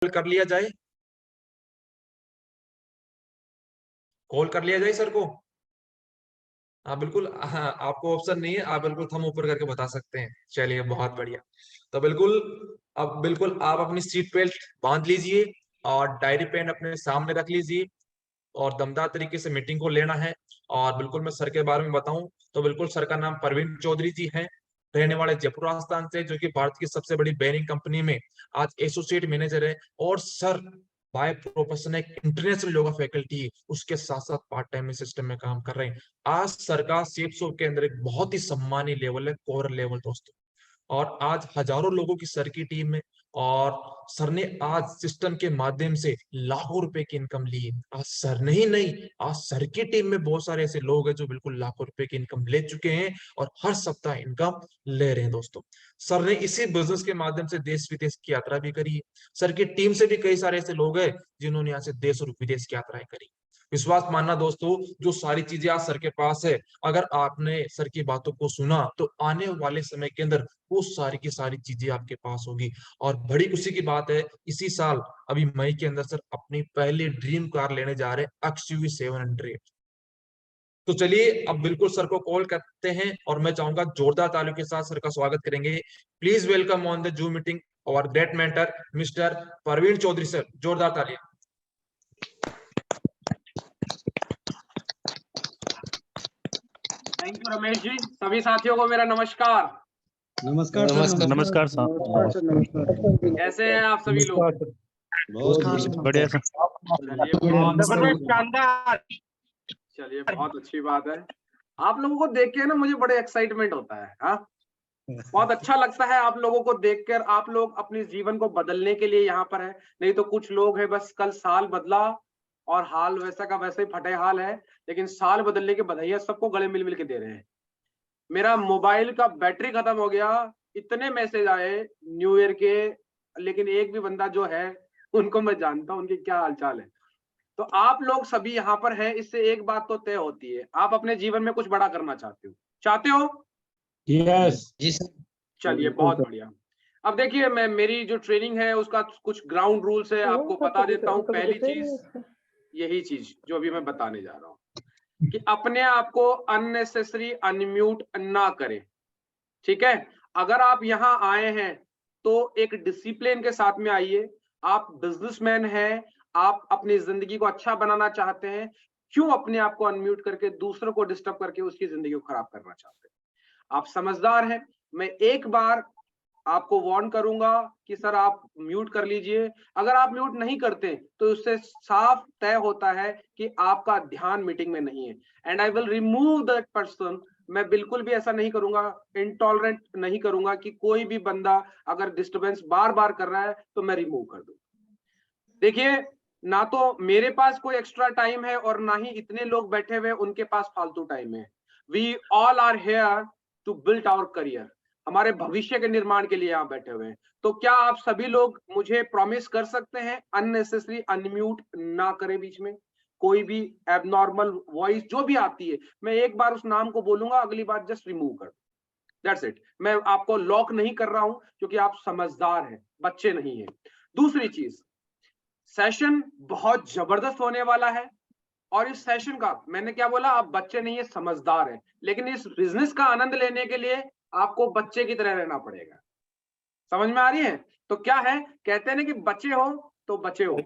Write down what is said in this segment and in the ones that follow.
कर लिया जाए, कॉल कर लिया जाए सर को। हाँ बिल्कुल, हाँ आपको ऑप्शन नहीं है, आप बिल्कुल थंब ऊपर करके बता सकते हैं। चलिए बहुत बढ़िया। तो बिल्कुल अब बिल्कुल आप अपनी सीट बेल्ट बांध लीजिए और डायरी पेन अपने सामने रख लीजिए और दमदार तरीके से मीटिंग को लेना है। और बिल्कुल मैं सर के बारे में बताऊं तो बिल्कुल सर का नाम परवीन चौधरी जी है, रहने वाले जयपुर राजस्थान से, जो कि भारत की सबसे बड़ी बैंकिंग कंपनी में आज एसोसिएट मैनेजर है। और सर बाय प्रोफेशन एक इंटरनेशनल योगा फैकल्टी, उसके साथ साथ पार्ट टाइम सिस्टम में काम कर रहे हैं। आज सर का सेप्सो के अंदर एक बहुत ही सम्मानीय लेवल है, कोर लेवल दोस्तों। और आज हजारों लोगों की सर की टीम में, और सर ने आज सिस्टम के माध्यम से लाखों रुपए की इनकम ली है। आज सर नहीं नहीं, आज सर की टीम में बहुत सारे ऐसे लोग हैं जो बिल्कुल लाखों रुपए की इनकम ले चुके हैं और हर सप्ताह इनकम ले रहे हैं दोस्तों। सर ने इसी बिजनेस के माध्यम से देश विदेश की यात्रा भी करी है। सर की टीम से भी कई सारे ऐसे लोग हैं जिन्होंने यहाँ से देश और विदेश की यात्राएं करी। विश्वास मानना दोस्तों, जो सारी चीजें आज सर के पास है, अगर आपने सर की बातों को सुना तो आने वाले समय के अंदर वो सारी की सारी चीजें आपके पास होगी। और बड़ी खुशी की बात है, इसी साल अभी मई के अंदर सर अपनी पहली ड्रीम कार लेने जा रहे हैं, XUV 700। तो चलिए अब बिल्कुल सर को कॉल करते हैं और मैं चाहूंगा जोरदार तालियों के साथ सर का स्वागत करेंगे। Please welcome on the zoom meeting और great mentor mister Parveen Chaudhary sir. जोरदार तालियां। Thank you Ramesh ji. सभी साथियों को मेरा नमस्कार। नमस्कार सर। नमस्कार सर। कैसे हैं आप सभी लोग? बहुत बढ़िया सर। चलिए बहुत शानदार। चलिए बहुत अच्छी बात है। आप लोगों को देख के ना मुझे बड़े एक्साइटमेंट होता है। हाँ, बहुत अच्छा लगता है आप लोगों को देखकर। आप लोग अपने जीवन को बदलने के लिए यहाँ पर है। नहीं तो कुछ लोग हैं बस कल साल बदला और हाल वैसा का वैसे ही फटे हाल है, लेकिन साल बदलने के बधाइयां सबको गले मिल मिल के दे रहे हैं। मेरा मोबाइल का बैटरी खत्म हो गया, इतने मैसेज आए न्यू ईयर के, लेकिन एक भी बंदा जो है उनको मैं जानता हूं, उनके क्या हालचाल है। तो आप लोग सभी यहाँ पर हैं, इससे एक बात तो तय होती है, आप अपने जीवन में कुछ बड़ा करना चाहते हो। चाहते हो? यस जी सर। चलिए बहुत बढ़िया। अब देखिए, मैं मेरी जो ट्रेनिंग है उसका कुछ ग्राउंड रूल्स है, आपको बता देता हूँ। पहली चीज यही चीज जो अभी मैं बताने जा रहा हूँ कि अपने आप को अननेसेसरी अनम्यूट ना करें। ठीक है? अगर आप यहाँ आए हैं तो एक डिसिप्लिन के साथ में आइए। आप बिजनेसमैन हैं, आप अपनी जिंदगी को अच्छा बनाना चाहते हैं, क्यों अपने आप को अनम्यूट करके दूसरों को डिस्टर्ब करके उसकी जिंदगी को खराब करना चाहते हैं? आप समझदार हैं। मैं एक बार आपको वार्न करूंगा कि सर आप म्यूट कर लीजिए। अगर आप म्यूट नहीं करते तो उससे साफ तय होता है कि आपका ध्यान मीटिंग में नहीं है, and I will remove that person. मैं बिल्कुल भी ऐसा नहीं करूंगा, इंटॉलरेंट नहीं करूंगा कि कोई भी बंदा अगर डिस्टरबेंस बार बार कर रहा है तो मैं रिमूव कर दूं। देखिए, ना तो मेरे पास कोई एक्स्ट्रा टाइम है और ना ही इतने लोग बैठे हुए उनके पास फालतू टाइम है। We all are here to build our career. हमारे भविष्य के निर्माण के लिए यहाँ बैठे हुए हैं। तो क्या आप सभी लोग मुझे प्रॉमिस कर सकते हैं अननेसेसरी अनम्यूट ना करें? बीच में कोई भी एबनॉर्मल वॉइस जो भी आती है, मैं एक बार उस नाम को बोलूंगा, अगली बार जस्ट रिमूव कर। That's it. मैं आपको लॉक नहीं कर रहा हूं क्योंकि आप समझदार हैं, बच्चे नहीं हैं। दूसरी चीज, सेशन बहुत जबरदस्त होने वाला है। और इस सेशन का मैंने क्या बोला, आप बच्चे नहीं है, समझदार है। लेकिन इस बिजनेस का आनंद लेने के लिए आपको बच्चे की तरह रहना पड़ेगा। समझ में आ रही है? तो क्या है, कहते हैं ना कि बच्चे हो तो बचे हो,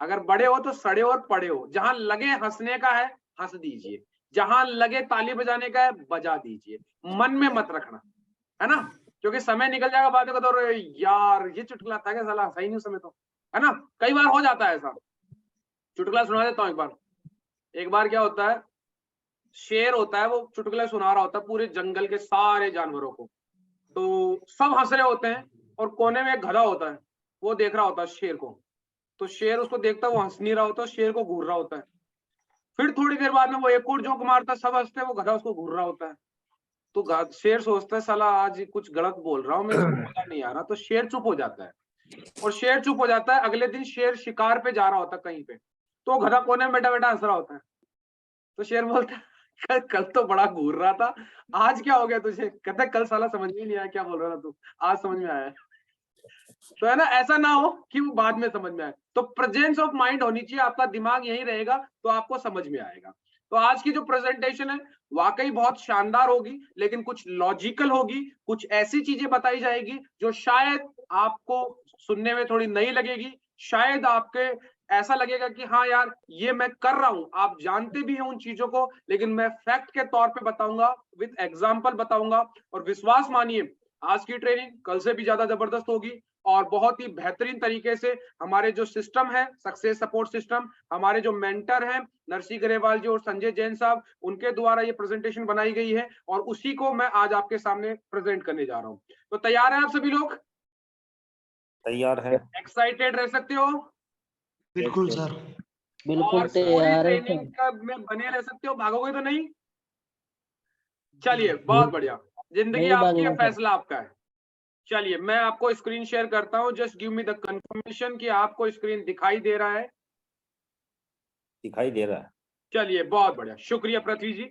अगर बड़े हो तो सड़े और पड़े हो। जहां लगे हंसने का है हंस दीजिए, जहां लगे ताली बजाने का है बजा दीजिए, मन में मत रखना, है ना? क्योंकि समय निकल जाएगा, बाद में तो यार ये चुटकुला था क्या, साला सही नहीं समय तो, है ना? कई बार हो जाता है ऐसा। चुटकुला सुना देता हूँ। एक बार क्या होता है, शेर होता है, वो चुटकुला सुना रहा होता है पूरे जंगल के सारे जानवरों को। तो सब हंस रहे होते हैं और कोने में एक गधा होता है, वो देख रहा होता है शेर को। तो शेर उसको देखता है, वो हंस नहीं रहा होता, शेर को घूर रहा होता है। फिर थोड़ी देर बाद में वो एक और जोक मारता है, सब हंसते हैं, वो गधा उसको घूर रहा होता है। तो शेर सोचता है साला आज कुछ गलत बोल रहा हूं मैं, इसको मजा नहीं आ रहा। तो शेर चुप हो जाता है। और शेर चुप हो जाता है, अगले दिन शेर शिकार पे जा रहा होता है कहीं पे, तो गधा कोने में बैठा बैठा हंस रहा होता है। तो शेर बोलता है कल तो बड़ा घूर रहा था, आज क्या हो गया तुझे? कहता है कल साला समझ में नहीं आया क्या बोल रहा था तू, आज समझ में आया। तो है ना, ऐसा ना हो कि वो बाद में समझ में आए। तो प्रेजेंस ऑफ माइंड होनी चाहिए, आपका दिमाग यहीं रहेगा तो आपको समझ में आएगा। तो आज की जो प्रेजेंटेशन है वाकई बहुत शानदार होगी, लेकिन कुछ लॉजिकल होगी, कुछ ऐसी चीजें बताई जाएगी जो शायद आपको सुनने में थोड़ी नई लगेगी, शायद आपके ऐसा लगेगा कि हाँ यार ये मैं कर रहा हूं, आप जानते भी हैं उन चीजों को, लेकिन मैं फैक्ट के तौर पे बताऊंगा, विद एग्जांपल बताऊंगा। और विश्वास मानिए आज की ट्रेनिंग कल से भी ज्यादा जबरदस्त होगी और बहुत ही बेहतरीन तरीके से हमारे जो सिस्टम है, सक्सेस सपोर्ट सिस्टम, हमारे जो मेंटर हैं नरसी ग्रेवाल जी और संजय जैन साहब, उनके द्वारा ये प्रेजेंटेशन बनाई गई है और उसी को मैं आज आपके सामने प्रेजेंट करने जा रहा हूं। तो तैयार है आप सभी लोग? तैयार है। एक्साइटेड रह सकते हो? बिल्कुल सर। और पूरी ट्रेनिंग का में बने रह सकते हो, भागोगे तो नहीं? चलिए बहुत बढ़िया, जिंदगी आपकी है, फैसला आपका है। चलिए मैं आपको स्क्रीन शेयर करता हूं, just give me the confirmation कि आपको स्क्रीन दिखाई दे रहा है। दिखाई दे रहा है। चलिए बहुत बढ़िया, शुक्रिया पृथ्वी जी।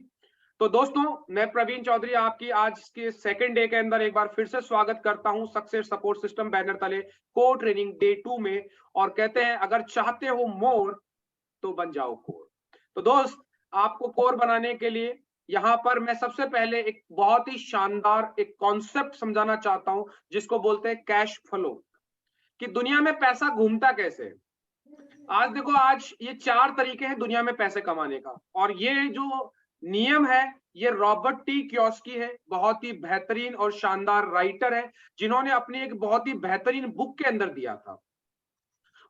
तो दोस्तों मैं प्रवीण चौधरी आपकी आज के सेकंड डे के अंदर एक बार फिर से स्वागत करता हूं सक्सेस सपोर्ट सिस्टम बैनर तले कोर ट्रेनिंग डे 2 में। और कहते हैं अगर चाहते हो मोर तो बन जाओ कोर। तो दोस्त आपको कोर बनाने के लिए यहाँ पर मैं सबसे पहले एक बहुत ही शानदार एक कॉन्सेप्ट समझाना चाहता हूं, जिसको बोलते हैं कैश फ्लो, कि दुनिया में पैसा घूमता कैसे है। आज देखो, आज ये 4 तरीके हैं दुनिया में पैसे कमाने का, और ये जो नियम है ये रॉबर्ट टी कियोस्की है, बहुत ही बेहतरीन और शानदार राइटर है, जिन्होंने अपनी एक बहुत ही बेहतरीन बुक के अंदर दिया था।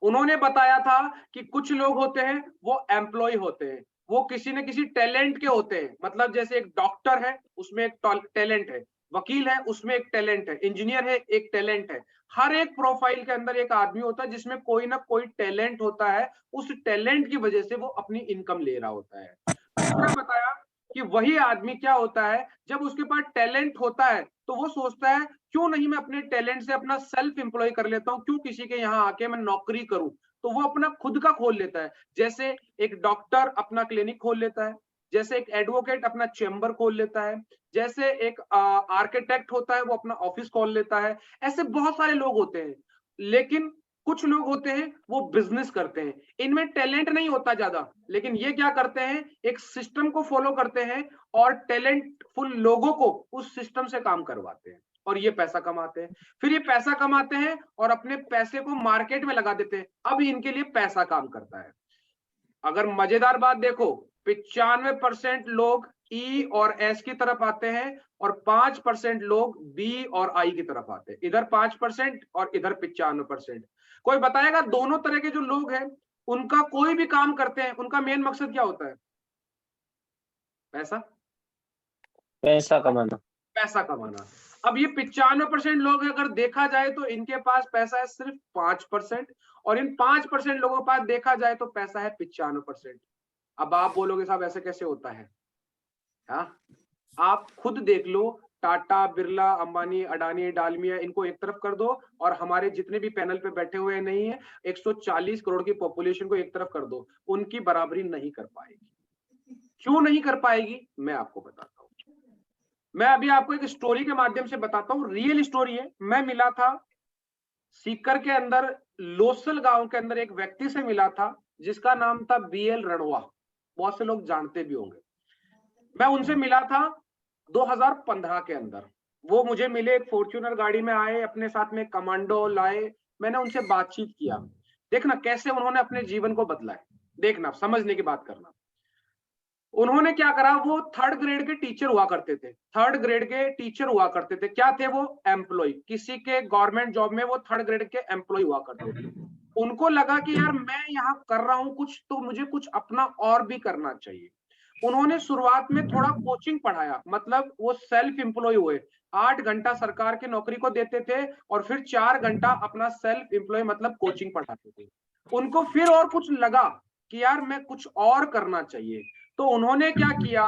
उन्होंने बताया था कि कुछ लोग होते हैं वो एम्प्लॉय होते हैं, वो किसी न किसी टैलेंट के होते हैं, मतलब जैसे एक डॉक्टर है उसमें एक टैलेंट है, वकील है उसमें एक टैलेंट है, इंजीनियर है एक टैलेंट है। हर एक प्रोफाइल के अंदर एक आदमी होता है जिसमें कोई ना कोई टैलेंट होता है, उस टैलेंट की वजह से वो अपनी इनकम ले रहा होता है। दूसरा बताया कि वही आदमी क्या होता है, जब उसके पास टैलेंट होता है तो वो सोचता है क्यों नहीं मैं अपने टैलेंट से अपना सेल्फ एम्प्लॉय कर लेता हूं, क्यों किसी के यहाँ आके मैं नौकरी करूं। तो वो अपना खुद का खोल लेता है, जैसे एक डॉक्टर अपना क्लिनिक खोल लेता है, जैसे एक एडवोकेट अपना चेंबर खोल लेता है, जैसे एक आर्किटेक्ट होता है वो अपना ऑफिस खोल लेता है। ऐसे बहुत सारे लोग होते हैं, लेकिन कुछ लोग होते हैं वो बिजनेस करते हैं, इनमें टैलेंट नहीं होता ज्यादा, लेकिन ये क्या करते हैं एक सिस्टम को फॉलो करते हैं और टैलेंटफुल लोगों को उस सिस्टम से काम करवाते हैं और ये पैसा कमाते हैं। फिर ये पैसा कमाते हैं और अपने पैसे को मार्केट में लगा देते हैं, अब इनके लिए पैसा काम करता है। अगर मजेदार बात देखो, 95% लोग ई और एस की तरफ आते हैं और 5% लोग बी और आई की तरफ आते हैं, इधर 5% और इधर 95%। कोई बताएगा दोनों तरह के जो लोग हैं उनका कोई भी काम करते हैं उनका मेन मकसद क्या होता है? पैसा, पैसा कमाना, पैसा कमाना। अब ये 95% लोग अगर देखा जाए तो इनके पास पैसा है सिर्फ 5%, और इन 5% लोगों के पास देखा जाए तो पैसा है 95%। अब आप बोलोगे साहब ऐसे कैसे होता है? हाँ, आप खुद देख लो, टाटा, बिरला, अंबानी, अडानी, डालमिया, इनको एक तरफ कर दो और हमारे जितने भी पैनल पे बैठे हुए नहीं है 140 करोड़ की पॉपुलेशन को एक तरफ कर दो, उनकी बराबरी नहीं कर पाएगी। क्यों नहीं कर पाएगी मैं आपको बताता हूँ। मैं अभी आपको एक स्टोरी के माध्यम से बताता हूँ, रियल स्टोरी है। मैं मिला था सीकर के अंदर लोसल गांव के अंदर एक व्यक्ति से मिला था जिसका नाम था बीएल रणवा, बहुत से लोग जानते भी होंगे। मैं उनसे मिला था 2015 के अंदर। वो मुझे मिले, एक फॉर्च्यूनर गाड़ी में आए, अपने साथ में कमांडो लाए। मैंने उनसे बातचीत किया, देखना कैसे उन्होंने अपने जीवन को बदला है, देखना समझने की बात करना। उन्होंने क्या करा, वो 3rd ग्रेड के टीचर हुआ करते थे, 3rd ग्रेड के टीचर हुआ करते थे। क्या थे वो? एम्प्लॉय, किसी के गवर्नमेंट जॉब में वो 3rd ग्रेड के एम्प्लॉय हुआ करते थे। उनको लगा कि यार मैं यहाँ कर रहा हूँ कुछ, तो मुझे कुछ अपना और भी करना चाहिए। उन्होंने शुरुआत में थोड़ा कोचिंग पढ़ाया, मतलब वो सेल्फ एम्प्लॉय हुए। 8 घंटा सरकार की नौकरी को देते थे और फिर 4 घंटा अपना सेल्फ एम्प्लॉय मतलब कोचिंग पढ़ाते थे। उनको फिर और कुछ लगा कि यार मैं कुछ और करना चाहिए, तो उन्होंने क्या किया,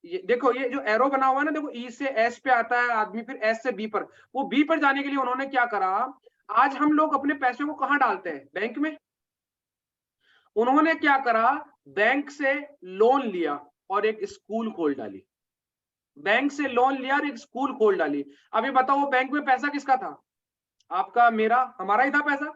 ये देखो ये जो एरो बना हुआ है ना, देखो ई से एस पे आता है आदमी, फिर एस से बी पर, वो बी पर जाने के लिए उन्होंने क्या करा, आज हम लोग अपने पैसे को कहाँ डालते हैं? बैंक में। उन्होंने क्या करा, बैंक से लोन लिया और एक स्कूल खोल डाली। बैंक से लोन लिया और एक स्कूल खोल डाली। अभी बताओ बैंक में पैसा किसका था? आपका मेरा हमारा ही था पैसा,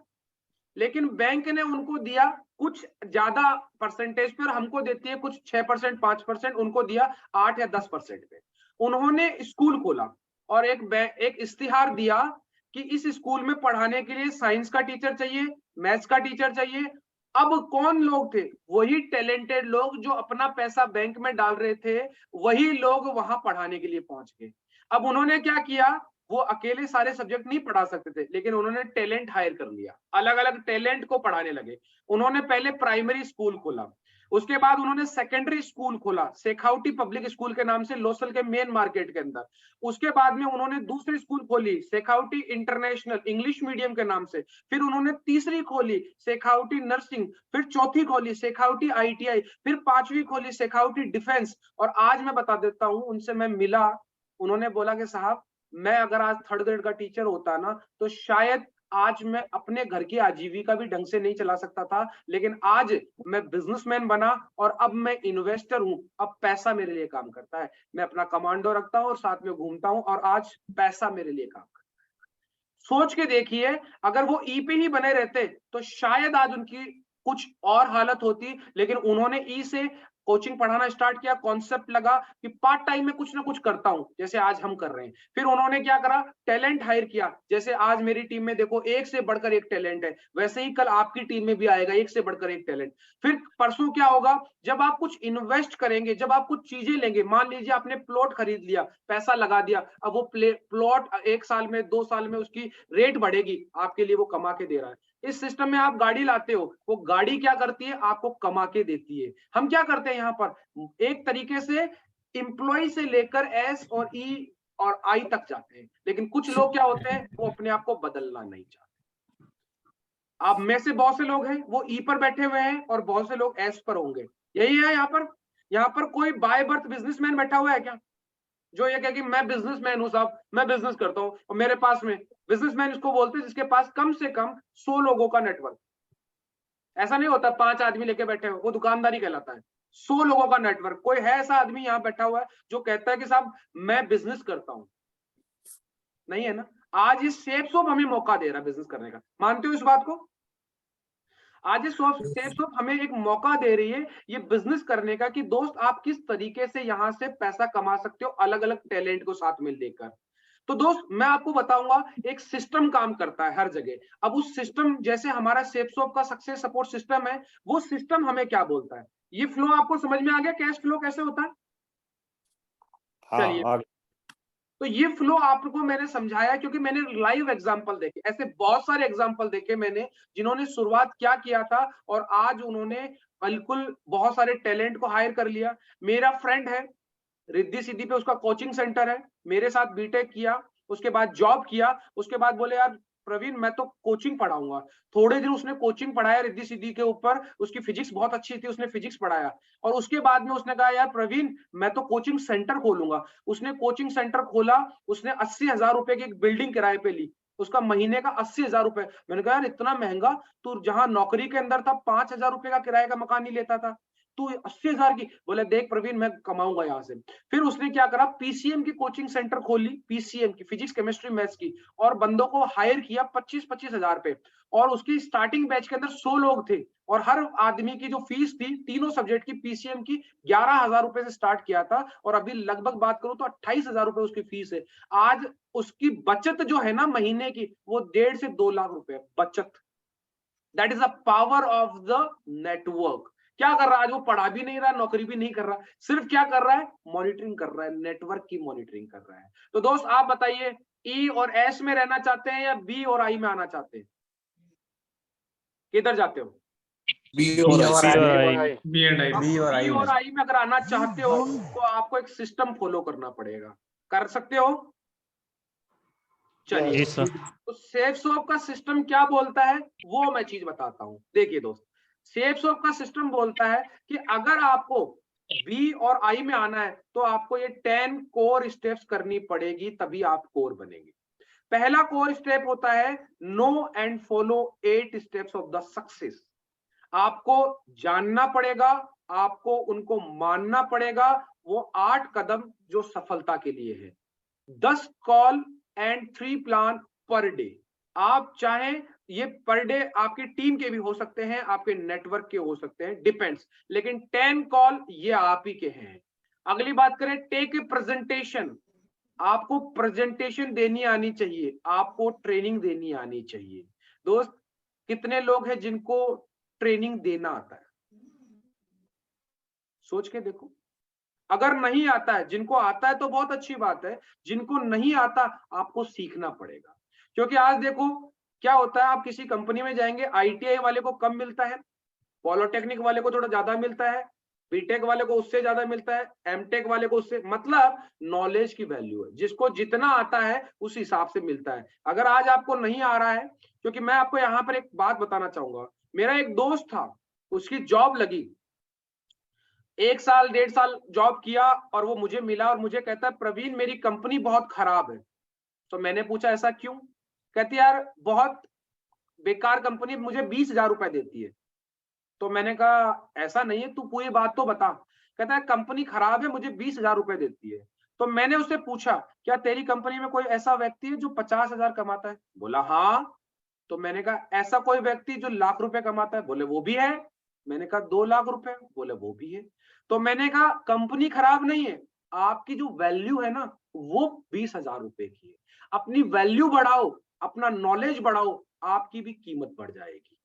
लेकिन बैंक ने उनको दिया कुछ ज्यादा परसेंटेज पे और हमको देती है कुछ 6% 5%, उनको दिया 8 या 10% पे। उन्होंने स्कूल खोला और एक इश्तिहार दिया कि इस स्कूल में पढ़ाने के लिए साइंस का टीचर चाहिए, मैथ्स का टीचर चाहिए। अब कौन लोग थे? वही टैलेंटेड लोग जो अपना पैसा बैंक में डाल रहे थे, वही लोग वहां पढ़ाने के लिए पहुंच गए। अब उन्होंने क्या किया, वो अकेले सारे सब्जेक्ट नहीं पढ़ा सकते थे, लेकिन उन्होंने टैलेंट हायर कर लिया, अलग अलग टैलेंट को पढ़ाने लगे। उन्होंने पहले प्राइमरी स्कूल खोला, उसके बाद उन्होंने सेकेंडरी स्कूल खोला शेखावटी पब्लिक स्कूल के नाम से लोसल के मेन मार्केट के अंदर। उसके बाद में उन्होंने दूसरी स्कूल खोली शेखावटी इंटरनेशनल इंग्लिश मीडियम के नाम से, फिर उन्होंने तीसरी खोली शेखावटी नर्सिंग, फिर चौथी खोली शेखावटी ITI, फिर पांचवी खोली शेखावटी डिफेंस। और आज मैं बता देता हूं, उनसे मैं मिला, उन्होंने बोला कि साहब मैं अगर आज 3rd ग्रेड का टीचर होता ना, तो शायद आज मैं अपने घर की आजीविका भी ढंग से नहीं चला सकता था, लेकिन आज मैं बिजनेसमैन बना और अब मैं इन्वेस्टर हूं। अब पैसा मेरे लिए काम करता है, मैं अपना कमांडो रखता हूं और साथ में घूमता हूं और आज पैसा मेरे लिए काम करता है। सोच के देखिए, अगर वो ई पे ही बने रहते तो शायद आज उनकी कुछ और हालत होती, लेकिन उन्होंने ई से कोचिंग पढ़ाना स्टार्ट किया, कॉन्सेप्ट लगा कि पार्ट टाइम में कुछ ना कुछ करता हूं, जैसे आज हम कर रहे हैं। फिर उन्होंने क्या करा, टैलेंट हायर किया, जैसे आज मेरी टीम में देखो एक से बढ़कर एक टैलेंट है, वैसे ही कल आपकी टीम में भी आएगा एक से बढ़कर एक टैलेंट। फिर परसों क्या होगा, जब आप कुछ इन्वेस्ट करेंगे, जब आप कुछ चीजें लेंगे, मान लीजिए आपने प्लॉट खरीद लिया, पैसा लगा दिया, अब वो प्लॉट 1 साल में 2 साल में उसकी रेट बढ़ेगी, आपके लिए वो कमा के दे रहा है। इस सिस्टम में आप गाड़ी लाते हो, वो गाड़ी क्या करती है, आपको कमा के देती है। हम क्या करते हैं यहाँ पर, एक तरीके से एम्प्लॉय से लेकर एस और ई और आई तक जाते हैं, लेकिन कुछ लोग क्या होते हैं, वो अपने आप को बदलना नहीं चाहते। आप में से बहुत से लोग हैं वो ई पर बैठे हुए हैं और बहुत से लोग एस पर होंगे, यही है यहाँ पर कोई बाय बर्थ बिजनेसमैन बैठा हुआ है क्या, जो ये कहे कि मैं बिजनेसमैन हूं साहब, मैं बिजनेस करता हूं और मेरे पास में बिजनेसमैन इसको बोलते हैं जिसके पास कम से कम 100 लोगों का नेटवर्क। ऐसा नहीं होता 5 आदमी लेके बैठे हो, वो दुकानदारी कहलाता है। 100 लोगों का नेटवर्क। कोई है ऐसा आदमी यहाँ बैठा हुआ है जो कहता है कि साहब मैं बिजनेस करता हूं? नहीं है ना। आज ये सेफ सोप हमें मौका दे रहा है बिजनेस करने का, मानते हो इस बात को? आज ये सेफ सोप हमें एक मौका दे रही है ये बिजनेस करने का, कि दोस्त आप किस तरीके से यहाँ से पैसा कमा सकते हो अलग अलग टैलेंट को साथ में लेकर। तो दोस्त मैं आपको बताऊंगा, एक सिस्टम काम करता है हर जगह। अब उस सिस्टम, जैसे हमारा सेफ सोप का सक्सेस सपोर्ट सिस्टम है, वो सिस्टम हमें क्या बोलता है, ये फ्लो आपको समझ में आ गया, कैश फ्लो कैसे होता है? चलिए, हाँ, तो ये फ्लो आपको मैंने समझाया क्योंकि मैंने लाइव एग्जांपल देखे, ऐसे बहुत सारे एग्जांपल देखे मैंने, जिन्होंने शुरुआत क्या किया था और आज उन्होंने बिल्कुल बहुत सारे टैलेंट को हायर कर लिया। मेरा फ्रेंड है रिद्धि सिद्धि पे, उसका कोचिंग सेंटर है, मेरे साथ बीटेक किया, उसके बाद जॉब किया, उसके बाद बोले यार प्रवीण मैं तो कोचिंग पढ़ाऊंगा। थोड़े दिन उसने कोचिंग पढ़ाया रिद्धि सिद्धि के ऊपर, उसकी फिजिक्स बहुत अच्छी थी, उसने फिजिक्स पढ़ाया और उसके बाद में उसने कहा यार प्रवीण मैं तो कोचिंग सेंटर खोलूंगा। उसने कोचिंग सेंटर खोला, उसने 80,000 रुपए की एक बिल्डिंग किराए पे ली, उसका महीने का 80,000 रुपए। मैंने कहा यार इतना महंगा, तू जहां नौकरी के अंदर था 5,000 रुपए का किराए का मकान नहीं लेता था, तू 80,000 की। बोले देख प्रवीण मैं कमाऊंगा यहाँ से। फिर उसने क्या करा, पीसीएम की कोचिंग सेंटर खोली, पीसीएम की फिजिक्स केमिस्ट्री मैथ्स की, और बंदों को हायर किया 25-25 हजार पे। और उसकी स्टार्टिंग बैच के अंदर 100 लोग थे और हर आदमी की जो फीस थी तीनों सब्जेक्ट की पीसीएम की 11,000 रुपए से स्टार्ट किया था और अभी लगभग बात करूं तो 28,000 रुपए उसकी फीस है। आज उसकी बचत जो है ना महीने की, वो 1.5 से 2 लाख रुपए बचत। That is the power of the network. क्या कर रहा है आज, वो पढ़ा भी नहीं रहा, नौकरी भी नहीं कर रहा, सिर्फ क्या कर रहा है, मॉनिटरिंग कर रहा है, नेटवर्क की मॉनिटरिंग कर रहा है। तो दोस्त आप बताइए, ई और एस में रहना चाहते हैं या बी और आई में आना चाहते हैं? किधर जाते हो? बी और आई बी और आई में अगर आना चाहते हो तो आपको एक सिस्टम फॉलो करना पड़ेगा। कर सकते हो? चलिए, तो सेफ सोप का सिस्टम क्या बोलता है वो मैं चीज बताता हूं। देखिए दोस्त, सेफ सोप का सिस्टम बोलता है कि अगर आपको बी और आई में आना है तो आपको ये 10 कोर स्टेप्स करनी पड़ेगी, तभी आप कोर बनेंगे। पहला कोर स्टेप होता है know and follow 8 steps of the success. आपको जानना पड़ेगा, आपको उनको मानना पड़ेगा, वो 8 कदम जो सफलता के लिए है। 10 call and 3 plan per day. आप चाहें ये पर डे आपकी टीम के भी हो सकते हैं, आपके नेटवर्क के हो सकते हैं, डिपेंड्स, लेकिन 10 कॉल ये आप ही के हैं। अगली बात करें, टेक ए प्रेजेंटेशन। आपको प्रेजेंटेशन देनी आनी चाहिए, आपको ट्रेनिंग देनी आनी चाहिए। दोस्त, कितने लोग हैं जिनको ट्रेनिंग देना आता है? सोच के देखो। अगर नहीं आता है, जिनको आता है तो बहुत अच्छी बात है, जिनको नहीं आता आपको सीखना पड़ेगा। क्योंकि आज देखो क्या होता है, आप किसी कंपनी में जाएंगे, आईटीआई वाले को कम मिलता है, पॉलिटेक्निक वाले को थोड़ा ज्यादा मिलता है, बीटेक वाले को उससे ज्यादा मिलता है, एमटेक वाले को उससे, मतलब नॉलेज की वैल्यू है, जिसको जितना आता है उस हिसाब से मिलता है। अगर आज आपको नहीं आ रहा है, क्योंकि मैं आपको यहाँ पर एक बात बताना चाहूंगा, मेरा एक दोस्त था, उसकी जॉब लगी, 1 साल 1.5 साल जॉब किया और वो मुझे मिला और मुझे कहता है, प्रवीण मेरी कंपनी बहुत खराब है। तो मैंने पूछा ऐसा क्यों? कहती यार बहुत बेकार कंपनी, मुझे 20,000 रुपए देती है। तो मैंने कहा ऐसा नहीं है, तू पूरी बात तो बता। कहता है कंपनी खराब है, मुझे 20,000 रुपए देती है। तो मैंने उससे पूछा, क्या तेरी कंपनी में कोई ऐसा व्यक्ति है जो 50,000 कमाता है? बोला हाँ। तो मैंने कहा ऐसा कोई व्यक्ति जो लाख रुपए कमाता है? बोले वो भी है। मैंने कहा 2 लाख रुपए? बोले वो भी है। तो मैंने कहा कंपनी खराब नहीं है, आपकी जो वैल्यू है ना वो 20,000 रुपए की है। अपनी वैल्यू बढ़ाओ, अपना नॉलेज बढ़ाओ, आपकी भी कीमत बढ़ जाएगी।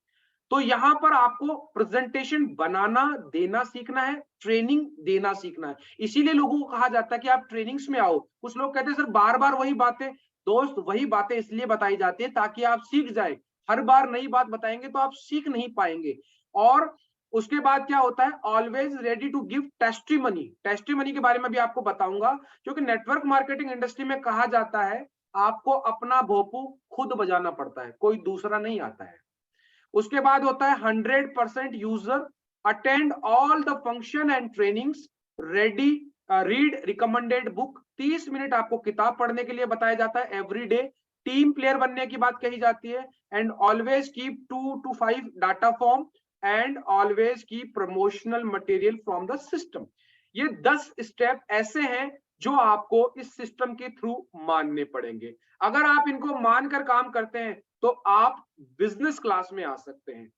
तो यहां पर आपको प्रेजेंटेशन बनाना देना सीखना है, ट्रेनिंग देना सीखना है। इसीलिए लोगों को कहा जाता है कि आप ट्रेनिंग्स में आओ। कुछ लोग कहते हैं सर बार बार वही बातें। दोस्त, वही बातें इसलिए बताई जाती है ताकि आप सीख जाए। हर बार नई बात बताएंगे तो आप सीख नहीं पाएंगे। और उसके बाद क्या होता है, always ready to give testimony. Testimony के बारे में भी आपको बताऊंगा, क्योंकि नेटवर्क मार्केटिंग इंडस्ट्री में कहा जाता है आपको अपना भोपू खुद बजाना पड़ता है, कोई दूसरा नहीं आता है। उसके बाद होता है 100% user attend all the function and trainings, ready read recommended book. 30 minute आपको किताब पढ़ने के लिए बताया जाता है एवरी डे। टीम प्लेयर बनने की बात कही जाती है, and always keep 2 to 5 data form and always keep promotional material from the system. ये 10 स्टेप ऐसे हैं जो आपको इस सिस्टम के थ्रू मानने पड़ेंगे। अगर आप इनको मानकर काम करते हैं तो आप बिजनेस क्लास में आ सकते हैं।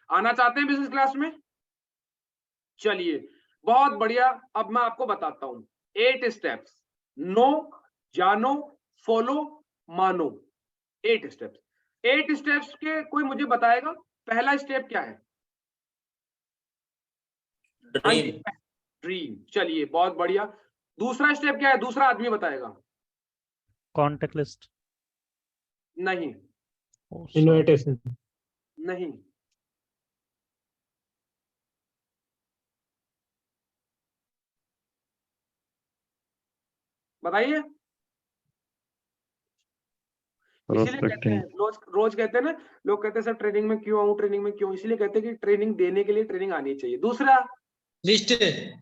आना चाहते हैं बिजनेस क्लास में? चलिए बहुत बढ़िया। अब मैं आपको बताता हूं 8 स्टेप्स। नो, जानो, फॉलो, मानो। 8 स्टेप्स। 8 स्टेप्स के कोई मुझे बताएगा पहला स्टेप क्या है? ड्रीम। ड्रीम। चलिए बहुत बढ़िया। दूसरा स्टेप क्या है? दूसरा आदमी बताएगा। Contact list. नहीं। इनविटेशन। नहीं। बताइए। इसीलिए कहते हैं रोज कहते हैं ना, लोग कहते हैं सर ट्रेनिंग में क्यों आऊं, ट्रेनिंग में क्यों? इसलिए कहते हैं कि ट्रेनिंग देने के लिए ट्रेनिंग आनी चाहिए। दूसरा लिस्ट।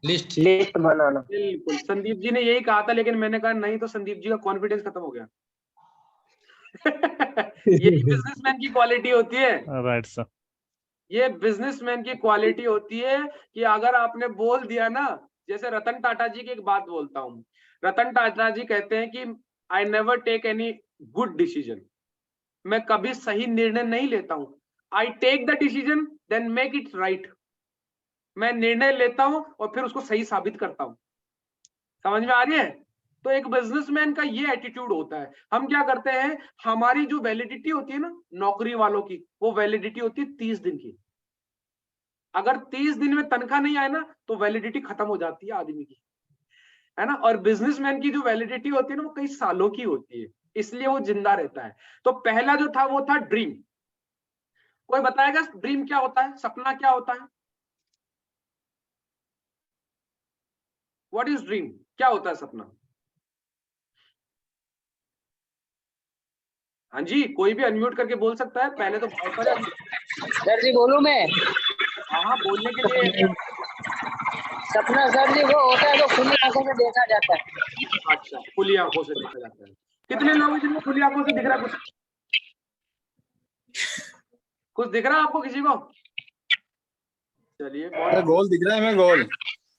लिस्ट लिस्ट बनाना। बिल्कुल, संदीप जी ने यही कहा था, लेकिन मैंने कहा नहीं, तो संदीप जी का कॉन्फिडेंस खत्म हो गया। ये बिजनेसमैन की क्वालिटी होती है। Right sir. ये बिजनेसमैन की क्वालिटी होती है कि अगर आपने बोल दिया ना, जैसे रतन टाटा जी की एक बात बोलता हूं। रतन टाटा जी कहते हैं कि I never take any good decision. मैं कभी सही निर्णय नहीं लेता हूं। I take the decision then make it right. मैं निर्णय लेता हूं और फिर उसको सही साबित करता हूं। समझ में आ रही है? तो एक बिजनेसमैन का ये एटीट्यूड होता है। हम क्या करते हैं, हमारी जो वैलिडिटी होती है ना नौकरी वालों की, वो वैलिडिटी होती है 30 दिन की। अगर 30 दिन में तनख्वाह नहीं आए ना तो वैलिडिटी खत्म हो जाती है आदमी की, है ना। और बिजनेसमैन की जो वैलिडिटी होती है ना वो कई सालों की होती है, इसलिए वो जिंदा रहता है। तो पहला जो था वो था ड्रीम। कोई बताएगा ड्रीम क्या होता है, सपना क्या होता है? What is dream? क्या होता है सपना? हाँ जी, कोई भी अनम्यूट करके बोल सकता है। पहले तो बहुत सारे सर जी बोलूं मैं? हाँ, बोलने के लिए। सपना सर जी वो होता है जो खुली आंखों से देखा जाता है। अच्छा, खुली आंखों से देखा जाता है। कितने लोग हैं जिनको खुली आंखों से दिख रहा है? कुछ दिख रहा है आपको किसी को? चलिए बहुत गोल दिख रहा है। मैं गोल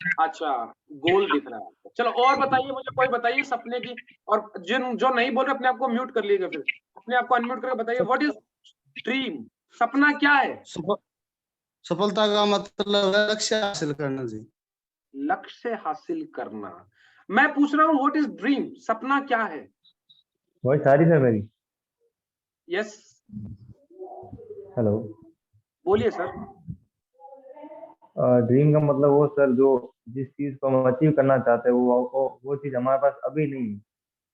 अच्छा, गोल दिख रहा है आपको। चलो और बताइए मुझे, कोई बताइए सपने की। और जिन जो नहीं बोल रहे अपने आप को म्यूट कर लीजिएगा, फिर अपने आप को अनम्यूट करके बताइए व्हाट इज ड्रीम, सपना क्या है? सफलता का मतलब है लक्ष्य हासिल करना जी। लक्ष्य हासिल करना। मैं पूछ रहा हूँ व्हाट इज ड्रीम, सपना क्या है? वॉइस आ रही सर मेरी? Yes, hello. बोलिए सर। ड्रीम का मतलब वो सर जो जिस चीज को हम अचीव करना चाहते हैं वो चीज हमारे पास अभी नहीं है,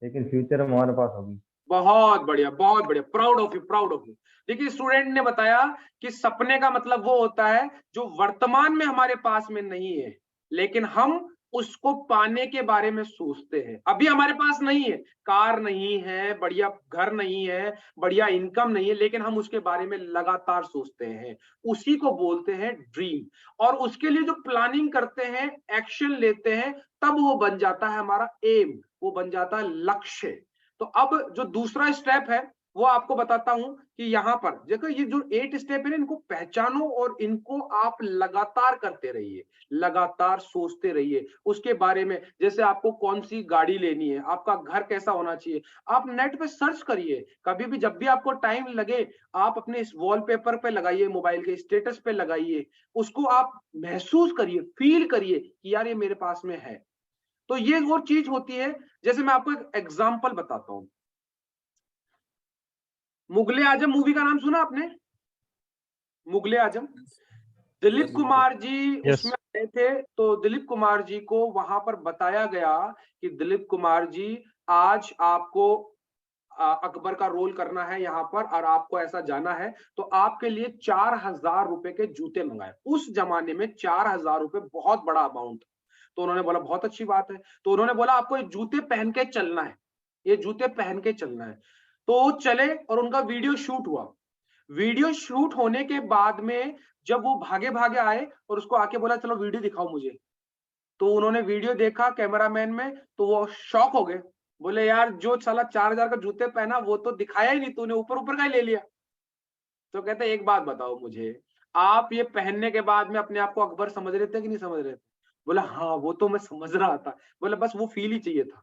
लेकिन फ्यूचर में हमारे पास होगी। बहुत बढ़िया, बहुत बढ़िया, proud of you, proud of you. देखिए स्टूडेंट ने बताया कि सपने का मतलब वो होता है जो वर्तमान में हमारे पास में नहीं है, लेकिन हम उसको पाने के बारे में सोचते हैं। अभी हमारे पास नहीं है, कार नहीं है, बढ़िया घर नहीं है, बढ़िया इनकम नहीं है, लेकिन हम उसके बारे में लगातार सोचते हैं, उसी को बोलते हैं ड्रीम। और उसके लिए जो प्लानिंग करते हैं, एक्शन लेते हैं, तब वो बन जाता है हमारा एम, वो बन जाता है लक्ष्य। तो अब जो दूसरा स्टेप है वो आपको बताता हूं कि यहां पर देखो, ये जो 8 स्टेप है ना, इनको पहचानो और इनको आप लगातार करते रहिए, लगातार सोचते रहिए उसके बारे में। जैसे आपको कौन सी गाड़ी लेनी है, आपका घर कैसा होना चाहिए, आप नेट पे सर्च करिए। कभी भी जब भी आपको टाइम लगे, आप अपने इस वॉलपेपर पे लगाइए, मोबाइल के स्टेटस पे लगाइए, उसको आप महसूस करिए, फील करिए कि यार ये मेरे पास में है। तो ये वो चीज होती है। जैसे मैं आपको एक एग्जांपल बताता हूं, मुगले आजम मूवी का नाम सुना आपने? मुगले आजम, दिलीप कुमार जी Yes. उसमें आए थे। तो दिलीप कुमार जी को वहां पर बताया गया कि दिलीप कुमार जी आज आपको अकबर का रोल करना है यहाँ पर, और आपको ऐसा जाना है, तो आपके लिए 4,000 रुपए के जूते मंगाए। उस जमाने में 4,000 रुपए बहुत बड़ा अमाउंट। तो उन्होंने बोला बहुत अच्छी बात है। तो उन्होंने बोला आपको ये जूते पहन के चलना है, ये जूते पहन के चलना है। तो चले और उनका वीडियो शूट हुआ। वीडियो शूट होने के बाद में जब वो भागे भागे आए और उसको आके बोला चलो वीडियो दिखाओ मुझे, तो उन्होंने वीडियो देखा कैमरामैन में, तो वो शॉक हो गए। बोले यार जो साला 4,000 का जूते पहना वो तो दिखाया ही नहीं, तूने ऊपर ऊपर का ही ले लिया। तो कहते एक बात बताओ मुझे, आप ये पहनने के बाद में अपने आप को अकबर समझ रहे थे कि नहीं समझ रहे थे? बोला हाँ वो तो मैं समझ रहा था। बोला बस वो फील ही चाहिए था,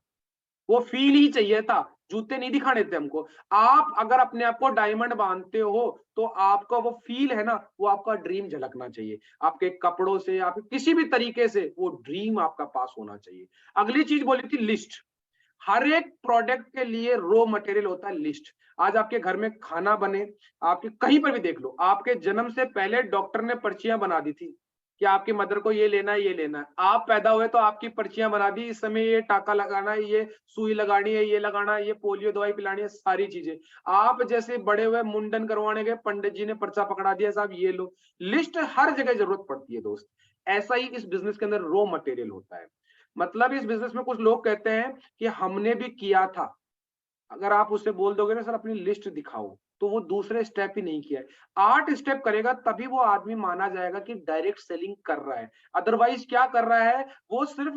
वो फील ही चाहिए था, जूते नहीं दिखाने थे हमको। आप अगर अपने आप को डायमंड बांधते हो तो आपका वो फील है ना, वो आपका ड्रीम झलकना चाहिए, आपके कपड़ों से, आप किसी भी तरीके से वो ड्रीम आपका पास होना चाहिए। अगली चीज बोली थी लिस्ट। हर एक प्रोडक्ट के लिए रॉ मटेरियल होता है लिस्ट। आज आपके घर में खाना बने, आपके कहीं पर भी देख लो, आपके जन्म से पहले डॉक्टर ने पर्चियां बना दी थी कि आपकी मदर को ये लेना है, ये लेना है। आप पैदा हुए तो आपकी पर्चियां बना दी, इस समय ये टाका लगाना है, ये सुई लगानी है, ये लगाना है, ये पोलियो दवाई पिलानी है, सारी चीजें। आप जैसे बड़े हुए मुंडन करवाने गए, पंडित जी ने पर्चा पकड़ा दिया, साहब ये लो। लिस्ट हर जगह जरूरत पड़ती है दोस्त। ऐसा ही इस बिजनेस के अंदर रॉ मटेरियल होता है। मतलब इस बिजनेस में कुछ लोग कहते हैं कि हमने भी किया था। अगर आप उससे बोल दोगे ना सर अपनी लिस्ट दिखाओ, तो वो दूसरे स्टेप ही नहीं किया है। 8 स्टेप करेगा तभी वो आदमी माना जाएगा कि डायरेक्ट सेलिंग कर रहा है। अदरवाइज क्या कर रहा है, वो सिर्फ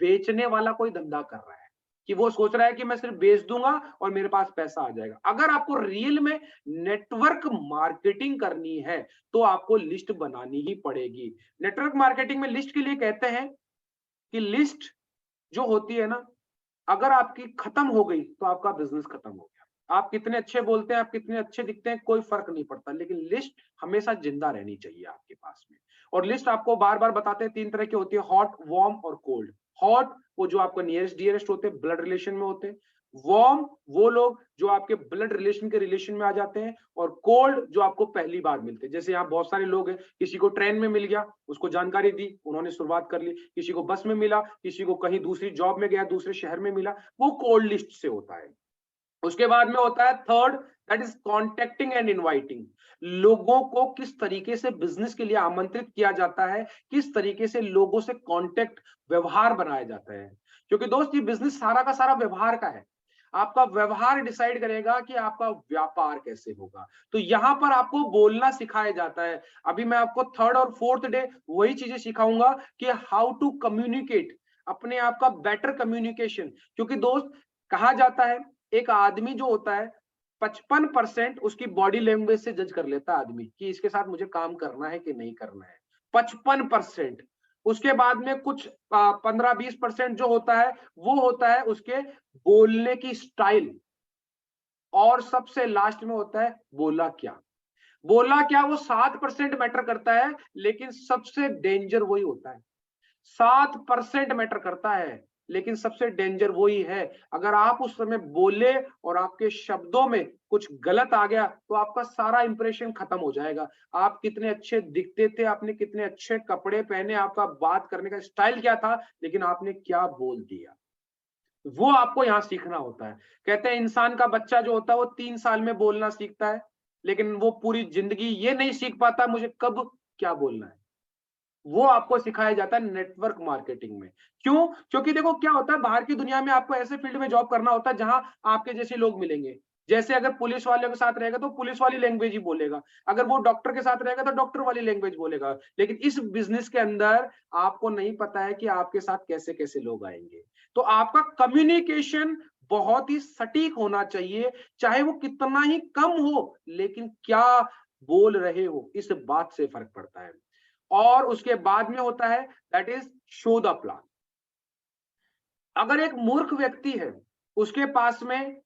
बेचने वाला कोई धंधा कर रहा है, कि वो सोच रहा है कि मैं सिर्फ बेच दूंगा और मेरे पास पैसा आ जाएगा। अगर आपको रियल में नेटवर्क मार्केटिंग करनी है तो आपको लिस्ट बनानी ही पड़ेगी। नेटवर्क मार्केटिंग में लिस्ट के लिए कहते हैं कि लिस्ट जो होती है ना, अगर आपकी खत्म हो गई तो आपका बिजनेस खत्म हो गया। आप कितने अच्छे बोलते हैं, आप कितने अच्छे दिखते हैं, कोई फर्क नहीं पड़ता, लेकिन लिस्ट हमेशा जिंदा रहनी चाहिए आपके पास में। और लिस्ट आपको बार बार बताते हैं 3 तरह की होती है, हॉट, वार्म और कोल्ड। हॉट वो जो आपको नियरेस्ट डियरेस्ट होते हैं, ब्लड रिलेशन में होते हैं। वार्म वो लोग जो आपके ब्लड रिलेशन के रिलेशन में आ जाते हैं। और कोल्ड जो आपको पहली बार मिलते हैं। जैसे यहाँ बहुत सारे लोग हैं, किसी को ट्रेन में मिल गया, उसको जानकारी दी, उन्होंने शुरुआत कर ली। किसी को बस में मिला, किसी को कहीं दूसरी जॉब में गया, दूसरे शहर में मिला, वो कोल्ड लिस्ट से होता है। उसके बाद में होता है third, that is contacting and inviting. लोगों को किस तरीके से बिजनेस के लिए आमंत्रित किया जाता है, किस तरीके से लोगों से कॉन्टेक्ट, व्यवहार बनाया जाता है। क्योंकि दोस्त ये बिजनेस सारा का सारा व्यवहार का है। आपका व्यवहार डिसाइड करेगा कि आपका व्यापार कैसे होगा। तो यहां पर आपको बोलना सिखाया जाता है। अभी मैं आपको 3rd और 4th डे वही चीजें सिखाऊंगा कि हाउ टू कम्युनिकेट, अपने आप का बेटर कम्युनिकेशन। क्योंकि दोस्त कहा जाता है एक आदमी जो होता है 55% उसकी बॉडी लैंग्वेज से जज कर लेता है आदमी कि इसके साथ मुझे काम करना है कि नहीं करना है। 55%। उसके बाद में कुछ 15-20% जो होता है वो होता है उसके बोलने की स्टाइल, और सबसे लास्ट में होता है बोला क्या। बोला क्या वो 7% मैटर करता है, लेकिन सबसे डेंजर वही होता है। 7% मैटर करता है, लेकिन सबसे डेंजर वही है। अगर आप उस समय बोले और आपके शब्दों में कुछ गलत आ गया तो आपका सारा इंप्रेशन खत्म हो जाएगा। आप कितने अच्छे दिखते थे, आपने कितने अच्छे कपड़े पहने, आपका बात करने का स्टाइल क्या था, लेकिन आपने क्या बोल दिया, वो आपको यहाँ सीखना होता है। कहते हैं इंसान का बच्चा जो होता है वो 3 साल में बोलना सीखता है, लेकिन वो पूरी जिंदगी ये नहीं सीख पाता मुझे कब क्या बोलना है। वो आपको सिखाया जाता है नेटवर्क मार्केटिंग में। क्यों? क्योंकि देखो क्या होता है, बाहर की दुनिया में आपको ऐसे फील्ड में जॉब करना होता है जहां आपके जैसे लोग मिलेंगे। जैसे अगर पुलिस वाले के साथ रहेगा तो पुलिस वाली लैंग्वेज ही बोलेगा, अगर वो डॉक्टर के साथ रहेगा तो डॉक्टर वाली लैंग्वेज बोलेगा। लेकिन इस बिजनेस के अंदर आपको नहीं पता है कि आपके साथ कैसे कैसे लोग आएंगे। तो आपका कम्युनिकेशन बहुत ही सटीक होना चाहिए, चाहे वो कितना ही कम हो, लेकिन क्या बोल रहे हो इस बात से फर्क पड़ता है। और उसके बाद में होता है that is show the plan. अगर एक मूर्ख व्यक्ति है, उसके पास में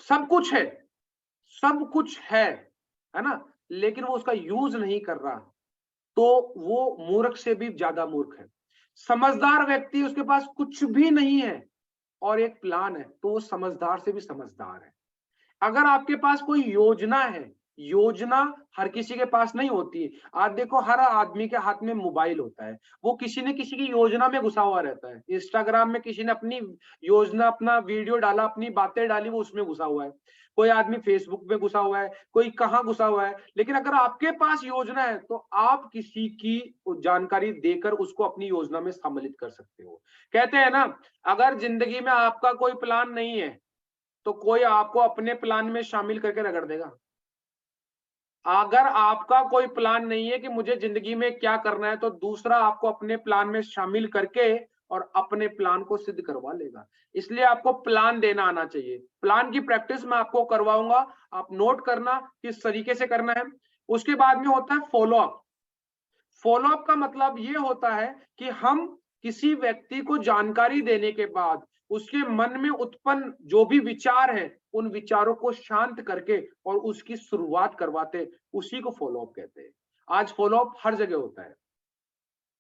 सब कुछ है, सब कुछ है ना, लेकिन वो उसका यूज नहीं कर रहा, तो वो मूर्ख से भी ज्यादा मूर्ख है। समझदार व्यक्ति, उसके पास कुछ भी नहीं है और एक प्लान है, तो वो समझदार से भी समझदार है। अगर आपके पास कोई योजना है, योजना हर किसी के पास नहीं होती। आज देखो हर आदमी के हाथ में मोबाइल होता है, वो किसी न किसी की योजना में घुसा हुआ रहता है। इंस्टाग्राम में किसी ने अपनी योजना, अपना वीडियो डाला, अपनी बातें डाली, वो उसमें घुसा हुआ है। कोई आदमी फेसबुक में घुसा हुआ है, कोई कहाँ घुसा हुआ है। लेकिन अगर आपके पास योजना है तो आप किसी की जानकारी देकर उसको अपनी योजना में सम्मिलित कर सकते हो। कहते हैं ना, अगर जिंदगी में आपका कोई प्लान नहीं है तो कोई आपको अपने प्लान में शामिल करके रगड़ देगा। अगर आपका कोई प्लान नहीं है कि मुझे जिंदगी में क्या करना है, तो दूसरा आपको अपने प्लान में शामिल करके और अपने प्लान को सिद्ध करवा लेगा। इसलिए आपको प्लान देना आना चाहिए। प्लान की प्रैक्टिस मैं आपको करवाऊंगा, आप नोट करना किस तरीके से करना है। उसके बाद में होता है फॉलो अप। फॉलो अप का मतलब ये होता है कि हम किसी व्यक्ति को जानकारी देने के बाद उसके मन में उत्पन्न जो भी विचार है, उन विचारों को शांत करके और उसकी शुरुआत करवाते, उसी को फॉलो अप कहते हैं। आज फॉलो अप हर जगह होता है।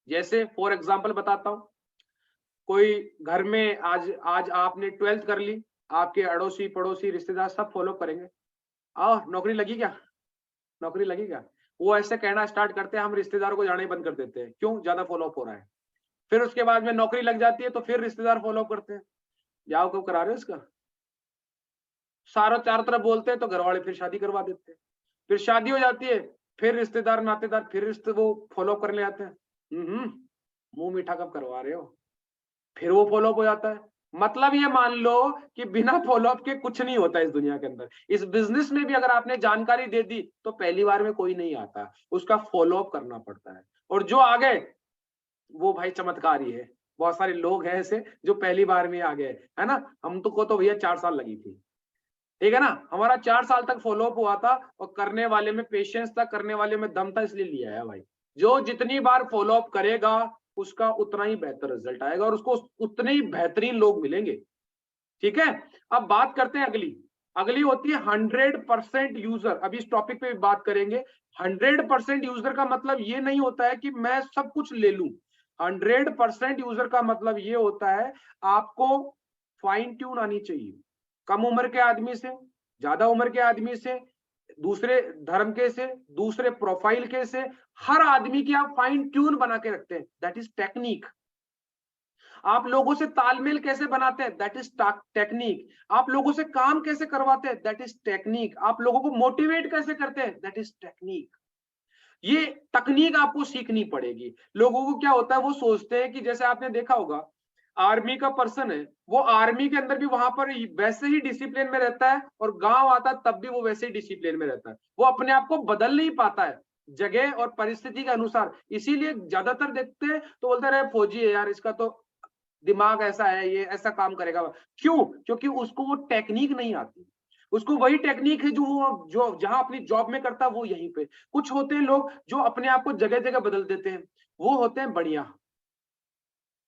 जैसे फॉर एग्जांपल बताता हूं, कोई घर में आज आज आपने 12th कर ली, आपके अड़ोसी पड़ोसी रिश्तेदार सब फॉलो करेंगे, आओ नौकरी लगी क्या, नौकरी लगी क्या। वो ऐसे कहना स्टार्ट करते हैं, हम रिश्तेदारों को जाना ही बंद कर देते हैं। क्यों? ज्यादा फॉलो अप हो रहा है। फिर उसके बाद में नौकरी लग जाती है तो फिर रिश्तेदार फॉलो अप करते हैं, जाओ कब करा रहे हो इसका। सारों चारों तरफ बोलते हैं तो घर वाले फिर शादी करवा देते हैं। फिर शादी हो जाती है, फिर रिश्तेदार नातेदार फिर रिश्ते वो फॉलो करने आते हैं, मुंह मीठा कब करवा रहे हो, फिर वो फॉलो अप हो जाता है। मतलब ये मान लो कि बिना फॉलो अप के कुछ नहीं होता इस दुनिया के अंदर। इस बिजनेस में भी अगर आपने जानकारी दे दी तो पहली बार में कोई नहीं आता, उसका फॉलो अप करना पड़ता है। और जो आ गए वो भाई चमत्कार ही है। बहुत सारे लोग हैं ऐसे जो पहली बार में आ गए, है ना। हम तो को तो भैया 4 साल लगी थी, ठीक है ना। हमारा 4 साल तक फॉलो अप हुआ था और करने वाले में पेशेंस था, करने वाले में दम था, इसलिए लिया है भाई। जो जितनी बार फॉलो अप करेगा उसका उतना ही बेहतर रिजल्ट आएगा और उसको उतने ही बेहतरीन लोग मिलेंगे, ठीक है। अब बात करते हैं अगली। अगली होती है 100% यूजर। अभी इस टॉपिक पे बात करेंगे। 100% यूजर का मतलब ये नहीं होता है कि मैं सब कुछ ले लूं। 100% यूजर का मतलब ये होता है आपको फाइन ट्यून आनी चाहिए। कम उम्र के आदमी से, ज्यादा उम्र के आदमी से, दूसरे धर्म के से, दूसरे प्रोफाइल के से, हर आदमी की आप फाइन ट्यून बना के रखते हैं, दैट इज टेक्निक। आप लोगों से तालमेल कैसे बनाते हैं, दैट इज टेक्निक। आप लोगों से काम कैसे करवाते हैं, दैट इज टेक्निक। आप लोगों को मोटिवेट कैसे करते हैं, दैट इज टेक्निक। ये तकनीक आपको सीखनी पड़ेगी। लोगों को क्या होता है, वो सोचते हैं कि जैसे आपने देखा होगा आर्मी का पर्सन है, वो आर्मी के अंदर भी वहां पर वैसे ही डिसिप्लिन में रहता है और गांव आता है तब भी वो वैसे ही डिसिप्लिन में रहता है। वो अपने आप को बदल नहीं पाता है जगह और परिस्थिति के अनुसार। इसीलिए ज्यादातर देखते हैं तो बोलते रहे फौजी है यार, इसका तो दिमाग ऐसा है, ये ऐसा काम करेगा। क्यों? क्योंकि उसको वो टेक्निक नहीं आती, उसको वही टेक्निक है जो जहां अपनी जॉब में करता है वो यहीं पे। कुछ होते हैं लोग जो अपने आप को जगह जगह बदल देते हैं, वो होते हैं बढ़िया,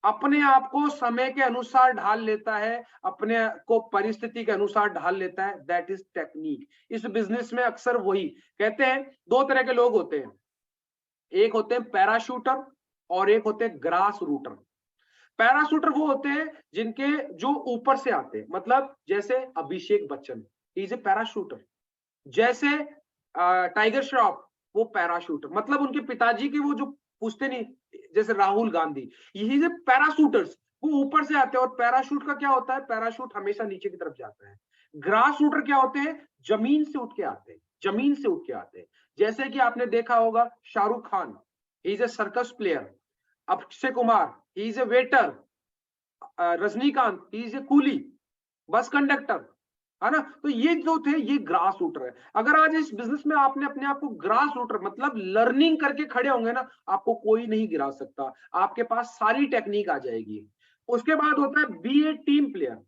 अपने आप को समय के अनुसार ढाल लेता है, अपने को परिस्थिति के अनुसार ढाल लेता है, दैट इज टेक्निक। इस बिजनेस में अक्सर वही कहते हैं, दो तरह के लोग होते हैं, एक होते हैं पैराशूटर और एक होते हैं ग्रास रूटर। पैराशूटर वो होते हैं जिनके जो ऊपर से आते हैं, मतलब जैसे Abhishek Bachchan is a parachuter, जैसे टाइगर श्रॉफ वो पैराशूटर, मतलब उनके पिताजी के वो जो पूछते नहीं, जैसे राहुल गांधी, यही से पैराशूटर्स वो ऊपर से आते हैं। और पैराशूट का क्या होता है, पैराशूट हमेशा नीचे की तरफ जाता है। ग्रास शूटर क्या होते हैं, जमीन से उठ के आते हैं, जमीन से उठ के आते हैं। जैसे कि आपने देखा होगा Shahrukh Khan is a circus player, Akshay Kumar is a waiter, Rajinikanth is a coolie, bus conductor, है ना। तो ये जो थे ये ग्रास रूटर है। अगर आज इस बिजनेस में आपने अपने आप को ग्रास रूटर मतलब लर्निंग करके खड़े होंगे ना, आपको कोई नहीं गिरा सकता, आपके पास सारी टेक्निक आ जाएगी। उसके बाद होता है बी ए टीम प्लेयर,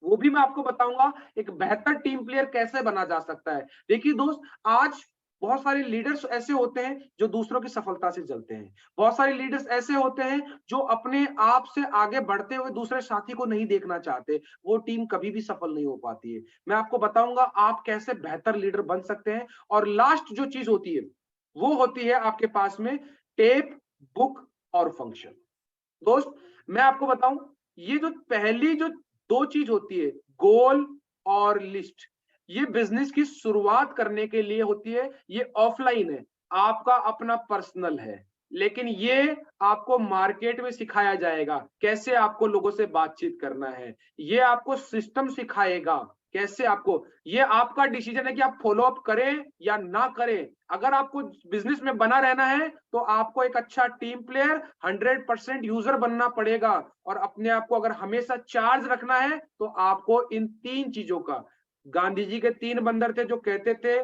वो भी मैं आपको बताऊंगा एक बेहतर टीम प्लेयर कैसे बना जा सकता है। देखिए दोस्त, आज बहुत सारे लीडर्स ऐसे होते हैं जो दूसरों की सफलता से जलते हैं, बहुत सारे लीडर्स ऐसे होते हैं जो अपने आप से आगे बढ़ते हुए दूसरे साथी को नहीं देखना चाहते, वो टीम कभी भी सफल नहीं हो पाती है। मैं आपको बताऊंगा आप कैसे बेहतर लीडर बन सकते हैं। और लास्ट जो चीज होती है वो होती है आपके पास में टेप, बुक और फंक्शन। दोस्त मैं आपको बताऊं, ये जो पहली जो दो चीज होती है, गोल और लिस्ट, ये बिजनेस की शुरुआत करने के लिए होती है, ये ऑफलाइन है, आपका अपना पर्सनल है, लेकिन ये आपको मार्केट में सिखाया जाएगा कैसे आपको लोगों से बातचीत करना है, ये आपको सिस्टम सिखाएगा कैसे आपको, ये आपका डिसीजन है कि आप फॉलो अप करें या ना करें। अगर आपको बिजनेस में बना रहना है तो आपको एक अच्छा टीम प्लेयर 100% यूजर बनना पड़ेगा, और अपने आप को अगर हमेशा चार्ज रखना है तो आपको इन तीन चीजों का, गांधी जी के 3 बंदर थे जो कहते थे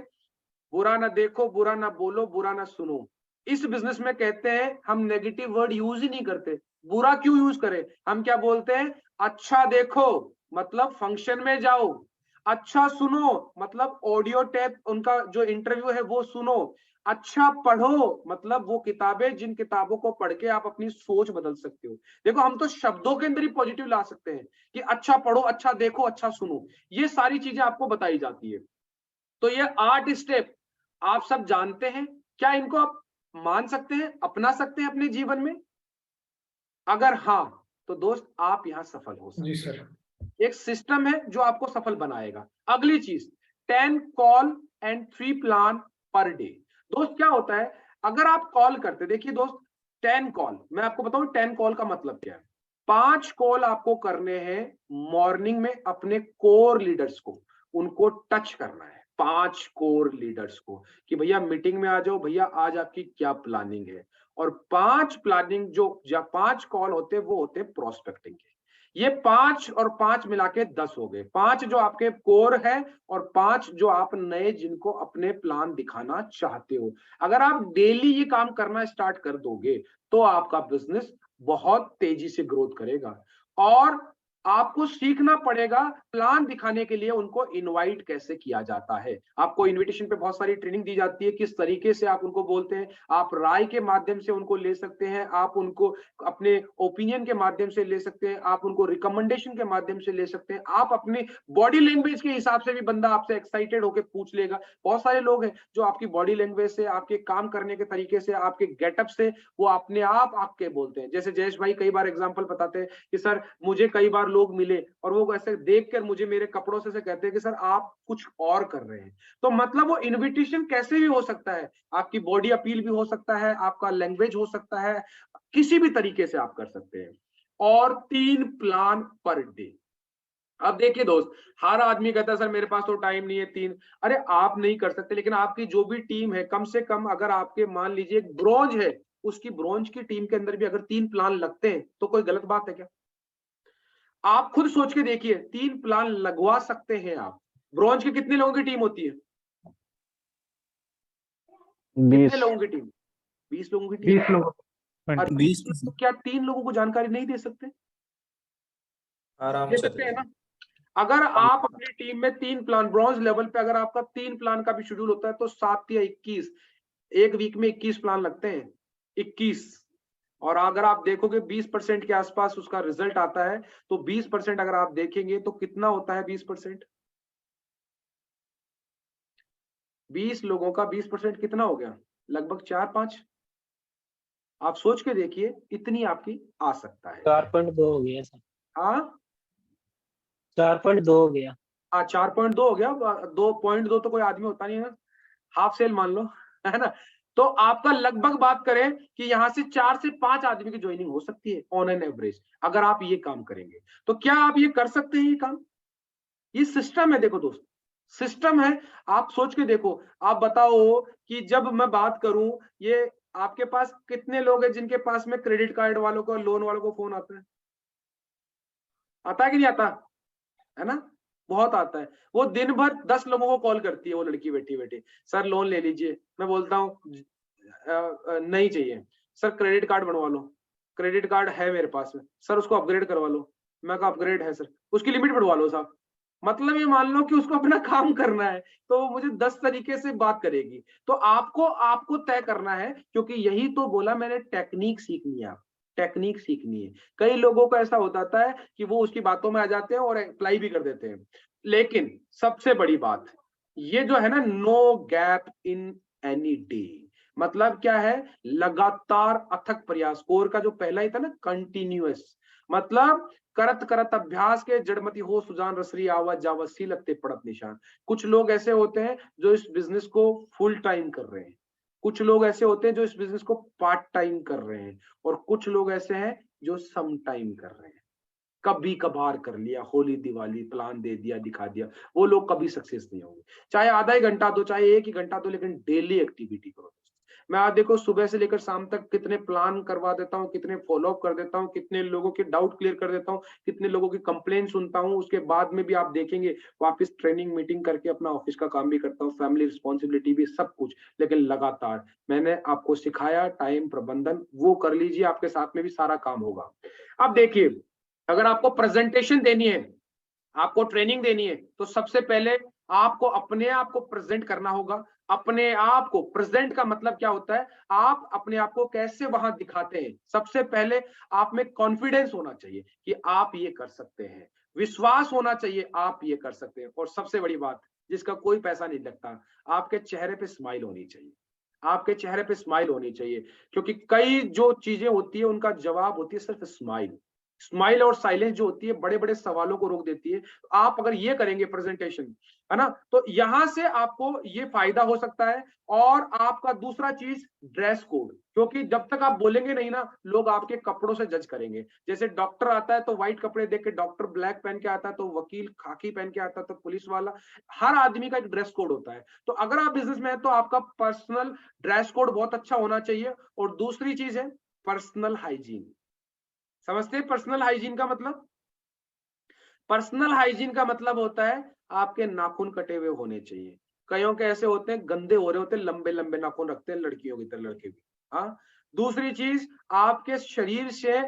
बुरा ना देखो, बुरा ना बोलो, बुरा ना सुनो। इस बिजनेस में कहते हैं हम नेगेटिव वर्ड यूज ही नहीं करते, बुरा क्यों यूज करें, हम क्या बोलते हैं, अच्छा देखो मतलब फंक्शन में जाओ, अच्छा सुनो मतलब ऑडियो टेप उनका जो इंटरव्यू है वो सुनो, अच्छा पढ़ो मतलब वो किताबें जिन किताबों को पढ़ के आप अपनी सोच बदल सकते हो। देखो हम तो शब्दों के अंदर ही पॉजिटिव ला सकते हैं कि अच्छा पढ़ो, अच्छा देखो, अच्छा सुनो, ये सारी चीजें आपको बताई जाती है। तो ये 8 स्टेप आप सब जानते हैं, क्या इनको आप मान सकते हैं, अपना सकते हैं अपने जीवन में? अगर हाँ तो दोस्त आप यहां सफल हो सकते हैं। जी सर। एक सिस्टम है जो आपको सफल बनाएगा। अगली चीज 10 call and 3 plan per day. दोस्त क्या होता है, अगर आप कॉल करते, देखिए दोस्त 10 कॉल, मैं आपको बताऊं 10 कॉल का मतलब क्या है। 5 कॉल आपको करने हैं मॉर्निंग में अपने कोर लीडर्स को, उनको टच करना है, 5 कोर लीडर्स को कि भैया मीटिंग में आ जाओ, भैया आज आपकी क्या प्लानिंग है। और 5 प्लानिंग जो 5 कॉल होते हैं वो होते हैं प्रोस्पेक्टिंग के। ये 5 और 5 मिला के 10 हो गए, 5 जो आपके कोर है और 5 जो आप नए जिनको अपने प्लान दिखाना चाहते हो। अगर आप डेली ये काम करना स्टार्ट कर दोगे तो आपका बिजनेस बहुत तेजी से ग्रोथ करेगा। और आपको सीखना पड़ेगा प्लान दिखाने के लिए उनको इनवाइट कैसे किया जाता है। आपको इनविटेशन पे बहुत सारी ट्रेनिंग दी जाती है, किस तरीके से आप उनको बोलते हैं, आप राय के माध्यम से उनको ले सकते हैं, आप उनको अपने ओपिनियन के माध्यम से ले सकते हैं, आप उनको रिकमेंडेशन के माध्यम से ले सकते हैं, आप अपने बॉडी लैंग्वेज के हिसाब से भी बंदा आपसे एक्साइटेड होकर पूछ लेगा। बहुत सारे लोग हैं जो आपकी बॉडी लैंग्वेज से, आपके काम करने के तरीके से, आपके गेटअप से वो अपने आप आपके बोलते हैं। जैसे जयेश भाई कई बार एग्जाम्पल बताते हैं कि सर मुझे कई बार लोग मिले और वो ऐसे देखकर मुझे मेरे कपड़ों से कहते हैं कि सर आप कुछ और कर रहे हैं। तो मतलब वो इनविटेशन कैसे भी हो सकता है, आपकी बॉडी अपील भी हो सकता है, आपका लैंग्वेज हो सकता है, किसी भी तरीके से आप कर सकते हैं। और 3 प्लान पर डे। अब देखिए दोस्त, हर आदमी कहता है सर मेरे पास तो टाइम नहीं है 3, अरे आप नहीं कर सकते, लेकिन आपकी जो भी टीम है, कम से कम अगर आपके मान लीजिए एक ब्रॉन्ज है, उसकी ब्रॉन्ज की टीम के अंदर भी अगर 3 प्लान लगते हैं तो कोई गलत बात है क्या? आप खुद सोच के देखिए, 3 प्लान लगवा सकते हैं आप। ब्रॉन्ज की कितने लोगों की टीम होती है? 20 कितने लोगों की टीम? 20 लोगों की टीम। 20 लोग। और 20 तो क्या 3 लोगों को जानकारी नहीं दे सकते? आराम दे से सकते हैं ना। अगर आप अपनी टीम में 3 प्लान, ब्रॉन्ज लेवल पे अगर आपका 3 प्लान का भी शेड्यूल होता है तो 7 या 21, एक वीक में 21 प्लान लगते हैं, 21। और अगर आप देखोगे 20% के आसपास उसका रिजल्ट आता है, तो 20% अगर आप देखेंगे तो कितना होता है 20%? 20 लोगों का 20% कितना हो गया? लगभग 4-5। आप सोच के देखिए, इतनी आपकी आ सकता है। 4.2 हो गया सर, हाँ 4.2 हो गया। 4.2 हो गया। 2.2 तो कोई आदमी होता नहीं है ना, हाफ सेल मान लो, है ना। तो आपका लगभग बात करें कि यहाँ से 4 से 5 आदमी की ज्वाइनिंग हो सकती है ऑन एन एवरेज, अगर आप ये काम करेंगे। तो क्या आप ये कर सकते हैं? ये काम, ये सिस्टम है। देखो दोस्त, सिस्टम है। आप सोच के देखो, आप बताओ कि जब मैं बात करूं, ये आपके पास कितने लोग हैं जिनके पास में क्रेडिट कार्ड वालों को, लोन वालों को फोन आता है? आता है कि नहीं आता? है ना, बहुत आता है। वो दिन भर 10 लोगों को कॉल करती है वो लड़की बैठी बैठी, सर लोन ले लीजिए। मैं बोलता हूँ नहीं चाहिए। सर क्रेडिट कार्ड बनवा लो। क्रेडिट कार्ड है मेरे पास में। सर उसको अपग्रेड करवा लो। मैं कहा अपग्रेड है सर, उसकी लिमिट बढ़वा लो साहब। मतलब ये मान लो कि उसको अपना काम करना है, तो वो मुझे 10 तरीके से बात करेगी। तो आपको तय करना है, क्योंकि यही तो बोला मैंने, टेक्निक सीखनी है। टेक्निक सीखनी है। कई लोगों का ऐसा होता है कि वो उसकी बातों में आ जाते हैं और अप्लाई भी कर देते हैं। लेकिन सबसे बड़ी बात, ये जो है ना, no gap in any day, मतलब क्या है? लगातार अथक प्रयास। कोर का जो पहला ही था ना, कंटिन्यूअस, मतलब करत करत अभ्यास के जड़मती हो सुजान रसरी आवत जावत सी लगते पड़त निशान। कुछ लोग ऐसे होते हैं जो इस बिजनेस को फुल टाइम कर रहे हैं, कुछ लोग ऐसे होते हैं जो इस बिजनेस को पार्ट टाइम कर रहे हैं, और कुछ लोग ऐसे हैं जो सम टाइम कर रहे हैं। कभी कभार कर लिया, होली दिवाली प्लान दे दिया, दिखा दिया, वो लोग कभी सक्सेस नहीं होंगे। चाहे आधा ही घंटा दो, चाहे 1 ही घंटा दो, लेकिन डेली एक्टिविटी करो। मैं आज देखो सुबह से लेकर शाम तक कितने प्लान करवा देता हूँ, कितने फॉलो अप कर देता हूँ, कितने लोगों के डाउट क्लियर कर देता हूँ, कितने लोगों की कंप्लेन सुनता हूँ। उसके बाद में भी आप देखेंगे वापस ट्रेनिंग मीटिंग करके अपना ऑफिस का काम भी करता हूँ, फैमिली रिस्पॉन्सिबिलिटी भी, सब कुछ। लेकिन लगातार मैंने आपको सिखाया टाइम प्रबंधन, वो कर लीजिए, आपके साथ में भी सारा काम होगा। अब देखिए, अगर आपको प्रेजेंटेशन देनी है, आपको ट्रेनिंग देनी है, तो सबसे पहले आपको अपने आप को प्रेजेंट करना होगा। अपने आप को प्रेजेंट का मतलब क्या होता है? आप अपने आप को कैसे वहां दिखाते हैं। सबसे पहले आप में कॉन्फिडेंस होना चाहिए कि आप ये कर सकते हैं, विश्वास होना चाहिए आप ये कर सकते हैं, और सबसे बड़ी बात जिसका कोई पैसा नहीं लगता, आपके चेहरे पे स्माइल होनी चाहिए। आपके चेहरे पे स्माइल होनी चाहिए, क्योंकि कई जो चीजें होती है उनका जवाब होती है सिर्फ स्माइल। स्माइल और साइलेंस जो होती है बड़े बड़े सवालों को रोक देती है। आप अगर ये करेंगे प्रेजेंटेशन, है ना, तो यहां से आपको ये फायदा हो सकता है। और आपका दूसरा चीज, ड्रेस कोड, क्योंकि जब तक आप बोलेंगे नहीं ना, लोग आपके कपड़ों से जज करेंगे। जैसे डॉक्टर आता है तो व्हाइट कपड़े देख के डॉक्टर ब्लैक पहन के आता है, तो वकील खाकी पहन के आता है, तो पुलिस वाला, हर आदमी का एक ड्रेस कोड होता है। तो अगर आप बिजनेस में है तो आपका पर्सनल ड्रेस कोड बहुत अच्छा होना चाहिए। और दूसरी चीज है पर्सनल हाइजीन। समझते हैं पर्सनल हाइजीन का मतलब? पर्सनल हाइजीन का मतलब होता है आपके नाखून कटे हुए होने चाहिए। कईयों के ऐसे होते हैं गंदे हो रहे होते हैं, लंबे लंबे नाखून रखते हैं, लड़कियों की तरह, लड़के भी। हाँ, दूसरी चीज, आपके शरीर से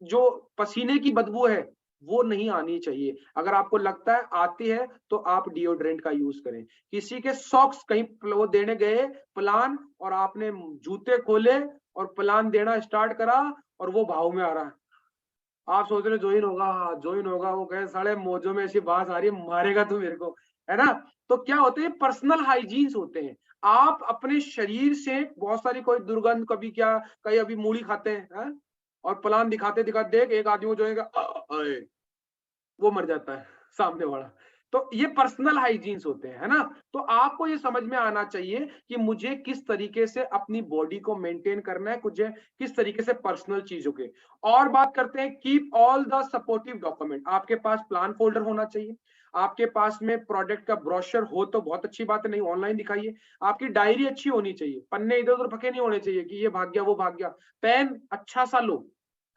जो पसीने की बदबू है वो नहीं आनी चाहिए। अगर आपको लगता है आती है तो आप डिओड्रेंट का यूज करें। किसी के सॉक्स कहीं वो देने गए प्लान, और आपने जूते खोले और प्लान देना स्टार्ट करा, और वो भाव में आ रहा है, आप सोच रहे ज्वाइन होगा, हाँ ज्वाइन होगा, वो कहे साले मौजों में ऐसी बात आ रही है, मारेगा तू मेरे को, है ना। तो क्या होते हैं, पर्सनल हाइजीन्स होते हैं। आप अपने शरीर से बहुत सारी, कोई दुर्गंध, कभी क्या, कहीं अभी मूली खाते हैं, और प्लान दिखाते दिखाते देख एक आदमी जो है वो मर जाता है सामने वाला। तो ये पर्सनल हाइजीन्स होते हैं, है ना। तो आपको ये समझ में आना चाहिए कि मुझे किस तरीके से अपनी बॉडी को मेंटेन करना है, मुझे किस तरीके से पर्सनल चीजों के। और बात करते हैं, keep all the supportive document. आपके पास प्लान फोल्डर होना चाहिए, आपके पास में प्रोडक्ट का ब्रोशर हो तो बहुत अच्छी बात है, नहीं ऑनलाइन दिखाइए। आपकी डायरी अच्छी होनी चाहिए, पन्ने इधर उधर फके नहीं होने चाहिए कि ये भाग गया वो भाग गया। पेन अच्छा सा लो,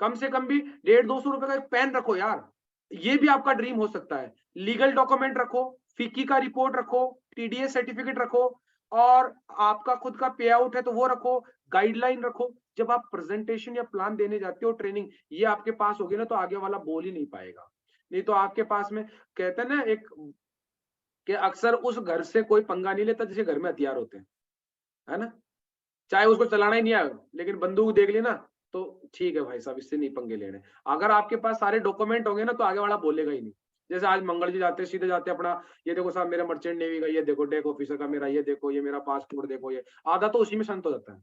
कम से कम भी 150-200 रुपए का एक पेन रखो यार, ये भी आपका ड्रीम हो सकता है। लीगल डॉक्यूमेंट रखो, फिक्की का रिपोर्ट रखो, टीडीएस सर्टिफिकेट रखो, और आपका खुद का पे आउट है तो वो रखो, गाइडलाइन रखो। जब आप प्रेजेंटेशन या प्लान देने जाते हो, ट्रेनिंग, ये आपके पास होगी ना, तो आगे वाला बोल ही नहीं पाएगा। नहीं तो आपके पास में कहते हैं ना एक कि अक्सर उस घर से कोई पंगा नहीं लेता जिसके घर में हथियार होते हैं, है ना? चाहे उसको चलाना ही नहीं आए, लेकिन बंदूक देख ली ना तो ठीक है भाई साहब, इससे नहीं पंगे लेने। अगर आपके पास सारे डॉक्यूमेंट होंगे ना तो आगे वाला बोलेगा ही नहीं। जैसे आज मंगल जी जाते हैं, सीधे जाते हैं अपना, ये देखो साहब मेरा मर्चेंट नेवी का, ये देखो डेक ऑफिसर का मेरा, ये देखो ये मेरा पासपोर्ट देखो, ये आधा तो उसी में संत हो जाता है।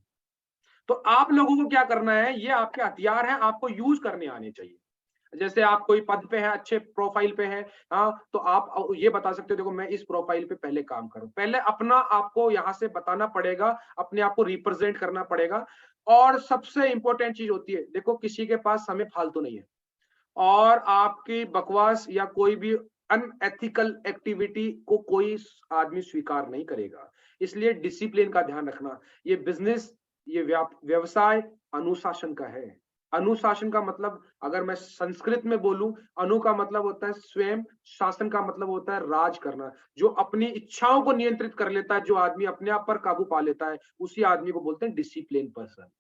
तो आप लोगों को क्या करना है, ये आपके हथियार हैं, आपको यूज करने आने चाहिए। जैसे आप कोई पद पे है, अच्छे प्रोफाइल पे है, हाँ, तो आप ये बता सकते हो देखो मैं इस प्रोफाइल पे पहले काम करूं, पहले अपना आपको यहाँ से बताना पड़ेगा, अपने आप को रिप्रेजेंट करना पड़ेगा। और सबसे इंपॉर्टेंट चीज होती है, देखो किसी के पास समय फालतू नहीं है, और आपकी बकवास या कोई भी अनएथिकल एक्टिविटी को कोई आदमी स्वीकार नहीं करेगा। इसलिए डिसिप्लिन का ध्यान रखना। ये बिजनेस, ये व्यवसाय अनुशासन का है। अनुशासन का मतलब, अगर मैं संस्कृत में बोलूं, अनु का मतलब होता है स्वयं, शासन का मतलब होता है राज करना। जो अपनी इच्छाओं को नियंत्रित कर लेता है, जो आदमी अपने आप पर काबू पा लेता है, उसी आदमी को बोलते हैं डिसिप्लिन पर्सन।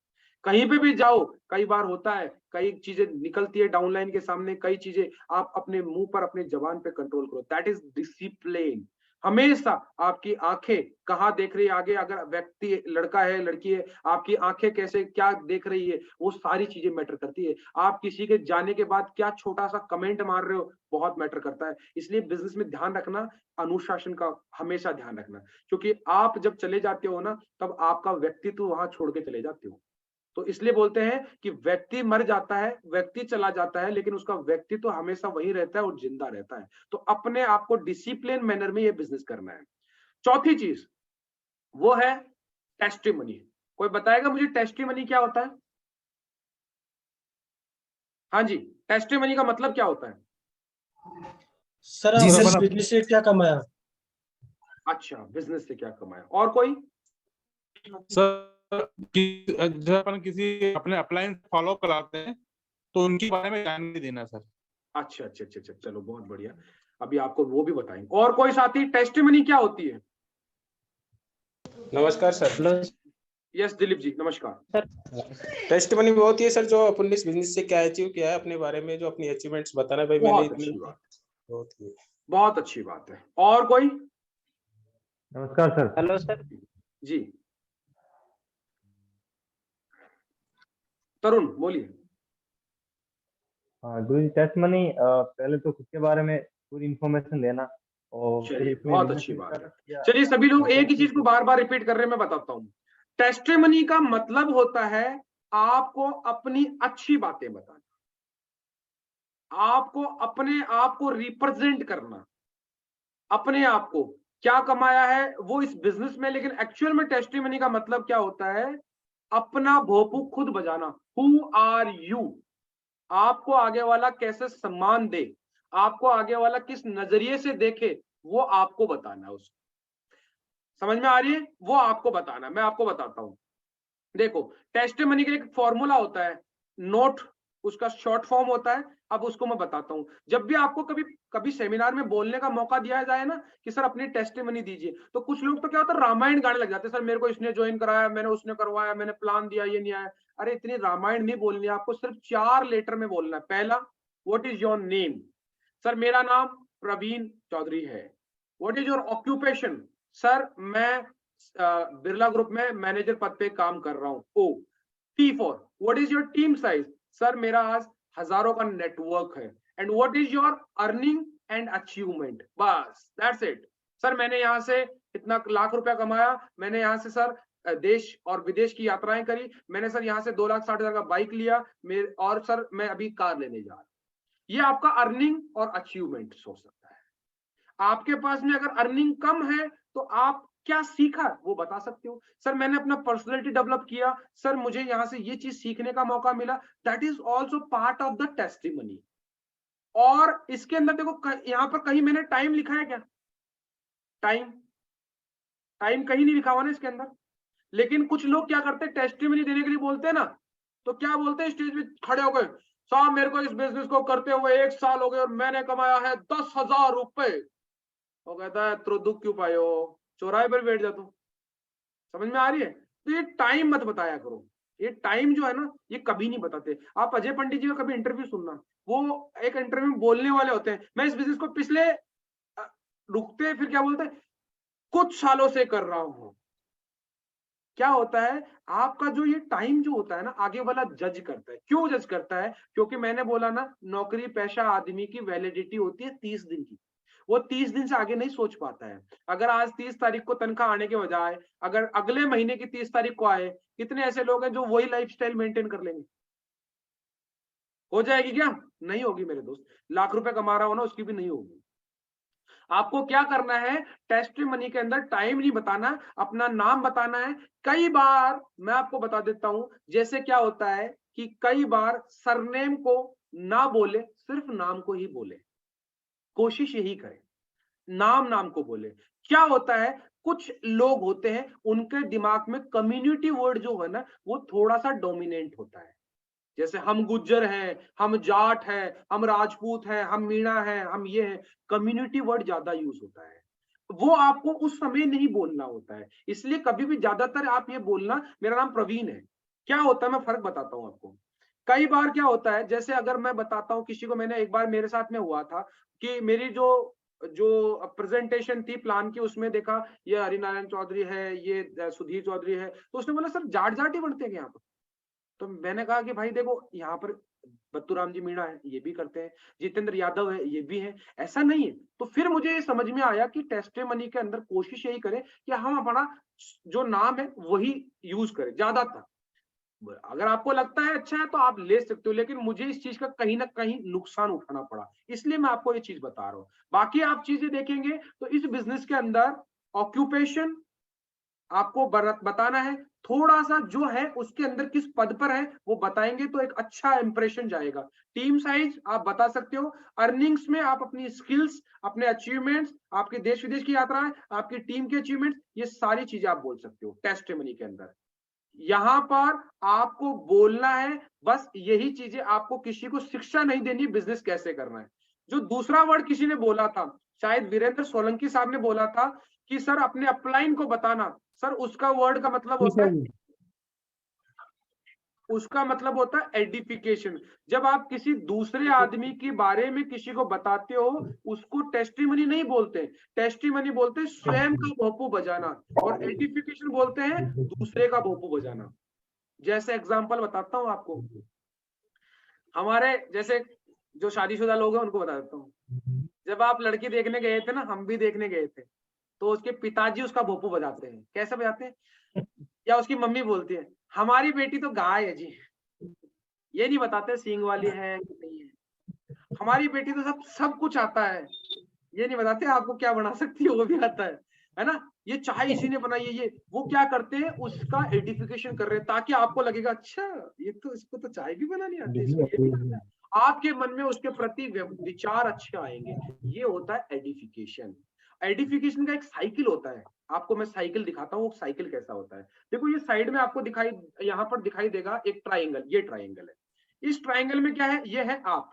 कहीं पे भी जाओ, कई बार होता है, कई चीजें निकलती है डाउनलाइन के सामने, कई चीजें आप अपने मुंह पर, अपने जबान पे कंट्रोल करो, दैट इज डिसिप्लिन। हमेशा आपकी आंखें कहाँ देख रही है आगे, अगर व्यक्ति लड़का है लड़की है, आपकी आंखें कैसे क्या देख रही है, वो सारी चीजें मैटर करती है। आप किसी के जाने के बाद क्या छोटा सा कमेंट मार रहे हो, बहुत मैटर करता है। इसलिए बिजनेस में ध्यान रखना, अनुशासन का हमेशा ध्यान रखना, क्योंकि आप जब चले जाते हो ना, तब आपका व्यक्तित्व वहां छोड़ के चले जाते हो। तो इसलिए बोलते हैं कि व्यक्ति मर जाता है, व्यक्ति चला जाता है, लेकिन उसका व्यक्तित्व हमेशा वही रहता है और जिंदा रहता है। तो अपने आप को डिसिप्लिन मैनर में ये बिजनेस करना है। चौथी चीज वो है टेस्टिमनी। कोई बताएगा मुझे टेस्टिमनी क्या होता है? हाँ जी, टेस्टिमनी का मतलब क्या होता है? सर बिजनेस से क्या कमाया? अच्छा, बिजनेस से क्या कमाया। और कोई? सर जब अपन किसी अपने अपलाइन फॉलो कराते हैं तो उनके बारे में जानकारी देना सर। अच्छा, चलो बहुत बढ़िया, अभी आपको वो भी बताएंगे। और कोई साथी, टेस्टिमनी क्या होती है? नमस्कार सर। यस दिलीप जी, नमस्कार। टेस्टिमनी वो होती है सर जो अपन ने इस बिजनेस से क्या अचीव किया है, अपने बारे में जो अपनी अचीवमेंट्स बताना, भाई मैंने बहुत अच्छी बात है। और कोई? नमस्कार सर। हेलो सर जी, तरुण बोलिए। हाँ गुरु जी, टेस्टमनी पहले तो खुद के बारे में पूरी इंफॉर्मेशन देना, और फिर इसमें बहुत अच्छी बात है। चलिए सभी लोग एक ही चीज को बार बार रिपीट कर रहे हैं, मैं बताता हूँ। टेस्टिमनी का मतलब होता है आपको अपनी अच्छी बातें बताना, आपको अपने आप को रिप्रेजेंट करना, अपने आप को क्या कमाया है वो इस बिजनेस में। लेकिन एक्चुअल में टेस्टिमनी का मतलब क्या होता है? अपना भोपू खुद बजाना। Who are you? आपको आगे वाला कैसे सम्मान दे, आपको आगे वाला किस नजरिए से देखे, वो आपको बताना है। उसको समझ में आ रही है? वो आपको बताना। मैं आपको बताता हूं, देखो टेस्टिमनी का एक फॉर्मूला होता है, नोट उसका शॉर्ट फॉर्म होता है। अब उसको मैं बताता हूं। जब भी आपको कभी सेमिनार में बोलने का मौका दिया जाए ना कि सर अपनी टेस्टिमनी दीजिए, तो कुछ लोग तो क्या होता है रामायण गाने लग जाते हैं, सर मेरे को इसने ज्वाइन कराया, मैंने उसने करवाया, मैंने प्लान दिया, ये नहीं आया। अरे इतनी रामायण नहीं बोलनी है, आपको सिर्फ 4 लेटर में बोलना है। पहला, what is your name? Sir मेरा नाम प्रवीण चौधरी है। What is your occupation? Sir मैं बिरला ग्रुप में मैनेजर पद पे काम कर रहा हूँ। ओ T4, what is your team size? Sir मेरा आज हजारों का नेटवर्क है। And what is your earning and achievement? बस दैट्स इट। सर मैंने यहाँ से इतना लाख रुपया कमाया, मैंने यहाँ से सर देश और विदेश की यात्राएं करी, मैंने सर यहाँ से 2,60,000 का बाइक लिया, और सर मैं अभी कार लेने जा रहा हूँ। ये आपका अर्निंग और अचीवमेंट हो सकता है। आपके पास में अगर अर्निंग कम है तो आप क्या सीखा वो बता सकते हो। सर मैंने अपना पर्सनालिटी डेवलप किया, सर मुझे यहाँ से ये चीज सीखने का मौका मिला, that is also part of the testimony. और इसके अंदर देखो यहाँ पर कहीं मैंने टाइम लिखा है क्या? टाइम कहीं नहीं लिखा हुआ ना इसके अंदर। लेकिन कुछ लोग क्या करते हैं, टेस्टिमनी देने के लिए बोलते हैं ना, तो क्या बोलते हैं स्टेज पे खड़े हो गए, साहब मेरे को इस बिजनेस को करते हुए 1 साल हो गए और मैंने कमाया है 10,000 रुपए। वो कहता है तो दुख क्यों पाए हो, चौराहे पर बैठ जा तू। समझ में आ रही है? तो ये टाइम मत बताया करो, ये टाइम जो है ना, ये कभी नहीं बताते। आप अजय पंडित जी का कभी इंटरव्यू सुनना, वो एक इंटरव्यू में बोलने वाले होते हैं, मैं इस बिजनेस को पिछले रुकते फिर क्या बोलते हैं, कुछ सालों से कर रहा हूं। क्या होता है, आपका जो ये टाइम जो होता है ना, आगे वाला जज करता है। क्यों जज करता है? क्योंकि मैंने बोला ना, नौकरी पेशा आदमी की वैलिडिटी होती है 30 दिन की। वो 30 दिन से आगे नहीं सोच पाता है। अगर आज 30 तारीख को तनख्वाह आने के बजाय अगर अगले महीने की 30 तारीख को आए, कितने ऐसे लोग हैं जो वही लाइफस्टाइल मेंटेन कर लेंगे? हो जाएगी क्या? नहीं होगी मेरे दोस्त। लाख रुपए कमा रहा हो ना, उसकी भी नहीं होगी। आपको क्या करना है, टेस्टिमनी के अंदर टाइम नहीं बताना, अपना नाम बताना है। कई बार मैं आपको बता देता हूं, जैसे क्या होता है कि कई बार सरनेम को ना बोले, सिर्फ नाम को ही बोले। कोशिश यही करें, नाम को बोले। क्या होता है, कुछ लोग होते हैं उनके दिमाग में कम्युनिटी वर्ड जो है ना, वो थोड़ा सा डोमिनेंट होता है। जैसे हम गुज्जर हैं, हम जाट हैं, हम राजपूत हैं, हम मीणा हैं, हम ये हैं, कम्युनिटी वर्ड ज्यादा यूज होता है। वो आपको उस समय नहीं बोलना होता है। इसलिए कभी भी ज्यादातर आप ये बोलना, मेरा नाम प्रवीण है। क्या होता है, मैं फर्क बताता हूं आपको। कई बार क्या होता है, जैसे अगर मैं बताता हूं किसी को, मैंने एक बार मेरे साथ में हुआ था कि मेरी जो जो प्रेजेंटेशन थी प्लान की, उसमें देखा ये हरिनारायण चौधरी है, ये सुधीर चौधरी है, तो उसने बोला सर जाट जाट ही बढ़ते हैं यहाँ पर। तो मैंने कहा कि भाई देखो, यहाँ पर बत्तूराम जी मीणा है, ये भी करते हैं, जितेंद्र यादव है, ये भी है, ऐसा नहीं है। तो फिर मुझे ये समझ में आया कि टेस्टिमनी के अंदर कोशिश यही करें कि हम अपना जो नाम है वही यूज करें ज्यादातर। अगर आपको लगता है अच्छा है तो आप ले सकते हो, लेकिन मुझे इस चीज का कहीं ना कहीं नुकसान उठाना पड़ा, इसलिए मैं आपको ये चीज बता रहा हूँ। बाकी आप चीजें देखेंगे तो इस बिजनेस के अंदर ऑक्यूपेशन आपको बताना है, थोड़ा सा जो है उसके अंदर किस पद पर है वो बताएंगे तो एक अच्छा इंप्रेशन जाएगा। टीम साइज आप बता सकते हो, अर्निंग्स में आप अपनी स्किल्स, अपने अचीवमेंट्स, आपके देश विदेश की यात्राएं, आपकी टीम के अचीवमेंट्स, ये सारी चीजें आप बोल सकते हो टेस्टिमनी के अंदर। यहां पर आपको बोलना है, बस यही चीजें। आपको किसी को शिक्षा नहीं देनी बिजनेस कैसे करना है। जो दूसरा वर्ड किसी ने बोला था, शायद वीरेंद्र सोलंकी साहब ने बोला था कि सर अपने अपलाइन को बताना। सर उसका वर्ड का मतलब होता है, उसका मतलब होता है एडिफिकेशन। जब आप किसी दूसरे आदमी के बारे में किसी को बताते हो, उसको टेस्टिमनी नहीं बोलते। टेस्टिमनी बोलते हैं स्वयं का भोपू बजाना, और एडिफिकेशन बोलते हैं दूसरे का भोपू बजाना। जैसे एग्जांपल बताता हूं आपको, हमारे जैसे जो शादीशुदा लोग हैं उनको बता देता हूँ। जब आप लड़की देखने गए थे ना, हम भी देखने गए थे, तो उसके पिताजी उसका भोपू बजाते हैं। कैसे बजाते हैं? या उसकी मम्मी बोलती है हमारी बेटी तो गाय है जी, ये नहीं बताते सींग वाली है कि नहीं है। हमारी बेटी तो सब कुछ आता है, ये नहीं बताते आपको क्या बना सकती है, वो भी आता है ना। ये चाय इसी ने बनाई है, ये वो क्या करते हैं, उसका एडिफिकेशन कर रहे हैं, ताकि आपको लगेगा अच्छा ये तो, इसको तो चाय भी बनानी आती है, इसको ये भी आता है। आपके मन में उसके प्रति विचार अच्छे आएंगे। ये होता है एडिफिकेशन। एडिफिकेशन का एक साइकिल होता है, आपको मैं साइकिल दिखाता हूँ साइकिल कैसा होता है। देखो ये साइड में आपको दिखाई, यहाँ पर दिखाई देगा एक ट्राइंगल, ये ट्राइंगल है। इस ट्राइंगल में क्या है, ये है आप,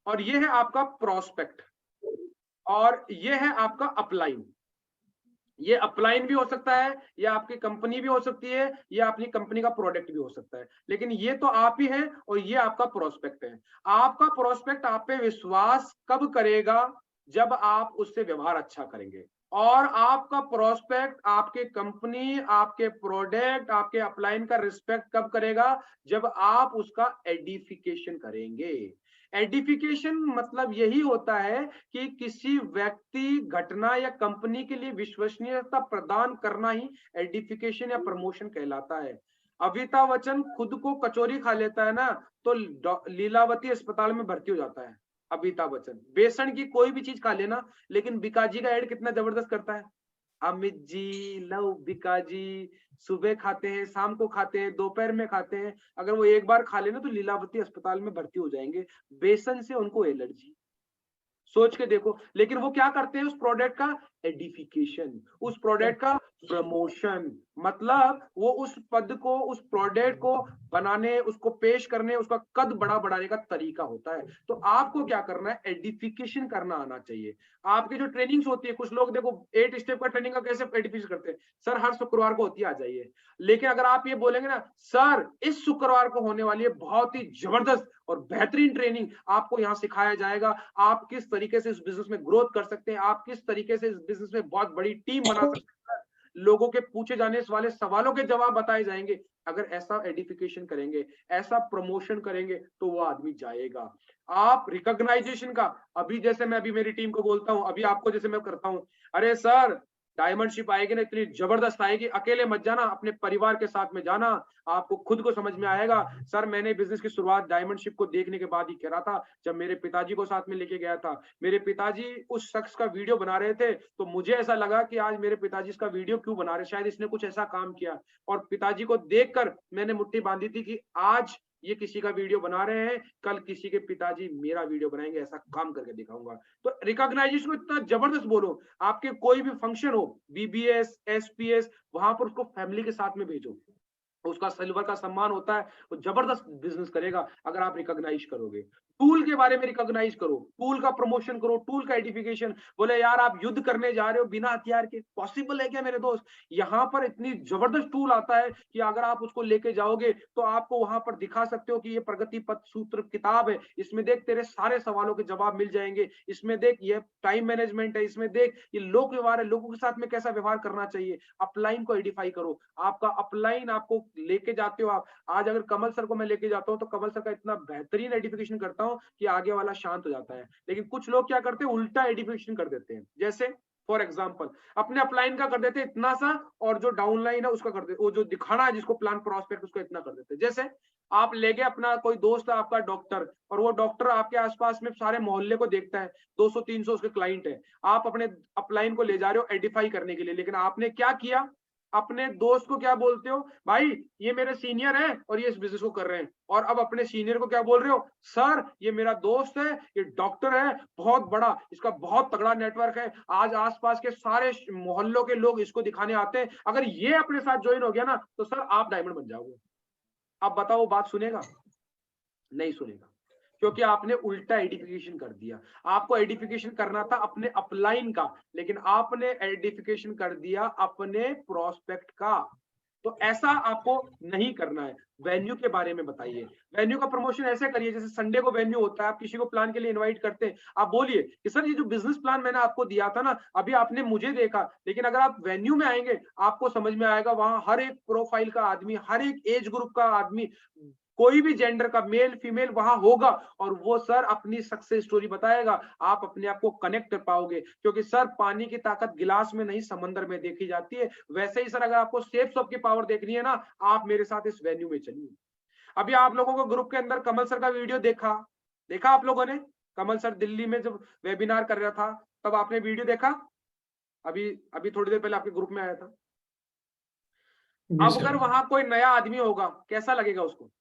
और ये है आपका प्रोस्पेक्ट, और ये है आपका अपलाइन। ये अपलाइन भी हो सकता है, या आपकी कंपनी भी हो सकती है, या अपनी कंपनी का प्रोडक्ट भी हो सकता है, लेकिन ये तो आप ही है, और ये आपका प्रोस्पेक्ट है। आपका प्रोस्पेक्ट आप पे विश्वास कब करेगा? जब आप उससे व्यवहार अच्छा करेंगे। और आपका प्रोस्पेक्ट आपके कंपनी, आपके प्रोडक्ट, आपके अपलाइन का रिस्पेक्ट कब करेगा? जब आप उसका एडिफिकेशन करेंगे। एडिफिकेशन मतलब यही होता है कि किसी व्यक्ति, घटना या कंपनी के लिए विश्वसनीयता प्रदान करना ही एडिफिकेशन या प्रमोशन कहलाता है। अमिताभ बच्चन खुद को कचौरी खा लेता है ना, तो लीलावती अस्पताल में भर्ती हो जाता है। अमिताभ बच्चन बेसन की कोई भी चीज खा लेना, लेकिन बिकाजी का एड कितना जबरदस्त करता है, अमित जी लव बिकाजी, सुबह खाते हैं, शाम को खाते हैं, दोपहर में खाते हैं। अगर वो एक बार खा लेना तो लीलावती अस्पताल में भर्ती हो जाएंगे, बेसन से उनको एलर्जी। सोच के देखो। लेकिन वो क्या करते हैं, उस प्रोडक्ट का एडिफिकेशन, उस प्रोडक्ट का प्रमोशन, मतलब वो उस पद को, उस प्रोडक्ट को बनाने, उसको पेश करने, उसका कद बड़ा बढ़ाने का तरीका होता है। तो आपको क्या करना है, एडिफिकेशन करना आना चाहिए। आपकी जो ट्रेनिंग्स होती है, कुछ लोग देखो 8 स्टेप का ट्रेनिंग का कैसे एडिफिकेशन करते हैं, सर हर शुक्रवार को होती है, आ जाइए। लेकिन अगर आप ये बोलेंगे ना, सर इस शुक्रवार को होने वाली है बहुत ही जबरदस्त और बेहतरीन ट्रेनिंग, आपको यहाँ सिखाया जाएगा, आप किस तरीके से इस बिजनेस में ग्रोथ कर सकते हैं, आप किस तरीके से इस बिजनेस में बहुत बड़ी टीम बना सकते हैं, लोगों के पूछे जाने वाले सवालों के जवाब बताए जाएंगे। अगर ऐसा एडिफिकेशन करेंगे, ऐसा प्रमोशन करेंगे, तो वो आदमी जाएगा। आप रिकॉग्नाइजेशन का, अभी जैसे मैं अभी मेरी टीम को बोलता हूं, अभी आपको जैसे मैं करता हूं, अरे सर डायमंड शिप आएगी ना, इतनी जबरदस्त आएगी, अकेले मत जाना, अपने परिवार के साथ में जाना, आपको खुद को समझ में आएगा। सर मैंने बिजनेस की शुरुआत डायमंड शिप को देखने के बाद ही करा था, जब मेरे पिताजी को साथ में लेके गया था। मेरे पिताजी उस शख्स का वीडियो बना रहे थे, तो मुझे ऐसा लगा कि आज मेरे पिताजी इसका वीडियो क्यों बना रहे, शायद इसने कुछ ऐसा काम किया। और पिताजी को देखकर मैंने मुट्ठी बांधी थी कि आज ये किसी का वीडियो बना रहे हैं, कल किसी के पिताजी मेरा वीडियो बनाएंगे, ऐसा काम करके दिखाऊंगा। तो रिकॉग्नाइजेशन को इतना जबरदस्त बोलो, आपके कोई भी फंक्शन हो, बीबीएस, एसपीएस, वहां पर उसको फैमिली के साथ में भेजो, उसका सिल्वर का सम्मान होता है, वो जबरदस्त बिजनेस करेगा अगर आप रिकॉग्नाइज करोगे। टूल के बारे में रिकॉग्नाइज करो, टूल का प्रमोशन करो, टूल का एडिफिकेशन। बोले यार आप युद्ध करने जा रहे हो बिना हथियार के, पॉसिबल है क्या मेरे दोस्त? यहाँ पर इतनी जबरदस्त टूल आता है कि अगर आप उसको लेके जाओगे तो आपको वहां पर दिखा सकते हो कि ये प्रगति पथ सूत्र किताब है, इसमें देख तेरे सारे सवालों के जवाब मिल जाएंगे, इसमें देख ये टाइम मैनेजमेंट है, इसमें देख ये लोक व्यवहार है, लोगों के साथ में कैसा व्यवहार करना चाहिए। अपलाइन को एडिफाई करो, आपका अपलाइन आपको लेके जाते हो आप। आज अगर कमल सर को मैं लेके जाता हूँ तो कमल सर का इतना बेहतरीन एडिफिकेशन करता हूँ कि आगे वाला शांत हो जाता है। लेकिन कुछ लोग क्या करते हैं, उल्टा एडिफिकेशन कर देते हैं। जैसे फॉर एग्जाम्पल अपने अपलाइन का कर देते हैं इतना सा, और जो डाउनलाइन है उसका कर देते, वो जो दिखाना है जिसको प्लान प्रोस्पेक्ट उसको इतना कर देते हैं। जैसे आप ले गए अपना कोई दोस्त है आपका डॉक्टर, और वो डॉक्टर आपके आसपास में सारे मोहल्ले को देखता है, 200-300 उसके क्लाइंट है, आप अपने अपलाइन को ले जा रहे हो एडिफाई करने के लिए, लेकिन आपने क्या किया, अपने दोस्त को क्या बोलते हो, भाई ये मेरे सीनियर है और ये इस बिजनेस को कर रहे हैं। और अब अपने सीनियर को क्या बोल रहे हो, सर ये मेरा दोस्त है, ये डॉक्टर है बहुत बड़ा, इसका बहुत तगड़ा नेटवर्क है, आज आसपास के सारे मोहल्लों के लोग इसको दिखाने आते हैं, अगर ये अपने साथ ज्वाइन हो गया ना तो सर आप डायमंड बन जाओगे। अब बताओ बात सुनेगा? नहीं सुनेगा, क्योंकि आपने उल्टा एडिफिकेशन कर दिया। आपको एडिफिकेशन करना था अपने अपलाइन का, लेकिन आपने एडिफिकेशन कर दिया अपने प्रोस्पेक्ट का। तो ऐसा आपको नहीं करना है। वेन्यू के बारे में बताइए, वेन्यू का प्रमोशन ऐसे करिए जैसे संडे को वेन्यू होता है, आप किसी को प्लान के लिए इनवाइट करते हैं, आप बोलिए कि सर ये जो बिजनेस प्लान मैंने आपको दिया था ना, अभी आपने मुझे देखा, लेकिन अगर आप वेन्यू में आएंगे आपको समझ में आएगा, वहां हर एक प्रोफाइल का आदमी, हर एक एज ग्रुप का आदमी, कोई भी जेंडर का मेल फीमेल वहां होगा, और वो सर अपनी सक्सेस स्टोरी बताएगा। आप अपने आप को कनेक्ट कर पाओगे, क्योंकि सर पानी की ताकत गिलास में नहीं समंदर में देखी जाती है। वैसे ही सर अगर आपको सेफ शॉप की पावर देखनी है ना, आप मेरे साथ इस वेन्यू में चलिए। अभी आप लोगों को ग्रुप के अंदर कमल सर का वीडियो देखा आप लोगों ने? कमल सर दिल्ली में जब वेबिनार कर रहा था तब आपने वीडियो देखा? अभी थोड़ी देर पहले आपके ग्रुप में आया था। अब अगर वहां कोई नया आदमी होगा, कैसा लगेगा उसको?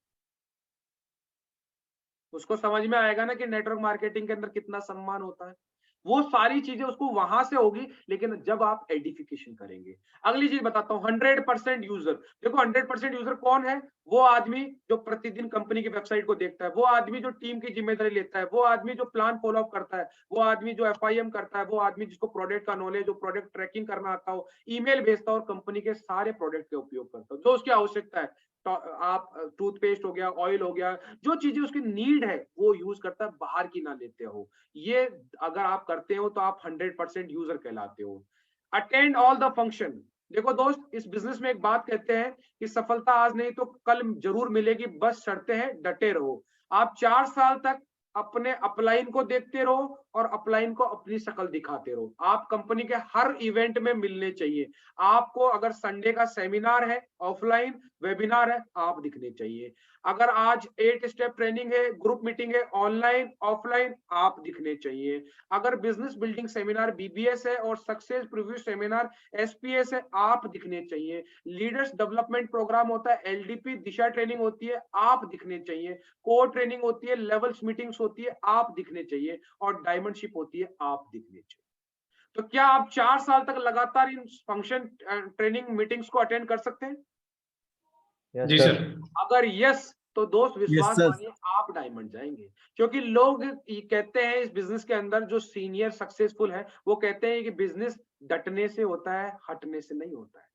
उसको समझ में आएगा ना कि नेटवर्क मार्केटिंग के अंदर कितना सम्मान होता है। वो सारी चीजें उसको वहां से होगी, लेकिन जब आप एडिफिकेशन करेंगे। अगली चीज बताता हूँ, 100% यूजर। देखो 100% यूजर कौन है? वो आदमी जो प्रतिदिन कंपनी की वेबसाइट को देखता है, वो आदमी जो टीम की जिम्मेदारी लेता है, वो आदमी जो प्लान फॉलो अप करता है, वो आदमी जो FIM करता है, वो आदमी जिसको प्रोडक्ट का नॉलेज, जो प्रोडक्ट ट्रैकिंग करना आता हो, ईमेल भेजता हो और कंपनी के सारे प्रोडक्ट के उपयोग करता हो, जो उसकी आवश्यकता है। तो आप टूथपेस्ट हो गया, ऑयल हो गया, जो चीजें उसकी नीड है वो यूज करता है, बाहर की ना लेते हो। ये अगर आप करते हो तो आप 100% यूजर कहलाते हो। Attend all the function. देखो दोस्त, इस बिजनेस में एक बात कहते हैं कि सफलता आज नहीं तो कल जरूर मिलेगी, बस शर्तें हैं डटे रहो। आप 4 साल तक अपने अपलाइन को देखते रहो और अपलाइन को अपनी शक्ल दिखाते रहो। आप कंपनी के हर इवेंट में मिलने चाहिए। आपको अगर संडे का सेमिनार है, ऑफलाइन वेबिनार है, आप दिखने चाहिए। अगर आज 8 स्टेप ट्रेनिंग है, ग्रुप मीटिंग है, ऑनलाइन ऑफलाइन, आप दिखने चाहिए। अगर बिजनेस बिल्डिंग सेमिनार BBS है और सक्सेस प्रीव्यू सेमिनार SPS है, आप दिखने चाहिए। लीडर्स डेवलपमेंट प्रोग्राम होता है, LDP दिशा ट्रेनिंग होती है, आप दिखने चाहिए। कोर ट्रेनिंग होती है, लेवल्स मीटिंग्स होती है, आप दिखने चाहिए। और डायमंड शिप होती है, आप दिखने चाहिए। तो क्या आप 4 साल तक लगातार इन फंक्शन ट्रेनिंग मीटिंग्स को अटेंड कर सकते हैं? जी सर। अगर यस तो दोस्त विश्वास सर। मानिए आप डायमंड जाएंगे, क्योंकि लोग ये कहते हैं इस बिजनेस के अंदर जो सीनियर सक्सेसफुल है वो कहते हैं कि बिजनेस डटने से होता है, हटने से नहीं होता है।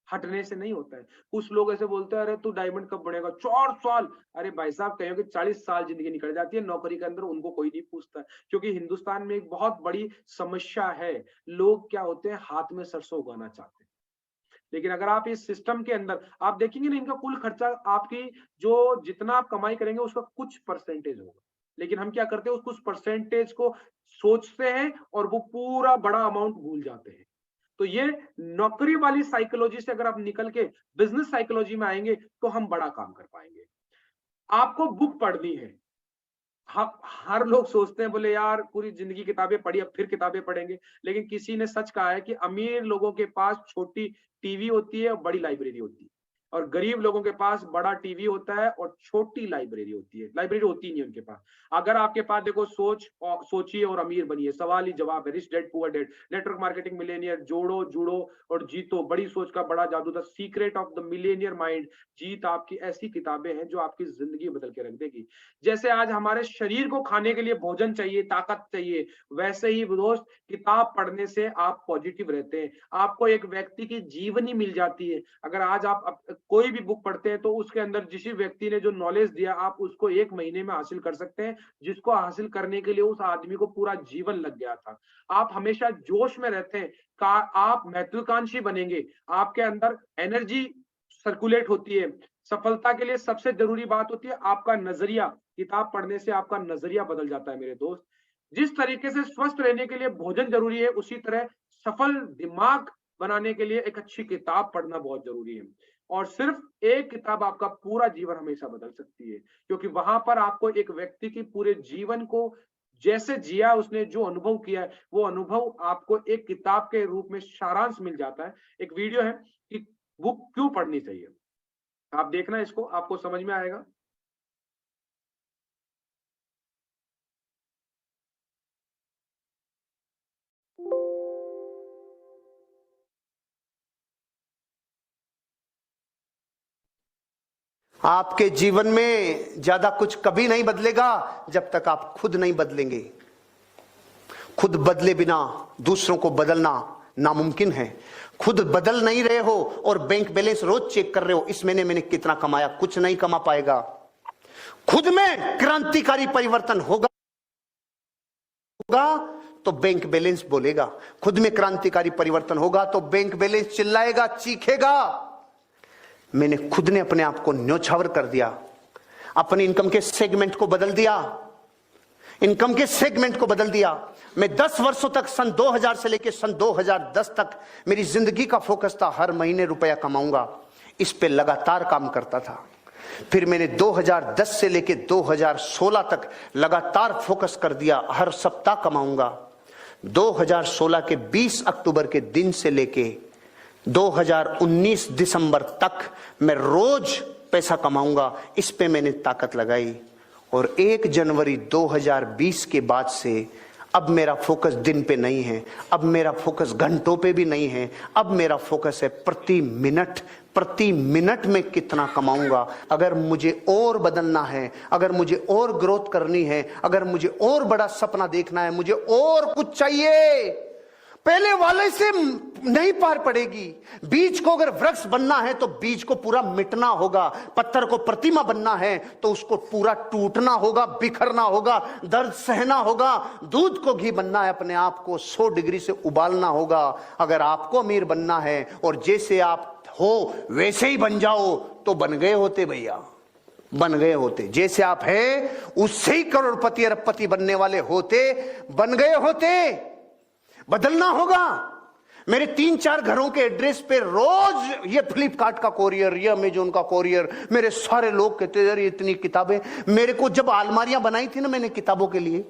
हटने से नहीं होता है। कुछ लोग ऐसे बोलते हैं अरे तू डायमंड कब बनेगा, 4 साल। अरे भाई साहब कहीं कि 40 साल जिंदगी निकल जाती है नौकरी के अंदर, उनको कोई नहीं पूछता। क्योंकि हिंदुस्तान में एक बहुत बड़ी समस्या है, लोग क्या होते हैं हाथ में सरसों उगाना चाहते हैं। लेकिन अगर आप इस सिस्टम के अंदर आप देखेंगे ना, इनका कुल खर्चा आपकी जो जितना आप कमाई करेंगे उसका कुछ परसेंटेज होगा, लेकिन हम क्या करते हैं उस कुछ परसेंटेज को सोचते हैं और वो पूरा बड़ा अमाउंट भूल जाते हैं। तो ये नौकरी वाली साइकोलॉजी से अगर आप निकल के बिजनेस साइकोलॉजी में आएंगे तो हम बड़ा काम कर पाएंगे। आपको बुक पढ़नी है। हर लोग सोचते हैं बोले यार पूरी जिंदगी किताबें पढ़ी अब फिर किताबें पढ़ेंगे, लेकिन किसी ने सच कहा है कि अमीर लोगों के पास छोटी टीवी होती है और बड़ी लाइब्रेरी होती है, और गरीब लोगों के पास बड़ा टीवी होता है और छोटी लाइब्रेरी होती है। लाइब्रेरी होती नहीं उनके पास। अगर आपके पास देखो सोचिए और अमीर बनिए, सवाल ही जवाब है। Rich dad poor dad, network marketing millionaire, जोड़ो जुड़ो और जीतो, बड़ी सोच का बड़ा जादू, the secret of the millionaire mind, जीत आपकी, ऐसी किताबें हैं जो आपकी जिंदगी बदल के रख देगी। जैसे आज हमारे शरीर को खाने के लिए भोजन चाहिए, ताकत चाहिए, वैसे ही दोस्त किताब पढ़ने से आप पॉजिटिव रहते हैं। आपको एक व्यक्ति की जीवनी मिल जाती है। अगर आज आप कोई भी बुक पढ़ते हैं तो उसके अंदर जिस व्यक्ति ने जो नॉलेज दिया आप उसको 1 महीने में हासिल कर सकते हैं, जिसको हासिल करने के लिए उस आदमी को पूरा जीवन लग गया था। आप हमेशा जोश में रहते हैं, आप महत्वाकांक्षी बनेंगे, आपके अंदर एनर्जी सर्कुलेट होती है। सफलता के लिए सबसे जरूरी बात होती है आपका नजरिया। किताब पढ़ने से आपका नजरिया बदल जाता है मेरे दोस्त। जिस तरीके से स्वस्थ रहने के लिए भोजन जरूरी है, उसी तरह सफल दिमाग बनाने के लिए एक अच्छी किताब पढ़ना बहुत जरूरी है। और सिर्फ एक किताब आपका पूरा जीवन हमेशा बदल सकती है, क्योंकि वहां पर आपको एक व्यक्ति की पूरे जीवन को जैसे जिया, उसने जो अनुभव किया है वो अनुभव आपको एक किताब के रूप में सारांश मिल जाता है। एक वीडियो है कि बुक क्यों पढ़नी चाहिए, आप देखना इसको, आपको समझ में आएगा। आपके जीवन में ज्यादा कुछ कभी नहीं बदलेगा जब तक आप खुद नहीं बदलेंगे। खुद बदले बिना दूसरों को बदलना नामुमकिन है। खुद बदल नहीं रहे हो और बैंक बैलेंस रोज चेक कर रहे हो इस महीने मैंने कितना कमाया, कुछ नहीं कमा पाएगा। खुद में क्रांतिकारी परिवर्तन होगा तो बैंक बैलेंस बोलेगा। खुद में क्रांतिकारी परिवर्तन होगा तो बैंक बैलेंस चिल्लाएगा, चीखेगा। मैंने खुद ने अपने आप को न्योछावर कर दिया, अपनी इनकम के सेगमेंट को बदल दिया, इनकम के सेगमेंट को बदल दिया। मैं 10 वर्षों तक सन 2000 से लेकर सन 2010 तक मेरी जिंदगी का फोकस था हर महीने रुपया कमाऊंगा, इस पे लगातार काम करता था। फिर मैंने 2010 से लेकर 2016 तक लगातार फोकस कर दिया हर सप्ताह कमाऊंगा। 2016 के 20 अक्टूबर के दिन से लेके 2019 दिसंबर तक मैं रोज पैसा कमाऊंगा, इस पे मैंने ताकत लगाई। और 1 जनवरी 2020 के बाद से अब मेरा फोकस दिन पे नहीं है, अब मेरा फोकस घंटों पे भी नहीं है, अब मेरा फोकस है प्रति मिनट में कितना कमाऊंगा। अगर मुझे और बदलना है, अगर मुझे और ग्रोथ करनी है, अगर मुझे और बड़ा सपना देखना है, मुझे और कुछ चाहिए, पहले वाले से नहीं पार पड़ेगी। बीज को अगर वृक्ष बनना है तो बीज को पूरा मिटना होगा, पत्थर को प्रतिमा बनना है तो उसको पूरा टूटना होगा, बिखरना होगा, दर्द सहना होगा। दूध को घी बनना है, अपने आप को 100 डिग्री से उबालना होगा। अगर आपको अमीर बनना है और जैसे आप हो वैसे ही बन जाओ तो बन गए होते भैया, बन गए होते। जैसे आप हैं उससे ही करोड़पति अरबपति बनने वाले होते, बन गए होते। बदलना होगा। मेरे 3-4 घरों के एड्रेस पे रोज ये फ्लिपकार्ट का कोरियर, ये अमेजोन का कोरियर, मेरे सारे लोग कहते यार इतनी किताबें। मेरे को जब अलमारियां बनाई थी ना मैंने किताबों के लिए,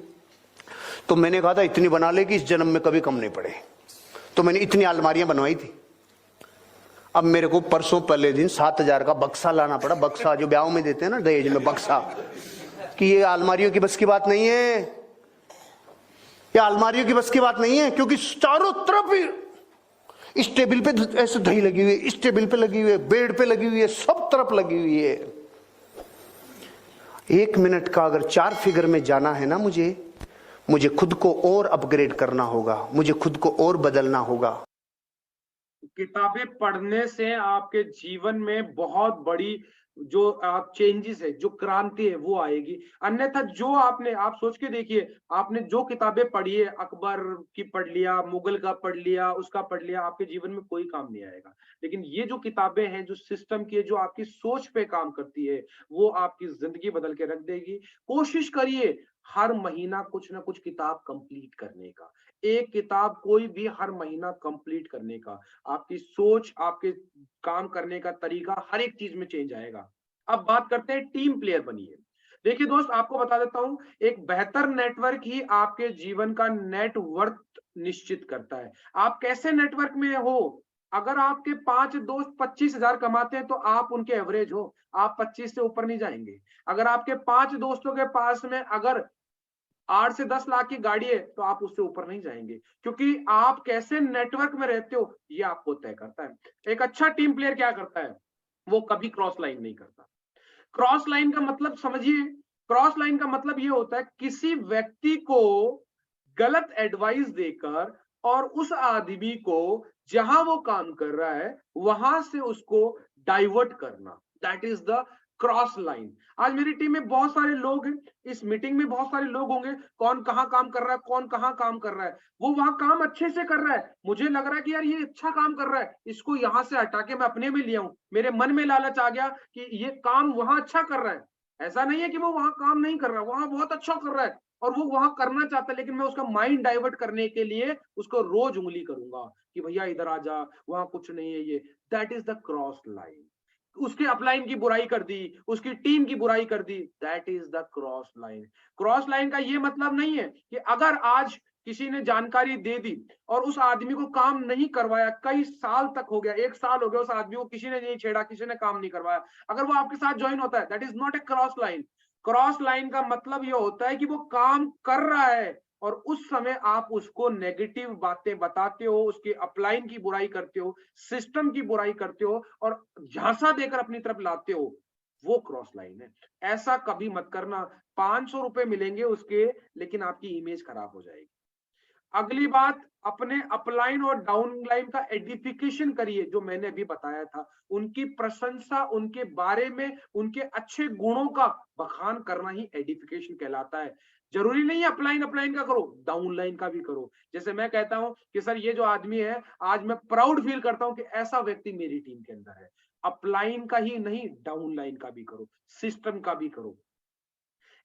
तो मैंने कहा था इतनी बना ले कि इस जन्म में कभी कम नहीं पड़े, तो मैंने इतनी अलमारियां बनवाई थी। अब मेरे को परसों पहले दिन 7000 का बक्सा लाना पड़ा, बक्सा जो ब्याह में देते हैं ना दहेज में बक्सा, कि ये अलमारियों की बस की बात नहीं है। या अलमारियों की बस की बात नहीं है, क्योंकि चारों तरफ ही इस टेबल पे ऐसे दही लगी हुई है, इस टेबल पे लगी हुई है, बेड पे लगी हुई है, सब तरफ लगी हुई है। 1 मिनट का अगर 4 फिगर में जाना है ना, मुझे खुद को और अपग्रेड करना होगा, मुझे खुद को और बदलना होगा। किताबें पढ़ने से आपके जीवन में बहुत बड़ी जो आप चेंजेस है, जो क्रांति है वो आएगी। अन्यथा जो आप सोच के देखिए, आपने जो किताबें पढ़ी है, अकबर की पढ़ लिया, मुगल का पढ़ लिया, उसका पढ़ लिया, आपके जीवन में कोई काम नहीं आएगा। लेकिन ये जो किताबें हैं, जो सिस्टम की है, जो आपकी सोच पे काम करती है, वो आपकी जिंदगी बदल के रख देगी। कोशिश करिए हर महीना कुछ ना कुछ किताब कंप्लीट करने का, एक किताब कोई भी हर महीना कंप्लीट करने का। आपकी सोच, आपके काम करने का तरीका, हर एक चीज में चेंज आएगा। अब बात करते हैं टीम प्लेयर बनिए। देखिए दोस्त, आपको बता देता हूं, एक बेहतर नेटवर्क ही आपके जीवन का नेटवर्थ निश्चित करता है। आप कैसे नेटवर्क में हो? अगर आपके 5 दोस्त 25,000 कमाते हैं तो आप उनके एवरेज हो, आप 25 से ऊपर नहीं जाएंगे। अगर आपके 5 दोस्तों के पास में अगर 8 से 10 लाख की गाड़ी है तो आप उससे ऊपर नहीं जाएंगे, क्योंकि आप कैसे नेटवर्क में रहते हो ये आपको तय करता है। एक अच्छा टीम प्लेयर क्या करता है? वो कभी क्रॉस लाइन नहीं करता। क्रॉस लाइन का मतलब समझिए, क्रॉस लाइन का मतलब ये होता है किसी व्यक्ति को गलत एडवाइस देकर और उस आदमी को जहां वो काम कर रहा है वहां से उसको डाइवर्ट करना। That is the cross line. आज मेरी टीम में बहुत सारे लोग हैं, इस मीटिंग में बहुत सारे लोग होंगे, कौन कहाँ काम कर रहा है, कौन कहाँ काम कर रहा है, वो वहां काम अच्छे से कर रहा है, मुझे लग रहा है कि यार ये अच्छा काम कर रहा है, इसको यहां से हटा के मैं अपने में लिया हूं, मेरे मन में लालच आ गया कि ये काम वहां अच्छा कर रहा है। ऐसा नहीं है कि वो वहां काम नहीं कर रहा, वहां बहुत अच्छा कर रहा है और वो वहां करना चाहता है, लेकिन मैं उसका माइंड डाइवर्ट करने के लिए उसको रोज उंगली करूंगा कि भैया इधर आ जा, वहां कुछ नहीं है ये। That is the cross line. उसके अपलाइन की बुराई कर दी, उसकी टीम की बुराई कर दी, that is the cross line. Cross line का ये मतलब नहीं है कि अगर आज किसी ने जानकारी दे दी और उस आदमी को काम नहीं करवाया, कई साल तक हो गया, 1 साल हो गया, उस आदमी को किसी ने नहीं छेड़ा, किसी ने काम नहीं करवाया, अगर वो आपके साथ ज्वाइन होता है, that is not a cross line. Cross line का मतलब ये होता है कि वो काम कर रहा है और उस समय आप उसको नेगेटिव बातें बताते हो, उसके अपलाइन की बुराई करते हो, सिस्टम की बुराई करते हो और झांसा देकर अपनी तरफ लाते हो, वो क्रॉस लाइन है। ऐसा कभी मत करना। 500 रुपए मिलेंगे उसके, लेकिन आपकी इमेज खराब हो जाएगी। अगली बात, अपने अपलाइन और डाउनलाइन का एडिफिकेशन करिए। जो मैंने अभी बताया था, उनकी प्रशंसा, उनके बारे में उनके अच्छे गुणों का बखान करना ही एडिफिकेशन कहलाता है। जरूरी नहीं है अपलाइन का करो, डाउनलाइन का भी करो। जैसे मैं कहता हूं कि सर ये जो आदमी है, आज मैं प्राउड फील करता हूं कि ऐसा व्यक्ति मेरी टीम के अंदर है। अपलाइन का ही नहीं, डाउनलाइन का भी करो, सिस्टम का भी करो।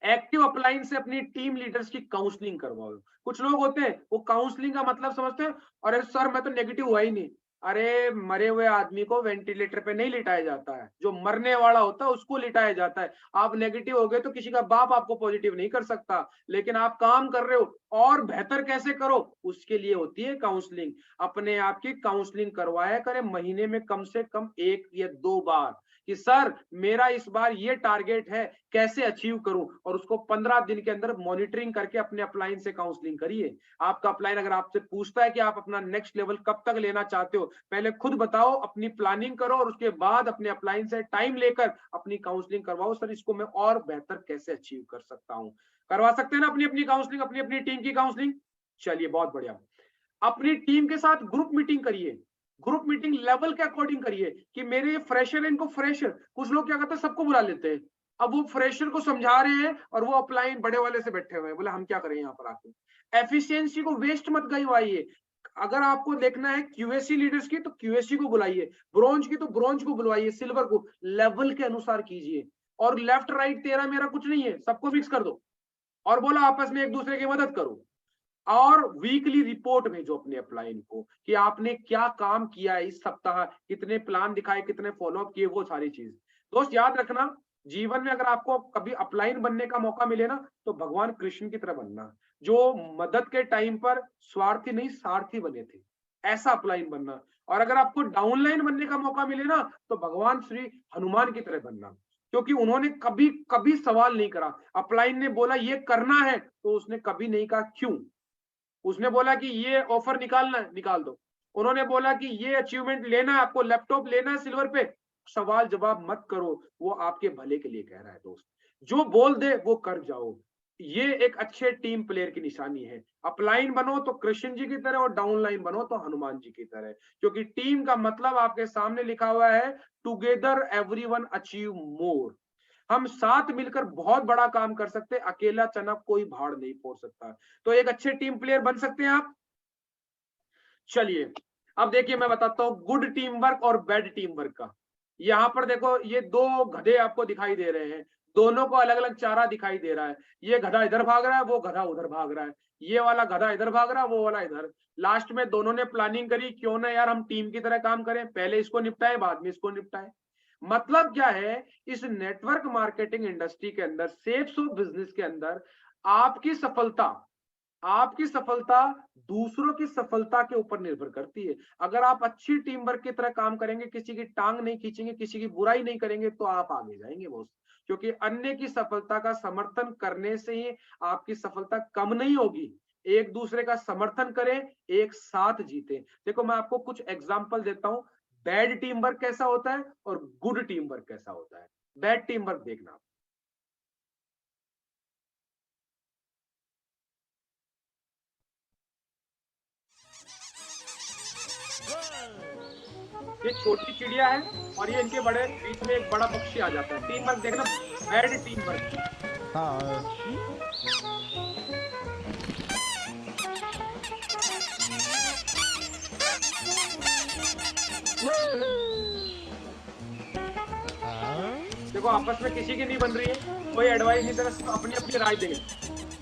एक्टिव अपलाइन से अपनी टीम लीडर्स की काउंसलिंग करवाओ। कुछ लोग होते हैं वो काउंसलिंग का मतलब समझते हैं, अरे सर मैं तो नेगेटिव हुआ ही नहीं। अरे मरे हुए आदमी को वेंटिलेटर पे नहीं लिटाया जाता है, जो मरने वाला होता है उसको लिटाया जाता है। आप नेगेटिव हो गए तो किसी का बाप आपको पॉजिटिव नहीं कर सकता, लेकिन आप काम कर रहे हो और बेहतर कैसे करो उसके लिए होती है काउंसलिंग। अपने आप की काउंसलिंग करवाया करें महीने में कम से कम 1 या 2 बार कि सर मेरा इस बार ये टारगेट है, कैसे अचीव करूं, और उसको 15 दिन के अंदर मॉनिटरिंग करके अपने अपलाइन से काउंसलिंग करिए। आपका अपलाइन अगर आपसे पूछता है कि आप अपना नेक्स्ट लेवल कब तक लेना चाहते हो, पहले खुद बताओ, अपनी प्लानिंग करो और उसके बाद अपने अपलाइन से टाइम लेकर अपनी काउंसलिंग करवाओ। सर इसको मैं और बेहतर कैसे अचीव कर सकता हूं। करवा सकते हैं ना अपनी अपनी काउंसलिंग, अपनी अपनी टीम की काउंसलिंग। चलिए बहुत बढ़िया। अपनी टीम के साथ ग्रुप मीटिंग करिए। ग्रुप मीटिंग लेवल के अकॉर्डिंग करिए कि मेरे फ्रेशर, इनको फ्रेशर, कुछ लोग क्या करते हैं सबको बुला लेते हैं। अब वो फ्रेशर को समझा रहे हैं और वो अपलाइन बड़े वाले से बैठे हुए हैं, बोले हम क्या करें यहाँ पर आके। एफिशिएंसी को वेस्ट मत गईवाइए। अगर आपको देखना है क्यूएससी लीडर्स की तो क्यूएससी को बुलाइए, ब्रोंज की तो ब्रोंज को बुलवाइए, सिल्वर को लेवल के अनुसार कीजिए। और लेफ्ट राइट तेरा मेरा कुछ नहीं है, सबको मिक्स कर दो और बोला आपस में एक दूसरे की मदद करो। और वीकली रिपोर्ट भेजो अपने अपलाइन को कि आपने क्या काम किया है इस सप्ताह, कितने प्लान दिखाए, कितने फॉलोअप किए, वो सारी चीज। दोस्त याद रखना, जीवन में अगर आपको कभी अपलाइन बनने का मौका मिले ना तो भगवान कृष्ण की तरह बनना, जो मदद के टाइम पर स्वार्थी नहीं सारथी बने थे, ऐसा अपलाइन बनना। और अगर आपको डाउनलाइन बनने का मौका मिले ना तो भगवान श्री हनुमान की तरह बनना, क्योंकि उन्होंने कभी कभी सवाल नहीं करा। अपलाइन ने बोला ये करना है तो उसने कभी नहीं कहा क्यों। उसने बोला कि ये ऑफर निकालना है, निकाल दो। उन्होंने बोला कि ये अचीवमेंट लेना है, आपको लैपटॉप लेना है सिल्वर पे, सवाल जवाब मत करो, वो आपके भले के लिए कह रहा है दोस्त। जो बोल दे वो कर जाओ, ये एक अच्छे टीम प्लेयर की निशानी है। अपलाइन बनो तो कृष्ण जी की तरह और डाउनलाइन बनो तो हनुमान जी की तरह, क्योंकि टीम का मतलब आपके सामने लिखा हुआ है टुगेदर एवरीवन अचीव मोर। हम साथ मिलकर बहुत बड़ा काम कर सकते हैं, अकेला चना कोई भाड़ नहीं फोड़ सकता। तो एक अच्छे टीम प्लेयर बन सकते हैं आप। चलिए अब देखिए मैं बताता हूं गुड टीम वर्क और बैड टीम वर्क का। यहां पर देखो ये दो गधे आपको दिखाई दे रहे हैं, दोनों को अलग अलग चारा दिखाई दे रहा है। ये गधा इधर भाग रहा है, वो गधा उधर भाग रहा है, ये वाला गधा इधर भाग रहा है, वो वाला इधर। लास्ट में दोनों ने प्लानिंग करी, क्यों ना यार हम टीम की तरह काम करें, पहले इसको निपटाए बाद में इसको निपटाए। मतलब क्या है, इस नेटवर्क मार्केटिंग इंडस्ट्री के अंदर, सेल्स ऑफ बिजनेस के अंदर आपकी सफलता दूसरों की सफलता के ऊपर निर्भर करती है। अगर आप अच्छी टीम वर्क की तरह काम करेंगे, किसी की टांग नहीं खींचेंगे, किसी की बुराई नहीं करेंगे, तो आप आगे जाएंगे बॉस। क्योंकि अन्य की सफलता का समर्थन करने से ही आपकी सफलता कम नहीं होगी। एक दूसरे का समर्थन करें, एक साथ जीते। देखो मैं आपको कुछ एग्जाम्पल देता हूं, बैड टीम वर्क कैसा होता है और गुड टीम वर्क कैसा होता है। बैड टीम वर्क देखना, ये छोटी चिड़िया है और ये इनके बड़े बीच में एक बड़ा पक्षी आ जाता है। टीम वर्क देखना, बैड टीम वर्क। देखो आपस में किसी की नहीं बन रही है, कोई एडवाइस नहीं दे रहा, अपनी अपनी राय देंगे,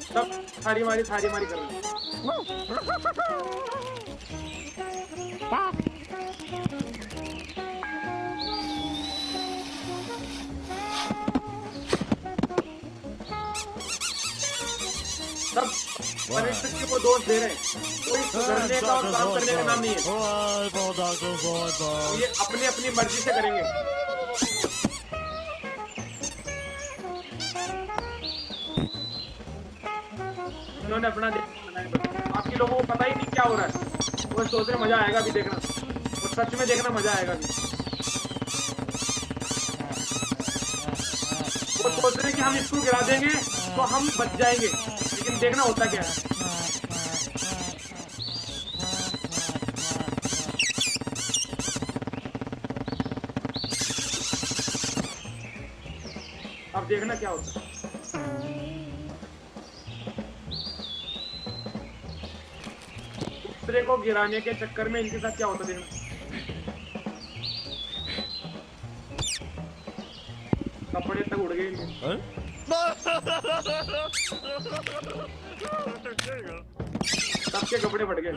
सब थारी मारी कर रहे हैं। सब परिस्थिति को दोष दे रहे हैं, कोई सुधरने का और काम करने का नाम नहीं है, ये अपनी अपनी मर्जी से करेंगे। उन्होंने अपना बाकी लोगों को पता ही नहीं क्या हो रहा है, वो सोच रहे मजा आएगा भी देखना, और सच में देखना मजा आएगा भी। वो सोच रहे कि हम इसको गिरा देंगे तो हम बच जाएंगे, लेकिन देखना होता क्या है। अब देखना क्या होता है। दूसरे को गिराने के चक्कर में इनके साथ क्या होता है, देखना। कपड़े तक उड़ गए, सबके कपड़े फट गए।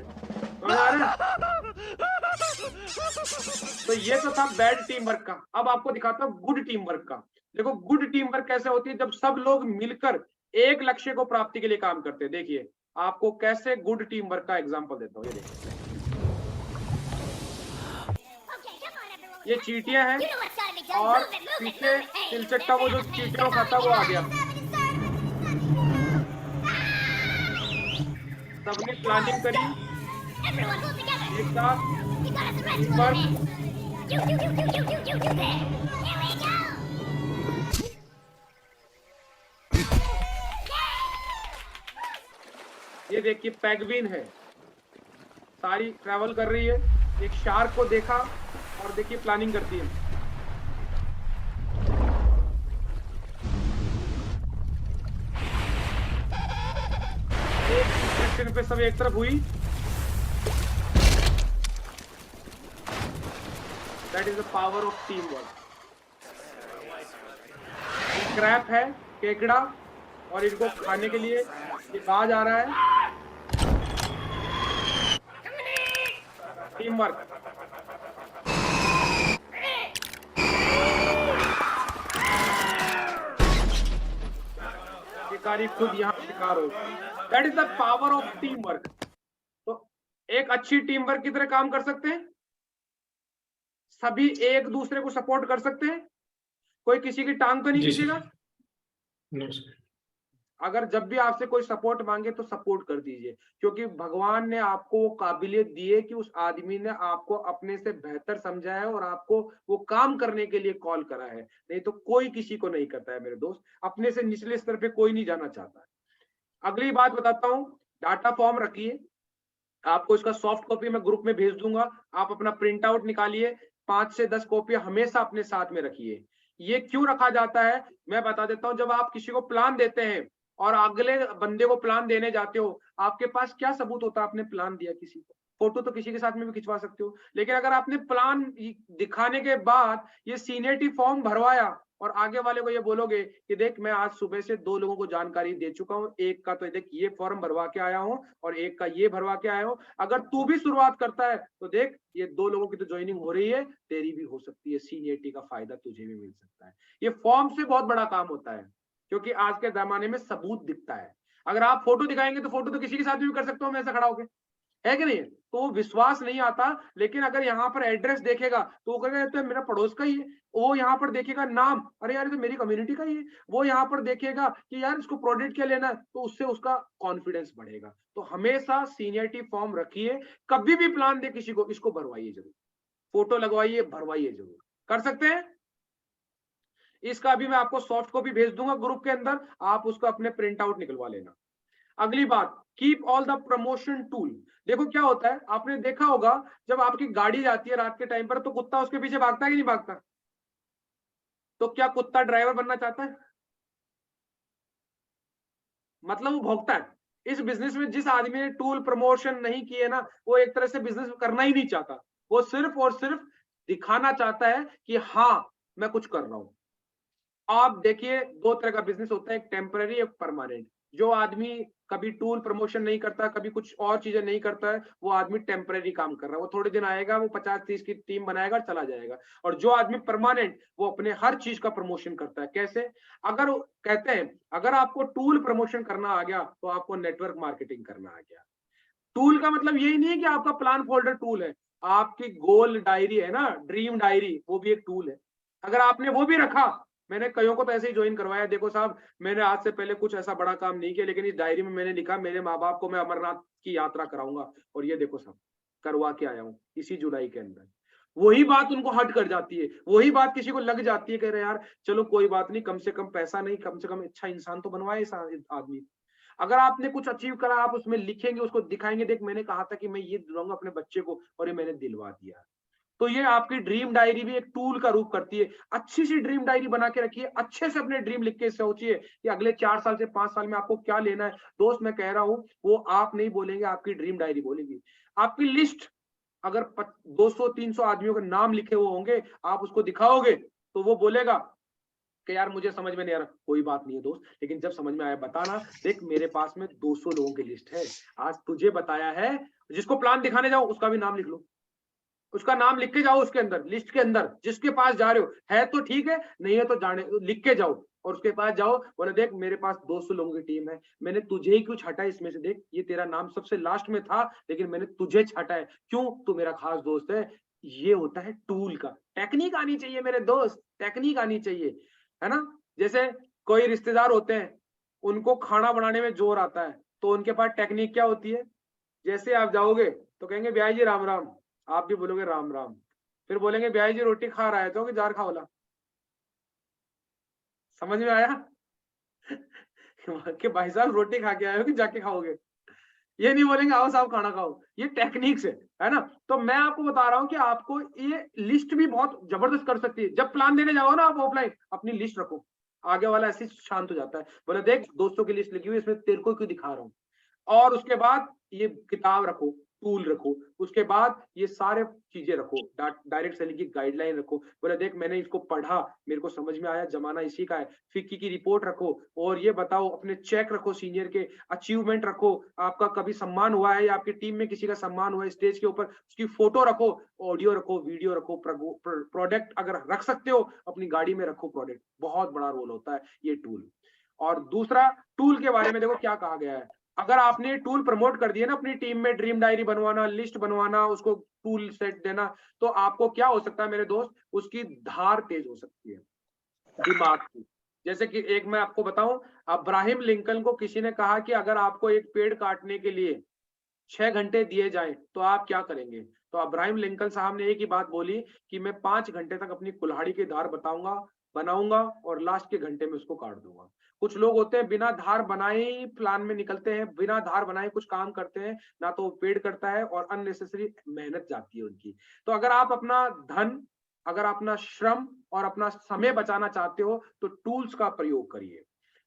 तो ये तो था बैड टीम वर्क का। अब आपको दिखाता हूँ गुड टीम वर्क का। देखो गुड टीम वर्क कैसे होती है, जब सब लोग मिलकर एक लक्ष्य को प्राप्ति के लिए काम करते हैं। देखिए आपको कैसे गुड टीम वर्क का एग्जांपल देता हूँ, ये देखिए। ये चींटियां हैं और पीछे तिलचट्टा वो जो चींटियों खाता वो आ गया। सबने प्लानिंग करी एक साथ, ये देखिए पैगविन है, सारी ट्रैवल कर रही है, एक शार्क को देखा और देखिए प्लानिंग करती है। एक सेक्शन पे सब एक तरफ हुई, that is the power of team work. Crab है, केकड़ा, और इनको खाने के लिए ये बाज आ रहा है। Team work. शिकारी खुद यहाँ शिकार हो, that is the power of team work. तो एक अच्छी टीम वर्क की तरह काम कर सकते हैं, सभी एक दूसरे को सपोर्ट कर सकते हैं, कोई किसी की टांग तो नहीं खींचेगा। अगर जब भी आपसे कोई सपोर्ट मांगे तो सपोर्ट कर दीजिए, क्योंकि भगवान ने आपको वो काबिलियत दी है कि उस आदमी ने आपको अपने से बेहतर समझा है और आपको वो काम करने के लिए कॉल करा है। नहीं तो कोई किसी को नहीं करता है मेरे दोस्त, अपने से निचले स्तर पे कोई नहीं जाना चाहता है। अगली बात बताता हूँ, डाटा फॉर्म रखिए, आपको इसका सॉफ्ट कॉपी मैं ग्रुप में भेज दूंगा, आप अपना प्रिंट आउट निकालिए, 5 से 10 कॉपी हमेशा अपने साथ में रखिए। ये क्यों रखा जाता है मैं बता देता हूँ। जब आप किसी को प्लान देते हैं और अगले बंदे को प्लान देने जाते हो, आपके पास क्या सबूत होता है आपने प्लान दिया किसी को? फोटो तो किसी के साथ में भी खिंचवा सकते हो, लेकिन अगर आपने प्लान दिखाने के बाद ये सीनियरिटी फॉर्म भरवाया और आगे वाले को ये बोलोगे कि देख मैं आज सुबह से 2 लोगों को जानकारी दे चुका हूँ, एक का तो देख ये फॉर्म भरवा के आया हूँ और एक का ये भरवा के आया हूँ, अगर तू भी शुरुआत करता है तो देख ये 2 लोगों की तो ज्वाइनिंग हो रही है, तेरी भी हो सकती है, सीनियरिटी का फायदा तुझे भी मिल सकता है। ये फॉर्म से बहुत बड़ा काम होता है, क्योंकि आज के जमाने में सबूत दिखता है। अगर आप फोटो दिखाएंगे तो फोटो तो किसी के साथ भी कर सकते हो, मैं ऐसा खड़ा होके, है कि नहीं? तो विश्वास नहीं आता। लेकिन अगर यहाँ पर एड्रेस देखेगा तो वो कहेगा तो मेरा पड़ोस का ही है, वो यहाँ पर देखेगा नाम, अरे यार तो मेरी कम्युनिटी का ही है, वो यहाँ पर देखेगा कि यार इसको प्रोडक्ट क्या लेना है, तो उससे उसका कॉन्फिडेंस बढ़ेगा। तो हमेशा सीनियरिटी फॉर्म रखिए, कभी भी प्लान दे किसी को, इसको भरवाइए जरूर, फोटो लगवाइए, भरवाइए जरूर, कर सकते हैं। इसका भी मैं आपको सॉफ्ट कॉपी भेज दूंगा ग्रुप के अंदर, आप उसको अपने प्रिंट आउट निकलवा लेना। अगली बात, keep all the promotion tool. देखो क्या होता है, आपने देखा होगा जब आपकी गाड़ी जाती है रात के टाइम पर तो कुत्ता उसके पीछे भागता है कि नहीं भागता? तो क्या कुत्ता ड्राइवर बनना चाहता है? मतलब वो भौंकता है। इस बिजनेस में जिस आदमी ने टूल प्रमोशन नहीं किए ना, वो एक तरह से बिजनेस करना ही नहीं चाहता, वो सिर्फ और सिर्फ दिखाना चाहता है कि हाँ मैं कुछ कर रहा हूं। आप देखिए 2 तरह का बिजनेस होता है, एक टेम्पररी, एक परमानेंट। जो आदमी कभी टूल प्रमोशन नहीं करता, कभी कुछ और चीजें नहीं करता है, वो आदमी टेम्पररी काम कर रहा है, वो थोड़े दिन आएगा, वो 50-30 की टीम बनाएगा, चला जाएगा। और जो आदमी परमानेंट, वो अपने हर चीज का प्रमोशन करता है। कैसे? अगर कहते हैं अगर आपको टूल प्रमोशन करना आ गया तो आपको नेटवर्क मार्केटिंग करना आ गया। टूल का मतलब यही नहीं है कि आपका प्लान फोल्डर टूल है, आपकी गोल डायरी है ना, ड्रीम डायरी, वो भी एक टूल है। अगर आपने वो भी रखा, मैंने कईयों को तो ऐसे ही ज्वाइन करवाया, देखो साहब मैंने आज से पहले कुछ ऐसा बड़ा काम नहीं किया, लेकिन इस डायरी में मैंने लिखा मेरे माँ बाप को मैं अमरनाथ की यात्रा कराऊंगा, और ये देखो साहब करवा के आया हूँ इसी जुलाई के अंदर। वही बात उनको हट कर जाती है, वही बात किसी को लग जाती है, कह रहे यार चलो कोई बात नहीं, कम से कम पैसा नहीं, कम से कम अच्छा इंसान तो बनवाए इस आदमी। अगर आपने कुछ अचीव करा, आप उसमें लिखेंगे, उसको दिखाएंगे, देख मैंने कहा था कि मैं ये दिलाऊंगा अपने बच्चे को, और ये मैंने दिलवा दिया। तो ये आपकी ड्रीम डायरी भी एक टूल का रूप करती है। अच्छी सी ड्रीम डायरी बना के रखिए, अच्छे से अपने ड्रीम लिख के सोचिए कि अगले 4 साल से 5 साल में आपको क्या लेना है। दोस्त मैं कह रहा हूं, वो आप नहीं बोलेंगे, आपकी ड्रीम डायरी बोलेगी। आपकी लिस्ट अगर 200-300 आदमियों के नाम लिखे हुए होंगे, आप उसको दिखाओगे तो वो बोलेगा कि यार मुझे समझ में नहीं आ रहा। कोई बात नहीं है दोस्त, लेकिन जब समझ में आया बताना। देख मेरे पास में 200 लोगों की लिस्ट है, आज तुझे बताया है, जिसको प्लान दिखाने जाओ उसका भी नाम लिख लो, उसका नाम लिख के जाओ उसके अंदर, लिस्ट के अंदर, जिसके पास जा रहे हो, है तो ठीक है, नहीं है तो जाने लिख के जाओ, और उसके पास जाओ, बोले देख मेरे पास 200 लोगों की टीम है, मैंने तुझे ही क्यों छाटा इसमें से, देख ये तेरा नाम सबसे लास्ट में था, लेकिन मैंने तुझे छाटा है, क्यों? तू मेरा खास दोस्त है। ये होता है टूल का। टेक्निक आनी चाहिए मेरे दोस्त, टेक्निक आनी चाहिए, है ना। जैसे कोई रिश्तेदार होते हैं, उनको खाना बनाने में जोर आता है, तो उनके पास टेक्निक क्या होती है? जैसे आप जाओगे तो कहेंगे ब्याह जी राम राम, आप भी बोलोगे राम राम, फिर बोलेंगे ब्याह जी रोटी खा रहा है तो जार खाओला। समझ में आया? कि भाई साहब रोटी खा के आए हो कि जाके खाओगे? ये नहीं बोलेंगे आओ साहब खाना खाओ, ये टेक्निक्स है ना। तो मैं आपको बता रहा हूँ कि आपको ये लिस्ट भी बहुत जबरदस्त कर सकती है। जब प्लान देने जाओ ना आप ऑफलाइन, अपनी लिस्ट रखो, आगे वाला ऐसे शांत हो जाता है, बोले देख दोस्तों की लिस्ट लिखी हुई, इसमें तेरे को क्यों दिखा रहा हूँ। और उसके बाद ये किताब रखो, टूल रखो, उसके बाद ये सारे चीजें रखो, डायरेक्ट सेलिंग की गाइडलाइन रखो, बोले देख मैंने इसको पढ़ा, मेरे को समझ में आया, जमाना इसी का है। फिक्की की रिपोर्ट रखो, और ये बताओ अपने चेक रखो, सीनियर के अचीवमेंट रखो, आपका कभी सम्मान हुआ है या आपकी टीम में किसी का सम्मान हुआ है स्टेज के ऊपर, उसकी फोटो रखो, ऑडियो रखो, वीडियो रखो, प्रोडक्ट अगर रख सकते हो अपनी गाड़ी में रखो, प्रोडक्ट बहुत बड़ा रोल होता है ये टूल। और दूसरा टूल के बारे में देखो क्या कहा गया है, अगर आपने टूल प्रमोट कर दिया ना अपनी टीम में, ड्रीम डायरी बनवाना, लिस्ट बनवाना, उसको टूल सेट देना, तो आपको क्या हो सकता है मेरे दोस्त, उसकी धार तेज हो सकती है दिमाग की। जैसे कि एक मैं आपको बताऊं, अब्राहम लिंकन को किसी ने कहा कि अगर आपको एक पेड़ काटने के लिए 6 घंटे दिए जाए तो आप क्या करेंगे? तो अब्राहम लिंकन साहब ने एक ही बात बोली कि मैं 5 घंटे तक अपनी कुल्हाड़ी की धार बनाऊंगा और लास्ट के घंटे में उसको काट दूंगा। कुछ लोग होते हैं बिना धार बनाए ही प्लान में निकलते हैं, बिना धार बनाए कुछ काम करते हैं, ना तो वो पेड़ करता है और अननेसेसरी मेहनत जाती है उनकी। तो अगर आप अपना धन, अगर अपना श्रम और अपना समय बचाना चाहते हो तो टूल्स का प्रयोग करिए।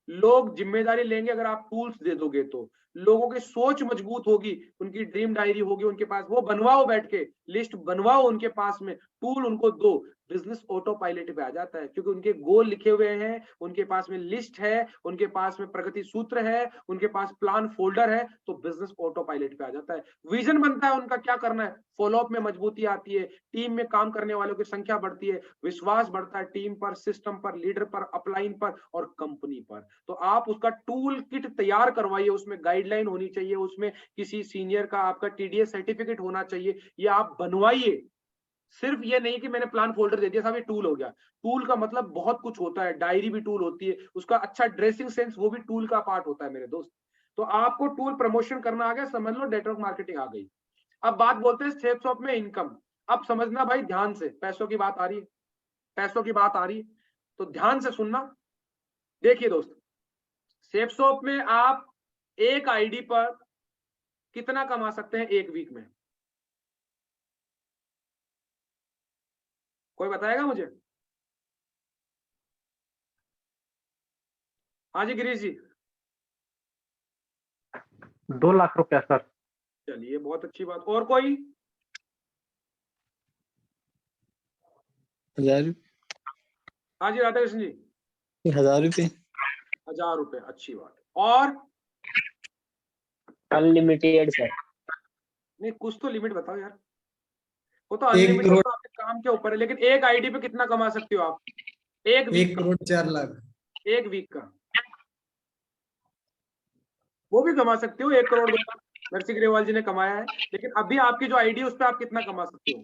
लोग जिम्मेदारी लेंगे अगर आप टूल्स दे दोगे तो। लोगों की सोच मजबूत होगी, उनकी ड्रीम डायरी होगी उनके पास, वो बनवाओ, बैठ के लिस्ट बनवाओ उनके पास में, टूल उनको दो, बिजनेस ऑटो पायलट पे आ जाता है, क्योंकि उनके गोल लिखे हुए हैं, उनके पास में लिस्ट है, उनके पास में प्रगति सूत्र है, उनके पास प्लान फोल्डर है, तो बिजनेस ऑटो पायलट पे आ जाता है। विजन बनता है उनका, क्या करना है, फॉलोअप में मजबूती आती है, टीम में काम करने वालों की संख्या बढ़ती है, विश्वास बढ़ता है टीम पर, सिस्टम पर, लीडर पर, अपलाइन पर और कंपनी पर। तो आप उसका टूल किट तैयार करवाइए, उसमें गाइडलाइन होनी चाहिए, उसमें किसी सीनियर का आपका टीडीएस सर्टिफिकेट होना चाहिए, ये आप बनवाइए। सिर्फ ये नहीं कि मैंने प्लान फोल्डर दे दिया साहब ये टूल हो गया। टूल का मतलब बहुत कुछ होता है, डायरी भी टूल होती है, उसका अच्छा ड्रेसिंग सेंस वो भी टूल का पार्ट होता है मेरे दोस्त। तो आपको टूल प्रमोशन करना आ गया, समझ लो नेटवर्क मार्केटिंग आ गई। अब बात बोलते हैं सेल्स शॉप में इनकम। अब समझना भाई ध्यान से, पैसों की बात आ रही है, पैसों की बात आ रही है तो ध्यान से सुनना। देखिए दोस्त, सेफ शॉप में आप एक आईडी पर कितना कमा सकते हैं एक वीक में? कोई बताएगा मुझे? हाँ जी गिरीश जी। 2 लाख रुपया सर। चलिए बहुत अच्छी बात। और कोई? 1000। हाँ जी राधा कृष्ण जी। 1000 रुपये। 1000 रुपए, अच्छी बात। और अनलिमिटेड सर। नहीं, कुछ तो लिमिट बताओ यार। वो तो अनलिमिटेड तो आपके काम के ऊपर है, लेकिन एक आईडी पे कितना कमा सकते हो आप एक वीक? 1 करोड़ 4 लाख एक वीक का वो भी कमा सकते हो, 1 करोड़ 2 लाख नरसिंह ग्रेवाल जी ने कमाया है। लेकिन अभी आपकी जो आईडी है उस पर आप कितना कमा सकते हो?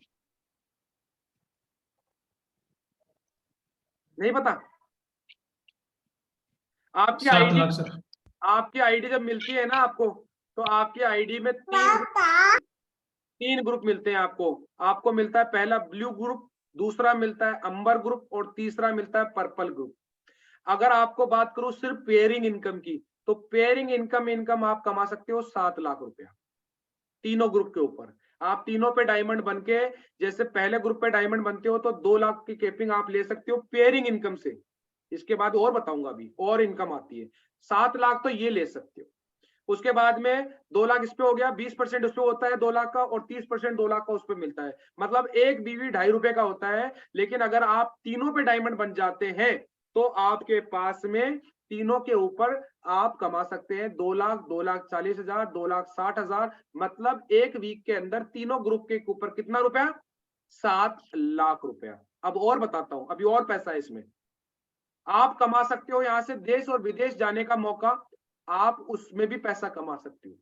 नहीं पता? आपकी आईडी जब मिलती है ना आपको, तो आपकी आईडी में 3 ग्रुप मिलते हैं आपको। आपको मिलता है पहला ब्लू ग्रुप, दूसरा मिलता है अंबर ग्रुप और तीसरा मिलता है पर्पल ग्रुप। अगर आपको बात करूं सिर्फ पेयरिंग इनकम की, तो पेयरिंग इनकम आप कमा सकते हो 7 लाख रुपया तीनों ग्रुप के ऊपर। आप तीनों पे डायमंड बनके, जैसे पहले ग्रुप पे डायमंड बनते हो तो 2 लाख की कैपिंग आप ले सकते हो पेयरिंग इनकम से। इसके बाद और बताऊंगा, अभी और इनकम आती है। 7 लाख तो ये ले सकते हो। उसके बाद में 2 लाख इस पे हो गया, 20% उस पे होता है 2 लाख का और 30% 2 लाख का उस पे मिलता है। मतलब एक बीवी 2.5 रुपए का होता है। लेकिन अगर आप तीनों पे डायमंड बन जाते हैं तो आपके पास में तीनों के ऊपर आप कमा सकते हैं 2 लाख, 2,40,000, 2,60,000। मतलब एक वीक के अंदर तीनों ग्रुप के ऊपर कितना रुपया? 7 लाख रुपया। अब और बताता हूं, अभी और पैसा है इसमें। आप कमा सकते हो यहां से देश और विदेश जाने का मौका, आप उसमें भी पैसा कमा सकते हो।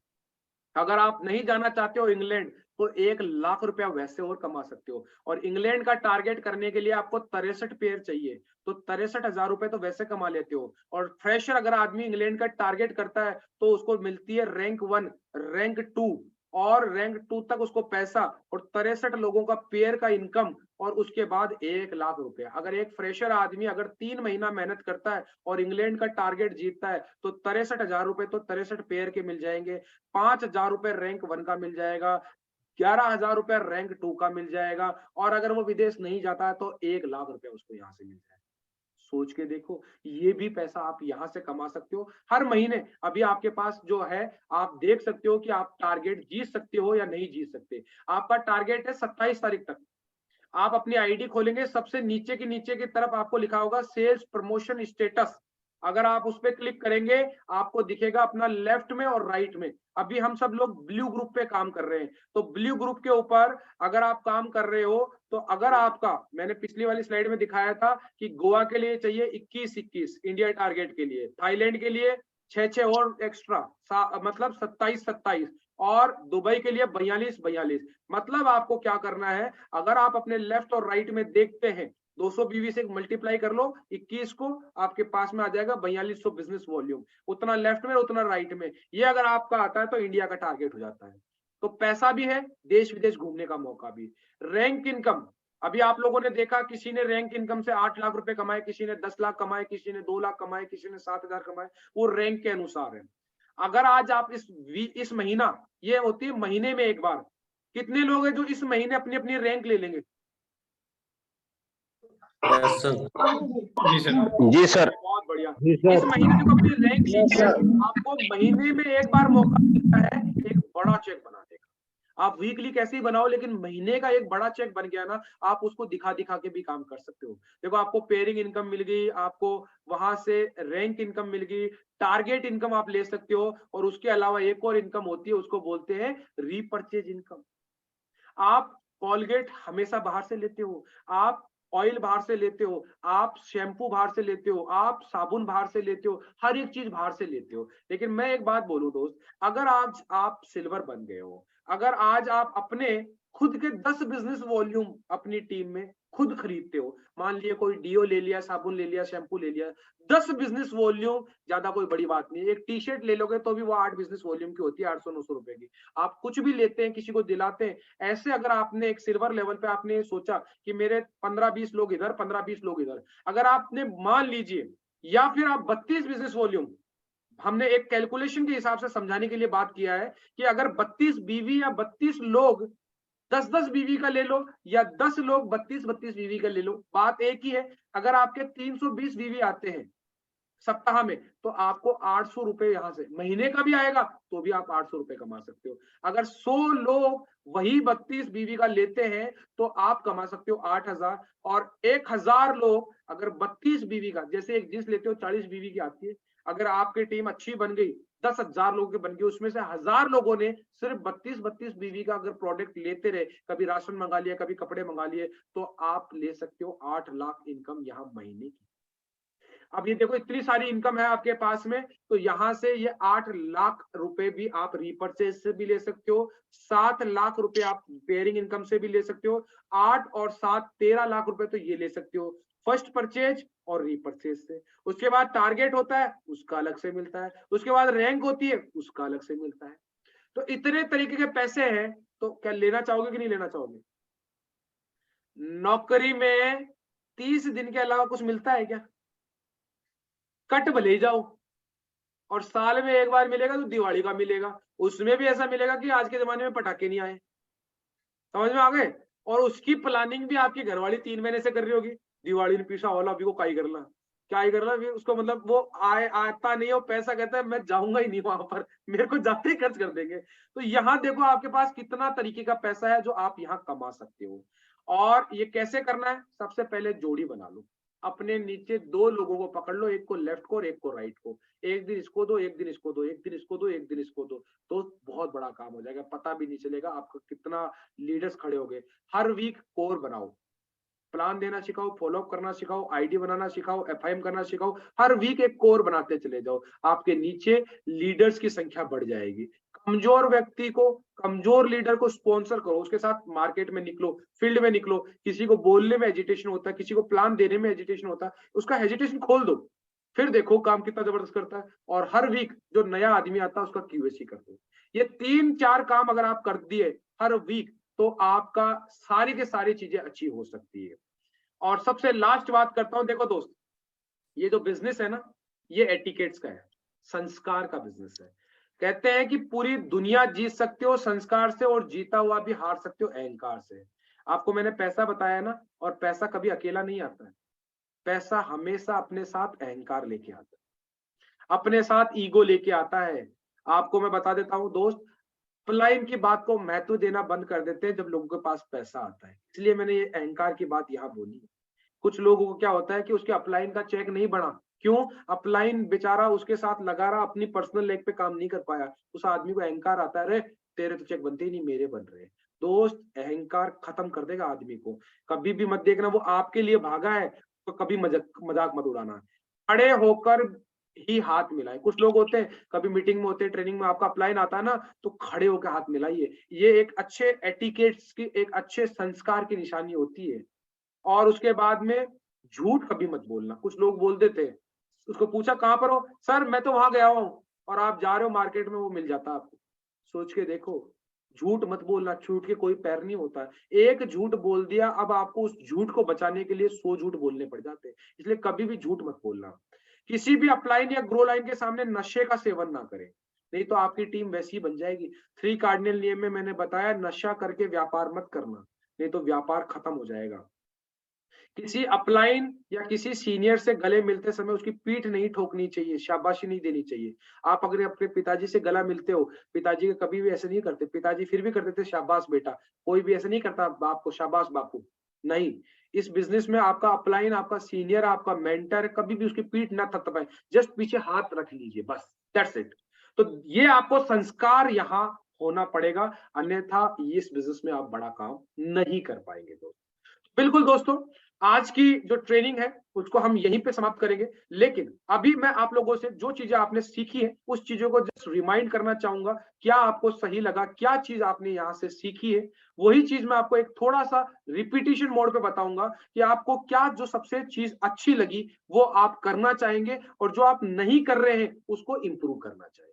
अगर आप नहीं जाना चाहते हो इंग्लैंड, तो 1 लाख रुपया वैसे और कमा सकते हो। और इंग्लैंड का टारगेट करने के लिए आपको 63 पेयर चाहिए, तो 63,000 रुपए तो वैसे कमा लेते हो। और फ्रेशर अगर आदमी इंग्लैंड का टारगेट करता है तो उसको मिलती है रैंक 1, रैंक 2 और रैंक 2 तक उसको पैसा, और 63 लोगों का पेयर का इनकम, और उसके बाद 1 लाख रुपया। अगर एक फ्रेशर आदमी अगर 3 महीना मेहनत करता है और इंग्लैंड का टारगेट जीतता है तो 63,000 रुपए तो 63 पेयर के मिल जाएंगे, 5,000 रुपए रैंक 1 का मिल जाएगा, 11,000 रुपए रैंक 2 का मिल जाएगा। और अगर वो विदेश नहीं जाता है तो 1 लाख रुपए उसको यहाँ से मिल जाएगा। सोच के देखो, ये भी पैसा आप यहां से कमा सकते हो हर महीने। अभी आपके पास जो है, आप देख सकते हो कि आप टारगेट जीत सकते हो या नहीं जीत सकते। आपका टारगेट है 27 तारीख तक। आप अपनी आईडी खोलेंगे, सबसे नीचे की तरफ आपको लिखा होगा सेल्स प्रमोशन स्टेटस। अगर आप उस पर क्लिक करेंगे, आपको दिखेगा अपना लेफ्ट में और राइट में। अभी हम सब लोग ब्लू ग्रुप पे काम कर रहे हैं, तो ब्लू ग्रुप के ऊपर अगर आप काम कर रहे हो, तो अगर आपका, मैंने पिछली वाली स्लाइड में दिखाया था कि गोवा के लिए चाहिए 21-21 इंडिया टारगेट के लिए, थाईलैंड के लिए 6 और एक्स्ट्रा, मतलब 27-27, और दुबई के लिए 42-42। मतलब आपको क्या करना है, अगर आप अपने लेफ्ट और राइट में देखते हैं 200 बीवी से मल्टीप्लाई कर लो 21 को, आपके पास में आ जाएगा 4200 बिजनेस वॉल्यूम, उतना लेफ्ट में उतना राइट में। ये अगर आपका आता है तो इंडिया का टारगेट हो जाता है। तो पैसा भी है, देश विदेश घूमने का मौका भी। रैंक इनकम, अभी आप लोगों ने देखा किसी ने रैंक इनकम से 8 लाख रुपए कमाए, किसी ने 10 लाख कमाए, किसी ने 2 लाख कमाए, किसी ने 7,000 कमाए, वो रैंक के अनुसार है। अगर आज आप इस महीना, ये होती है महीने में एक बार, कितने लोग हैं जो इस महीने अपनी अपनी रैंक ले लेंगे? जी सर। जी सर। बहुत बढ़िया। जी सर। इस महीने जो अपनी रैंक लीजिए, आपको महीने में एक बार मौका मिलता है एक बड़ा चेक बनाने का। आप वीकली कैसे ही बनाओ, लेकिन महीने का एक बड़ा चेक बन गया ना, आप उसको दिखा दिखा के भी काम कर सकते हो। देखो आपको पेयरिंग इनकम मिल गई, आपको वहां से रैंक इनकम मिल गई, टारगेट इनकम आप ले सकते हो, और उसके अलावा एक और इनकम होती है, उसको बोलते हैं रीपर्चेज इनकम। आप कोलगेट हमेशा बाहर से लेते हो, आप ऑयल बाहर से लेते हो, आप शैम्पू बाहर से लेते हो, आप साबुन बाहर से लेते हो, हर एक चीज बाहर से लेते हो। लेकिन मैं एक बात बोलूं दोस्त, अगर आज आप सिल्वर बन गए हो, अगर आज आप अपने खुद के 10 बिजनेस वॉल्यूम अपनी टीम में खुद खरीदते हो, मान लिया कोई डीओ ले लिया, साबुन ले लिया, शैम्पू ले लिया, 10 बिजनेस वॉल्यूम, ज्यादा कोई बड़ी बात नहीं है। एक टी शर्ट ले लोगे तो भी वो 8 बिजनेस वॉल्यूम की होती है, 800-900 रुपए की। आप कुछ भी लेते हैं, किसी को दिलाते हैं, ऐसे अगर आपने एक सिल्वर लेवल पे आपने सोचा कि मेरे 15-20 लोग इधर, 15-20 लोग इधर, अगर आपने मान लीजिए, या फिर आप 32 बिजनेस वॉल्यूम, हमने एक कैलकुलेशन के हिसाब से समझाने के लिए बात किया है कि अगर 32 बीवी या 32 लोग 10-10 बीवी का ले लो, या 10 लोग 32-32 बीवी का ले लो, बात एक ही है। अगर आपके 320 बीवी आते हैं सप्ताह में, तो आपको 800 रुपए यहां से महीने का भी आएगा, तो भी आप 800 रुपए कमा सकते हो। अगर 100 लोग वही 32 बीवी का लेते हैं, तो आप कमा सकते हो 8,000। और 1,000 लोग अगर 32 बीवी का, जैसे एक जींस लेते हो 40 बीवी की आती है, अगर आपकी टीम अच्छी बन गई, 10,000 लोगों की बन गई, उसमें से 1,000 लोगों ने सिर्फ 32-32 बीवी का अगर प्रोडक्ट लेते रहे, कभी राशन मंगा लिया, कभी कपड़े मंगा लिए, तो आप ले सकते हो 8 लाख इनकम यहाँ महीने की। अब ये देखो इतनी सारी इनकम है आपके पास में, तो यहां से ये 8 लाख रुपए भी आप रीपर्चेज से भी ले सकते हो, 7 लाख रुपए आप पेयरिंग इनकम से भी ले सकते हो, 8 और 7 13 लाख रुपए तो ये ले सकते हो फर्स्ट परचेज और रीपर्चेज से। उसके बाद टारगेट होता है, उसका अलग से मिलता है, उसके बाद रैंक होती है, उसका अलग से मिलता है। तो इतने तरीके के पैसे हैं, तो क्या लेना चाहोगे कि नहीं लेना चाहोगे? नौकरी में 30 दिन के अलावा कुछ मिलता है क्या? कट भले ही जाओ, और साल में एक बार मिलेगा तो दिवाली का मिलेगा, उसमें भी ऐसा मिलेगा कि आज के जमाने में पटाखे नहीं आए, समझ में आ गए? और उसकी प्लानिंग भी आपकी घरवाली 3 महीने से कर रही होगी, दिवाली ने पीछा वाला अभी को क्या ही करना, क्या ही करना, फिर उसको मतलब वो आता नहीं है, वो पैसा कहता है मैं जाऊंगा ही नहीं वहां पर, मेरे को जाते ही खर्च कर देंगे। तो यहाँ देखो आपके पास कितना तरीके का पैसा है जो आप यहाँ कमा सकते हो। और ये कैसे करना है? सबसे पहले जोड़ी बना लो, अपने नीचे 2 लोगों को पकड़ लो, एक को लेफ्ट को और एक को राइट को, एक दिन इसको दो, एक दिन इसको दो, एक दिन इसको दो, एक दिन इसको दो, तो बहुत बड़ा काम हो जाएगा, पता भी नहीं चलेगा आपको कितना लीडर्स खड़े हो गए। हर वीक कोर बनाओ, प्लान देना सिखाओ, फॉलोअप करना सिखाओ, आईडी बनाना सिखाओ, एफआईएम करना सिखाओ, हर वीक एक कोर बनाते चले जाओ, आपके नीचे लीडर्स की संख्या बढ़ जाएगी। कमजोर व्यक्ति को, कमजोर लीडर को स्पॉन्सर करो, उसके साथ मार्केट में निकलो, फील्ड में निकलो। किसी को बोलने में एजिटेशन होता है, किसी को प्लान देने में एजिटेशन होता है, उसका हेजिटेशन खोल दो, फिर देखो काम कितना जबरदस्त करता है। और हर वीक जो नया आदमी आता है उसका क्यूएसी कर दो। ये 3-4 काम अगर आप कर दिए हर वीक, तो आपका सारी के सारी चीजें अच्छी हो सकती है। और सबसे लास्ट बात करता हूं, देखो दोस्त, ये जो बिजनेस है ना, ये एटिकेट्स का है, संस्कार का बिजनेस है। कहते हैं कि पूरी दुनिया जीत सकते हो संस्कार से, और जीता हुआ भी हार सकते हो अहंकार से। आपको मैंने पैसा बताया ना, और पैसा कभी अकेला नहीं आता है, पैसा हमेशा अपने साथ अहंकार लेके आता है, अपने साथ ईगो लेके आता है। आपको मैं बता देता हूं दोस्त, अपलाइन की बात को महत्व देना बंद कर देते हैं जब लोगों के पास पैसा आता है, इसलिए मैंने ये अहंकार की बात यहाँ बोली है। कुछ लोगों को क्या होता है कि उसके अपलाइन का चेक नहीं बढ़ा, क्यों? अपलाइन बेचारा उसके साथ लगा रहा, अपनी पर्सनल लेग पे काम नहीं कर पाया, उस आदमी को अहंकार आता है, अरे तेरे तो चेक बनते ही नहीं, मेरे बन रहे। दोस्त, अहंकार खत्म कर देगा आदमी को। कभी भी मत देखना वो आपके लिए भागा है तो कभी मजाक मत उड़ाना, खड़े होकर ही हाथ मिलाए। कुछ लोग होते हैं, कभी मीटिंग में होते हैं, ट्रेनिंग में, आपका अपलाइन आता है ना, तो खड़े होकर हाथ मिलाइए। ये एक अच्छे एटिकेट्स की, एक अच्छे संस्कार की निशानी होती है। और उसके बाद में झूठ कभी मत बोलना। कुछ लोग बोल देते हैं, उसको पूछा कहाँ पर हो, सर मैं तो वहां गया हूँ, और आप जा रहे हो मार्केट में, वो मिल जाता आपको। सोच के देखो, झूठ मत बोलना, झूठ के कोई पैर नहीं होता है। एक झूठ बोल दिया, अब आपको उस झूठ को बचाने के लिए 100 झूठ बोलने पड़ जाते हैं। इसलिए कभी भी झूठ मत बोलना। किसी भी अपलाइन या ग्रो लाइन के सामने नशे का सेवन ना करें, नहीं तो आपकी टीम वैसी बन जाएगी। 3 कार्डिनल नियम में मैंने बताया, नशा करके व्यापार मत करना, नहीं तो व्यापार खत्म हो जाएगा। किसी अपलाइन या किसी सीनियर से गले मिलते समय उसकी पीठ नहीं ठोकनी चाहिए, शाबाशी नहीं देनी चाहिए। आप अगर अपने पिताजी से गला मिलते हो, पिताजी के कभी भी ऐसे नहीं करते, पिताजी फिर भी करते थे शाबाश बेटा, कोई भी ऐसे नहीं करता बाप को शाबाश बापू, नहीं। इस बिजनेस में आपका अपलाइन, आपका सीनियर, आपका मेंटर, कभी भी उसकी पीठ ना थपथपाए, जस्ट पीछे हाथ रख लीजिए, बस, दैट्स इट। तो ये आपको संस्कार यहाँ होना पड़ेगा, अन्यथा इस बिजनेस में आप बड़ा काम नहीं कर पाएंगे दोस्तों। बिल्कुल दोस्तों, आज की जो ट्रेनिंग है उसको हम यहीं पे समाप्त करेंगे, लेकिन अभी मैं आप लोगों से जो चीजें आपने सीखी है उस चीजों को जस्ट रिमाइंड करना चाहूंगा। क्या आपको सही लगा, क्या चीज आपने यहाँ से सीखी है, वही चीज मैं आपको एक थोड़ा सा रिपीटिशन मोड पे बताऊंगा कि आपको क्या जो सबसे चीज अच्छी लगी वो आप करना चाहेंगे, और जो आप नहीं कर रहे हैं उसको इंप्रूव करना चाहेंगे।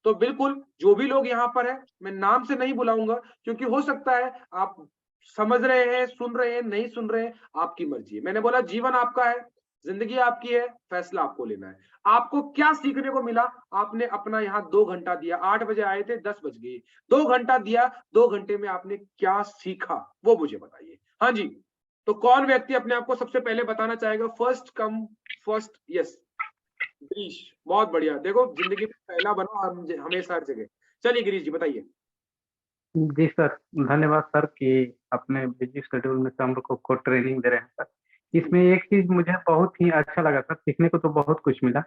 तो बिल्कुल जो भी लोग यहाँ पर है, मैं नाम से नहीं बुलाऊंगा, क्योंकि हो सकता है आप समझ रहे हैं, सुन रहे हैं, नहीं सुन रहे हैं, आपकी मर्जी है। मैंने बोला जीवन आपका है, जिंदगी आपकी है, फैसला आपको लेना है। आपको क्या सीखने को मिला, आपने अपना यहाँ 2 घंटा दिया, 8 बजे आए थे, 10 बज गए, 2 घंटा दिया, 2 घंटे में आपने क्या सीखा वो मुझे बताइए। हाँ जी, तो कौन व्यक्ति अपने आप को सबसे पहले बताना चाहेगा? First come first, yes Girish, बहुत बढ़िया। देखो, जिंदगी में पहला बनो हमेशा हर जगह। चलिए गिरीश जी बताइए। जी सर, धन्यवाद सर कि अपने बिजी शेड्यूल में से हम लोग को ट्रेनिंग दे रहे हैं सर। इसमें एक चीज मुझे बहुत ही अच्छा लगा सर, सीखने को तो बहुत कुछ मिला।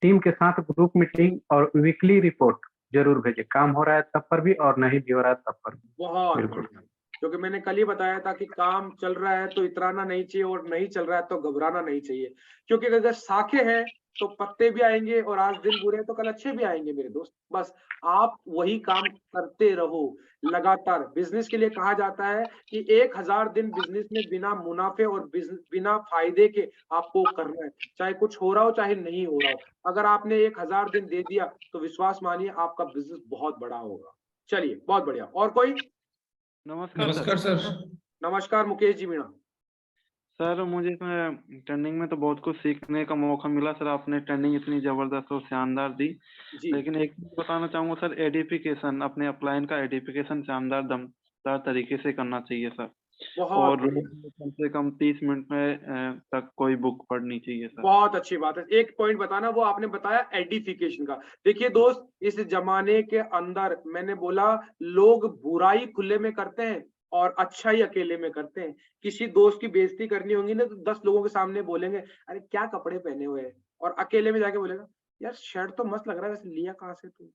टीम के साथ ग्रुप मीटिंग और वीकली रिपोर्ट जरूर भेजे, काम हो रहा है तब पर भी और नहीं भी हो रहा है तब पर भी। बहुत बिल्कुल। बढ़िया, क्योंकि मैंने कल ही बताया था कि काम चल रहा है तो इतराना नहीं चाहिए, और नहीं चल रहा है तो घबराना नहीं चाहिए, क्योंकि अगर शाखे हैं तो पत्ते भी आएंगे, और आज दिन बुरे हैं तो कल अच्छे भी आएंगे मेरे दोस्त। बस आप वही काम करते रहो लगातार। बिजनेस के लिए कहा जाता है कि 1000 दिन बिजनेस में बिना मुनाफे और बिना फायदे के आपको करना है, चाहे कुछ हो रहा हो चाहे नहीं हो रहा हो। अगर आपने 1000 दिन दे दिया तो विश्वास मानिए आपका बिजनेस बहुत बड़ा होगा। चलिए, बहुत बढ़िया। और कोई? नमस्कार सर। नमस्कार मुकेश जी मीणा। सर मुझे इसमें ट्रेनिंग में तो बहुत कुछ सीखने का मौका मिला सर, आपने ट्रेनिंग इतनी जबरदस्त और शानदार दी। लेकिन एक चीज बताना चाहूंगा सर, एडिफिकेशन, अपने अपलाइन का एडिफिकेशन शानदार दमदार तरीके से करना चाहिए सर। और कम से कम 30 मिनट में तक कोई बुक पढ़नी चाहिए सर। बहुत अच्छी बात है। एक पॉइंट बताना, वो आपने बताया एडिफिकेशन का। देखिए दोस्त, इस जमाने के अंदर मैंने बोला लोग बुराई खुले में करते हैं और अच्छाई अकेले में करते हैं। किसी दोस्त की बेइज्जती करनी होगी ना तो 10 लोगों के सामने बोलेंगे अरे क्या कपड़े पहने हुए हैं, और अकेले में जाके बोलेगा यार शर्ट तो मस्त लग रहा है, वैसे लिया कहाँ से तू।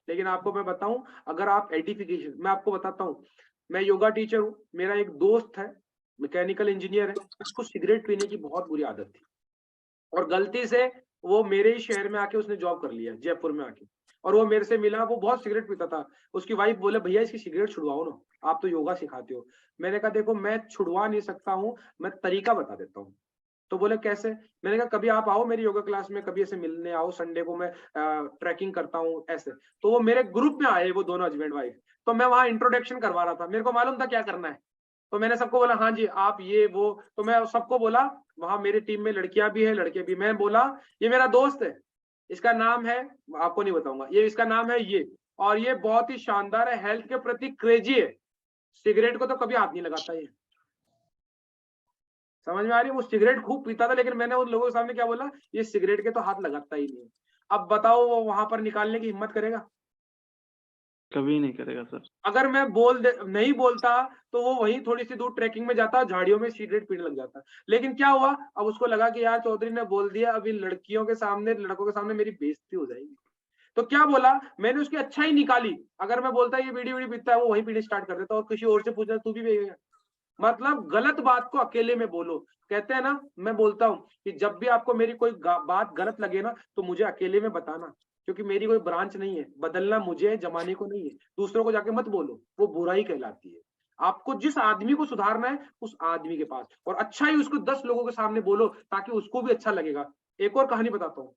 लेकिन आपको मैं बताऊं, अगर आप एडिफिकेशन, मैं आपको बताता हूँ, मैं योगा टीचर हूँ, मेरा एक दोस्त है मैकेनिकल इंजीनियर है, उसको सिगरेट पीने की बहुत बुरी आदत थी, और गलती से वो मेरे ही शहर में आके उसने जॉब कर लिया, जयपुर में आके, और वो मेरे से मिला, वो बहुत सिगरेट पीता था। उसकी वाइफ बोले भैया इसकी सिगरेट छुड़वाओ ना, आप तो योगा सिखाते हो। मैंने कहा देखो मैं छुड़वा नहीं सकता हूँ, मैं तरीका बता देता हूँ। तो बोले कैसे? मैंने कहा कभी आप आओ मेरी योगा क्लास में, कभी ऐसे मिलने आओ, संडे को मैं ट्रैकिंग करता हूँ ऐसे। तो वो मेरे ग्रुप में आए, वो दोनों हस्बैंड वाइफ, तो मैं वहां इंट्रोडक्शन करवा रहा था, मेरे को मालूम था क्या करना है, तो मैंने सबको बोला हाँ जी आप ये वो, तो मैं सबको बोला, वहां मेरी टीम में लड़कियां भी है लड़के भी, मैं बोला ये मेरा दोस्त है, इसका नाम है, आपको नहीं बताऊंगा, ये इसका नाम है ये, और ये बहुत ही शानदार है, हेल्थ के प्रति क्रेजी है, सिगरेट को तो कभी हाथ नहीं लगाता ये। समझ में आ रही है? वो सिगरेट खूब पीता था, लेकिन मैंने उन लोगों के सामने क्या बोला, ये सिगरेट के तो हाथ लगाता ही नहीं। अब बताओ वो वहां पर निकालने की हिम्मत करेगा? कभी नहीं करेगा सर। अगर मैं नहीं बोलता तो वो वहीं थोड़ी सी दूर ट्रैकिंग में जाता, झाड़ियों में सिगरेट पीने लग जाता। लेकिन क्या हुआ, अब उसको लगा कि यार चौधरी ने बोल दिया, अभी लड़कियों के सामने, लड़कों के सामने मेरी बेइज्जती हो जाएगी। तो क्या बोला मैंने, उसकी अच्छा ही निकाली। अगर मैं बोलता ये बीड़ी पीता है, वो वहीं पीने स्टार्ट कर देता, और किसी और से पूछना तू भी पिएगा। मतलब गलत बात को अकेले में बोलो। कहते हैं ना, मैं बोलता हूँ कि जब भी आपको मेरी कोई बात गलत लगे ना तो मुझे अकेले में बताना, क्योंकि मेरी कोई ब्रांच नहीं है, बदलना मुझे है, जमाने को नहीं है। दूसरों को जाके मत बोलो, वो बुराई कहलाती है। आपको जिस आदमी को सुधारना है उस आदमी के पास, और अच्छा ही उसको 10 लोगों के सामने बोलो ताकि उसको भी अच्छा लगेगा। एक और कहानी बताता हूँ।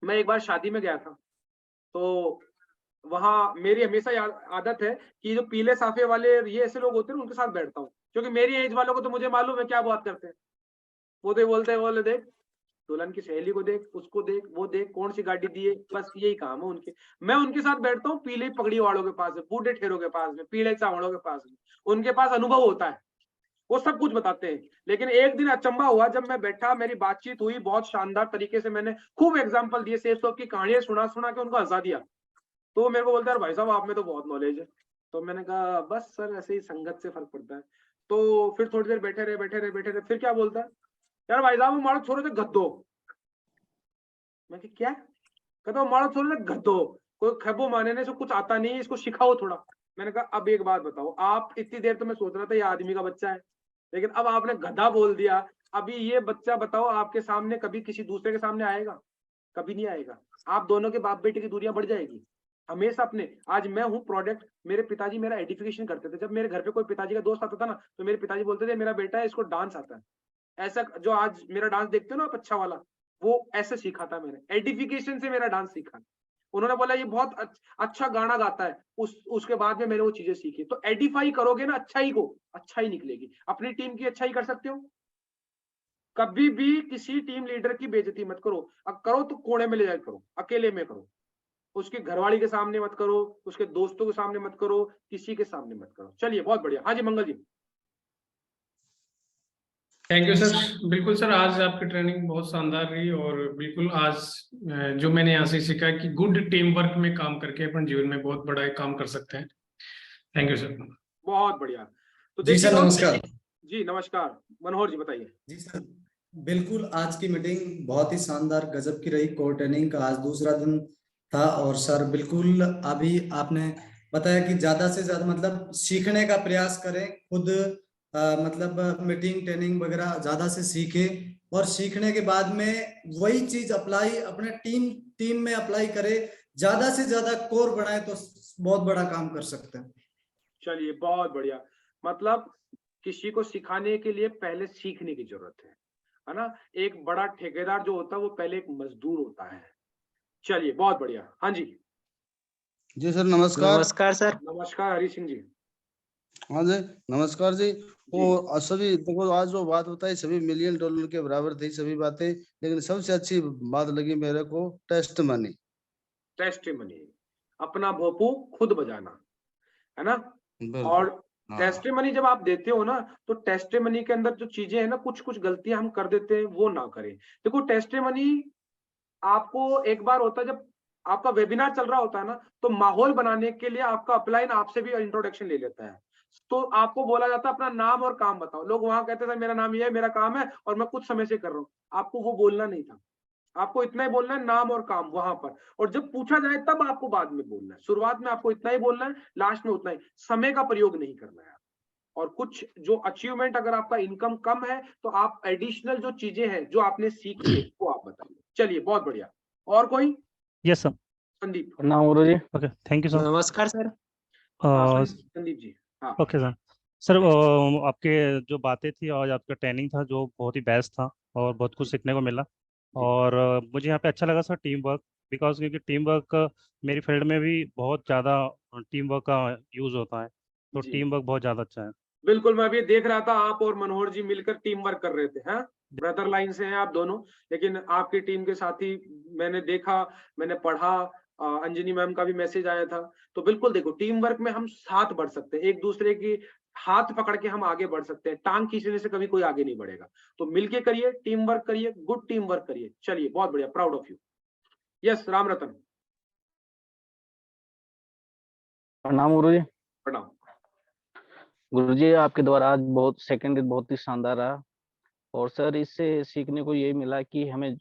मैं एक बार शादी में गया था, तो वहां मेरी हमेशा आदत है कि जो पीले साफे वाले ये ऐसे लोग होते हैं उनके साथ बैठता हूँ, क्योंकि मेरी एज वालों को तो मुझे मालूम है क्या बात करते हैं। वो तो बोलते हैं, बोले देख दुल्हन की सहेली को देख, उसको देख, वो देख कौन सी गाड़ी दी है, बस यही काम है उनके। मैं उनके साथ बैठता हूँ पीले पगड़ी वालों के पास में, बूढ़े ठेरों के पास में, पीले चावड़ों के पास में। उनके पास अनुभव होता है, वो सब कुछ बताते हैं। लेकिन एक दिन अचंबा हुआ, जब मैं बैठा, मेरी बातचीत हुई, बहुत शानदार तरीके से मैंने खूब एग्जाम्पल दिए, सेफ सॉप की कहानियां सुना सुना के उनको हंसा दिया। तो वो मेरे को बोलते हैं, भाई साहब आप में तो बहुत नॉलेज है। तो मैंने कहा बस सर ऐसे ही संगत से फर्क पड़ता है। तो फिर थोड़ी देर बैठे रहे, फिर क्या बोलता है, यार भाई साहब वो मारो छोड़ो थे गद्दो। मैं क्या कहता हूँ, मारो छोड़ो थे गद्दो, कोई खैबो माने ने, इसको कुछ आता नहीं है, इसको सिखाओ थोड़ा। मैंने कहा अब एक बात बताओ, आप इतनी देर तो मैं सोच रहा था ये आदमी का बच्चा है, लेकिन अब आपने गधा बोल दिया। अभी ये बच्चा बताओ आपके सामने कभी किसी दूसरे के सामने आएगा? कभी नहीं आएगा। आप दोनों के बाप बेटे की दूरियां बढ़ जाएगी हमेशा। अपने आज मैं हूँ प्रोडक्ट, मेरे पिताजी मेरा एडिफिकेशन करते थे। जब मेरे घर पे कोई पिताजी का दोस्त आता था ना, तो मेरे पिताजी बोलते थे मेरा बेटा है, इसको डांस आता है। ऐसा जो आज मेरा डांस देखते हो ना आप अच्छा वाला, वो ऐसे सीखा था मैंने, एडिफिकेशन से मेरा डांस सीखा। उन्होंने बोला ये बहुत अच्छा गाना गाता है, उसके बाद में मैंने वो चीजें सीखी। तो एडिफाई करोगे ना अच्छाई को, अच्छाई निकलेगी। अपनी टीम की अच्छाई कर सकते हो। कभी भी किसी टीम लीडर की बेइज्जती मत करो, करो तो कोने में ले जाकर करो, अकेले में करो। उसकी घरवाली के सामने मत करो, उसके दोस्तों के सामने मत करो, किसी के सामने मत करो। चलिए बहुत बढ़िया। हाँ जी Mangal ji. Thank you sir. बिल्कुल सर, आज आपकी ट्रेनिंग बहुत शानदार रही, और बिल्कुल आज जो मैंने यहाँ से सीखा कि गुड टीम वर्क में काम करके अपन जीवन में बहुत बड़ा एक काम कर सकते हैं। Thank you sir. बहुत बढ़िया। तो जी सर नमस्कार। जी नमस्कार, मनोहर जी बताइए। जी सर बिल्कुल, आज की मीटिंग बहुत ही शानदार गजब की रही। कोर ट्रेनिंग का आज दूसरा दिन था, और सर बिल्कुल अभी आपने बताया कि ज्यादा से ज्यादा मतलब सीखने का प्रयास करें, खुद मतलब मीटिंग ट्रेनिंग वगैरह ज्यादा से सीखे, और सीखने के बाद में वही चीज अप्लाई अपने टीम में अप्लाई करे, ज्यादा से ज्यादा कोर बनाए तो बहुत बड़ा काम कर सकते हैं। चलिए बहुत बढ़िया। मतलब किसी को सिखाने के लिए पहले सीखने की जरूरत है ना। एक बड़ा ठेकेदार जो होता है वो पहले एक मजदूर होता है। चलिए बहुत बढ़िया। हाँ जी। जी सर नमस्कार। नमस्कार सर। नमस्कार हरी सिंह जी। हाँ जी नमस्कार जी। और सभी देखो, आज जो बात बताई सभी $1 मिलियन के बराबर थी सभी बातें, लेकिन सबसे अच्छी बात लगी मेरे को टेस्ट मनी। टेस्ट मनी, अपना भोपू खुद बजाना, है ना। और टेस्ट मनी जब आप देते हो ना, तो टेस्ट मनी के अंदर जो चीजें है ना, कुछ कुछ गलतियां हम कर देते हैं, वो ना करें। देखो टेस्ट मनी आपको एक बार होता है, जब आपका वेबिनार चल रहा होता है ना, तो माहौल बनाने के लिए आपका अपलाइन आपसे भी इंट्रोडक्शन ले लेता है। तो आपको बोला जाता है अपना नाम और काम बताओ। लोग वहां कहते थे मेरा नाम ये है, मेरा काम है और मैं कुछ समय से कर रहा हूँ। आपको वो बोलना नहीं था, आपको इतना ही बोलना है, नाम और काम वहां पर। और जब पूछा जाए तब आपको बाद में बोलना है। शुरुआत में आपको इतना ही बोलना है, लास्ट में उतना ही। समय का प्रयोग नहीं करना है। और कुछ जो अचीवमेंट, अगर आपका इनकम कम है तो आप एडिशनल जो चीजें हैं जो आपने सीखी है वो आप बताइए। चलिए बहुत बढ़िया। और कोई? Yes sir. संदीप। नाम गुरु जी। Okay thank you sir. नमस्कार सर। संदीप जी। हाँ ओके सर। सर आपके जो बातें थी और आपका ट्रेनिंग था जो बहुत ही बेस्ट था, और बहुत कुछ सीखने को मिला। और मुझे यहाँ पे अच्छा लगा सर टीम वर्क, बिकॉज क्योंकि टीम वर्क मेरी फील्ड में भी बहुत ज़्यादा टीम वर्क का यूज़ होता है, तो टीम वर्क बहुत ज़्यादा अच्छा है। बिल्कुल, मैं भी देख रहा था आप और मनोहर जी मिलकर टीम वर्क कर रहे थे। हाँ ब्रदर लाइन से हैं आप दोनों, लेकिन आपकी टीम के साथी मैंने देखा, मैंने पढ़ा, अंजनी मैम का भी मैसेज आया था। तो बिल्कुल देखो, टीम वर्क में हम साथ बढ़ सकते हैं, एक दूसरे की हाथ पकड़ के हम आगे बढ़ सकते हैं। टांग खींचने से कभी कोई आगे नहीं बढ़ेगा। तो मिलके करिए, टीम वर्क करिए, गुड टीम वर्क करिए। चलिए बहुत बढ़िया, proud of you. Yes Ram Ratan. प्रणाम गुरुजी। प्रणाम गुरुजी, आपके द्वारा आज बहुत सेकंड बहुत ही शानदार रहा। और सर इससे सीखने को यही मिला कि हमें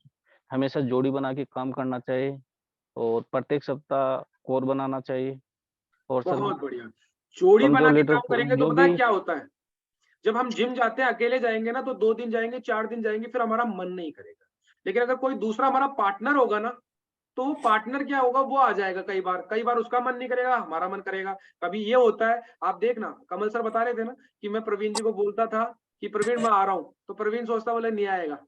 हमेशा जोड़ी बना के काम करना चाहिए, और प्रत्येक सप्ताह कोर बनाना चाहिए। और सर बहुत बढ़िया, जोड़ी बना के काम करेंगे तो जो पता है भी क्या होता है, जब हम जिम जाते हैं अकेले जाएंगे ना, तो 2 दिन जाएंगे, 4 दिन जाएंगे, फिर हमारा मन नहीं करेगा। लेकिन अगर कोई दूसरा हमारा पार्टनर होगा ना, तो पार्टनर क्या होगा, वो आ जाएगा। कई बार उसका मन नहीं करेगा, हमारा मन करेगा। कभी ये होता है, आप देखना, कमल सर बता रहे थे ना कि मैं प्रवीण जी को बोलता था कि प्रवीण मैं आ रहा हूँ, तो प्रवीण सोचता बोले नहीं आएगा,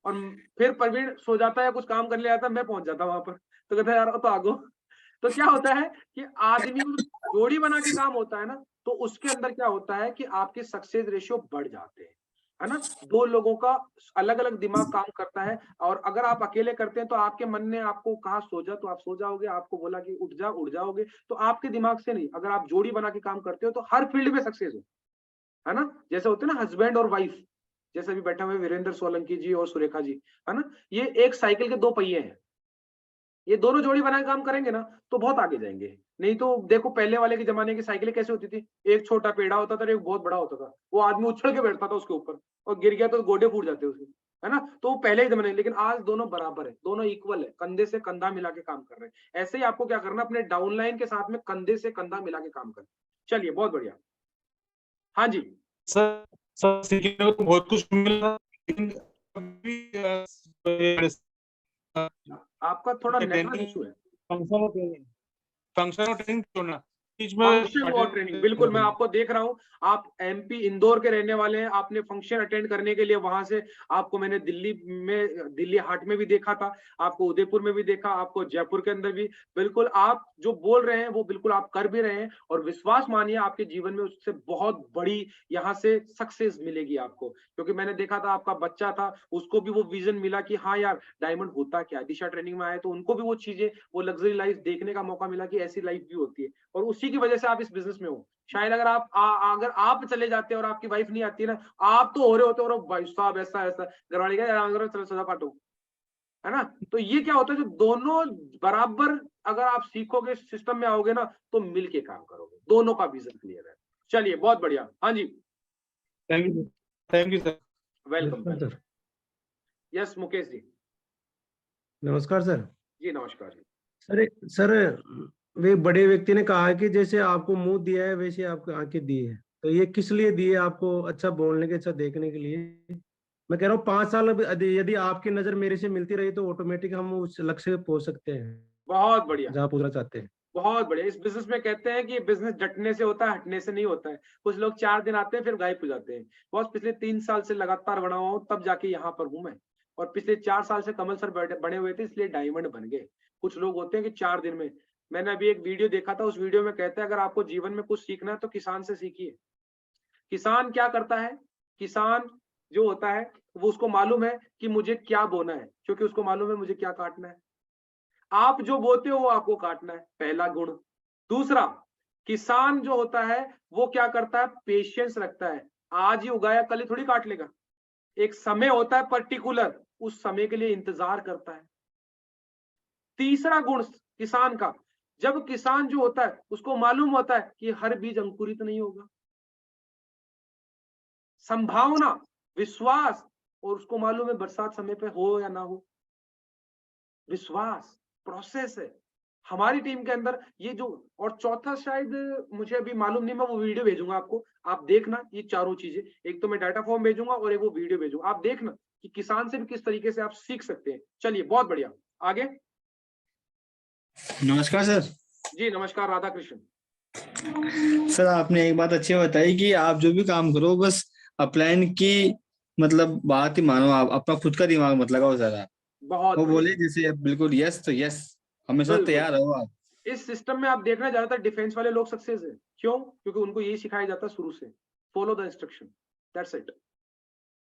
और फिर प्रवीण सो जाता है, कुछ काम करने आता है, मैं पहुंच जाता वहां पर, तो कहता है यार तो आगो। तो क्या होता है कि आदमी को जोड़ी बना के काम होता है ना, तो उसके अंदर क्या होता है कि आपके सक्सेस रेशियो बढ़ जाते हैं, है ना। दो लोगों का अलग अलग दिमाग काम करता है, और अगर आप अकेले करते हैं तो आपके मन ने आपको कहा सो जा तो आप सो जाओगे, आपको बोला कि उठ जाओगे, तो आपके दिमाग से नहीं। अगर आप जोड़ी बना के काम करते हो तो हर फील्ड में सक्सेस हो, है ना। जैसे होते हैं ना हस्बैंड और वाइफ, जैसे अभी बैठे हुए वीरेंद्र सोलंकी जी और सुरेखा जी, है ना, ये एक साइकिल के दो पहिए हैं। ये दोनों जोड़ी बना के काम करेंगे ना तो बहुत आगे जाएंगे। नहीं तो देखो पहले वाले के जमाने की साइकिलें कैसे होती थी, एक छोटा पेड़ा होता था, एक बहुत बड़ा होता था, वो आदमी उछल के बैठता था उसके ऊपर, और गिर गया तो गोडे फूट जाते उसके, है ना। तो वो पहले ही जमाने, लेकिन आज दोनों बराबर है, दोनों इक्वल है, कंधे से कंधा मिला के काम कर रहे हैं। ऐसे ही आपको क्या करना, अपने डाउनलाइन के साथ में कंधे से कंधा मिला के काम करना। चलिए बहुत बढ़िया। हाँ जी सर सीखने को बहुत कुछ मिला, लेकिन आपका थोड़ा नेटवर्क इशू है। फंक्शन और ट्रेनिंग छोड़ना फंक्शन और ट्रेनिंग, बिल्कुल मैं आपको देख रहा हूँ, आप एमपी इंदौर के रहने वाले हैं, आपने फंक्शन अटेंड करने के लिए वहां से, आपको मैंने दिल्ली हाट में भी देखा था, आपको उदयपुर में भी देखा, आपको जयपुर के अंदर भी। बिल्कुल आप जो बोल रहे हैं वो बिल्कुल आप कर भी रहे हैं, और विश्वास मानिए आपके जीवन में उससे बहुत बड़ी यहाँ से सक्सेस मिलेगी आपको। क्योंकि मैंने देखा था आपका बच्चा था, उसको भी वो विजन मिला कि हाँ यार डायमंड होता क्या, दिशा ट्रेनिंग में आए तो उनको भी वो चीजें, वो लग्जरी लाइफ देखने का मौका मिला कि ऐसी लाइफ भी होती है, और उसी की वजह से आप इस बिजनेस में हो। शायद अगर आप चले जाते और आपकी वाइफ नहीं आती ना, आप तो हो रहे होते, और भाई साहब ऐसा ऐसा, घरवाली का चलो सजा काटो, है ना। तो ये क्या होता है, जो दोनों बराबर अगर आप सीखोगे, सिस्टम में आओगे ना, तो मिलके काम करोगे, दोनों का विजन क्लियर है। चलिए बहुत बढ़िया। हाँ जी thank you sir. Welcome sir. Yes Mukesh ji. नमस्कार सर। जी नमस्कार जी। सर वे बड़े व्यक्ति ने कहा है कि जैसे आपको मुंह दिया है वैसे आपको आंखें दी है, तो ये किस लिए दी है आपको? अच्छा बोलने के, अच्छा देखने के लिए। मैं कह रहा हूँ 5 साल यदि आपकी नजर मेरे से मिलती रही तो ऑटोमेटिक हम उस लक्ष्य पे पहुंच सकते हैं बहुत बढ़िया, जहाँ पूछना चाहते हैं। बहुत बढ़िया। इस बिजनेस में कहते हैं कि बिजनेस डटने से होता है, हटने से नहीं होता है। कुछ लोग 4 दिन आते हैं फिर गायब हो जाते हैं। बॉस पिछले 3 साल से लगातार बना हुआ हूँ, तब जाके यहाँ पर हूँ मैं, और पिछले 4 साल से कमल सर बने हुए थे, इसलिए डायमंड बन गए। कुछ लोग होते हैं कि 4 दिन में। मैंने अभी एक वीडियो देखा था, उस वीडियो में कहते हैं अगर आपको जीवन में कुछ सीखना है तो किसान से सीखिए। किसान क्या करता है, किसान जो होता है वो, उसको मालूम है कि मुझे क्या बोना है, क्योंकि उसको मालूम है मुझे क्या काटना है। आप जो बोते हो वो आपको काटना है, पहला गुण। दूसरा, किसान जो होता है वो क्या करता है, पेशेंस रखता है। आज ही उगाया कल ही थोड़ी काट लेगा, एक समय होता है पर्टिकुलर, उस समय के लिए इंतजार करता है। तीसरा गुण किसान का, जब किसान जो होता है उसको मालूम होता है कि हर बीज अंकुरित नहीं होगा, संभावना, विश्वास, और उसको मालूम है बरसात समय पे हो या ना हो, विश्वास, प्रोसेस है हमारी टीम के अंदर ये जो। और चौथा शायद मुझे अभी मालूम नहीं, मैं वो वीडियो भेजूंगा आपको, आप देखना। ये चारों चीजें, एक तो मैं डाटा फॉर्म भेजूंगा और एक वो वीडियो भेजूंगा, आप देखना कि किसान से भी किस तरीके से आप सीख सकते हैं। चलिए बहुत बढ़िया, आगे। नमस्कार सर। जी नमस्कार, राधा कृष्ण। सर आपने एक बात अच्छी बताई कि आप जो भी काम करो बस अपलाइन की मतलब बात ही मानो, आप अपना खुद का दिमाग मत लगाओ सर। आप बहुत वो बोले जैसे बिल्कुल यस तो यस, हमेशा तैयार रहो आप। इस सिस्टम में आप देखना, ज्यादातर डिफेंस वाले लोग सक्सेस है। क्यों? क्योंकि उनको यही सिखाया जाता है शुरू से, follow the instruction, that's it,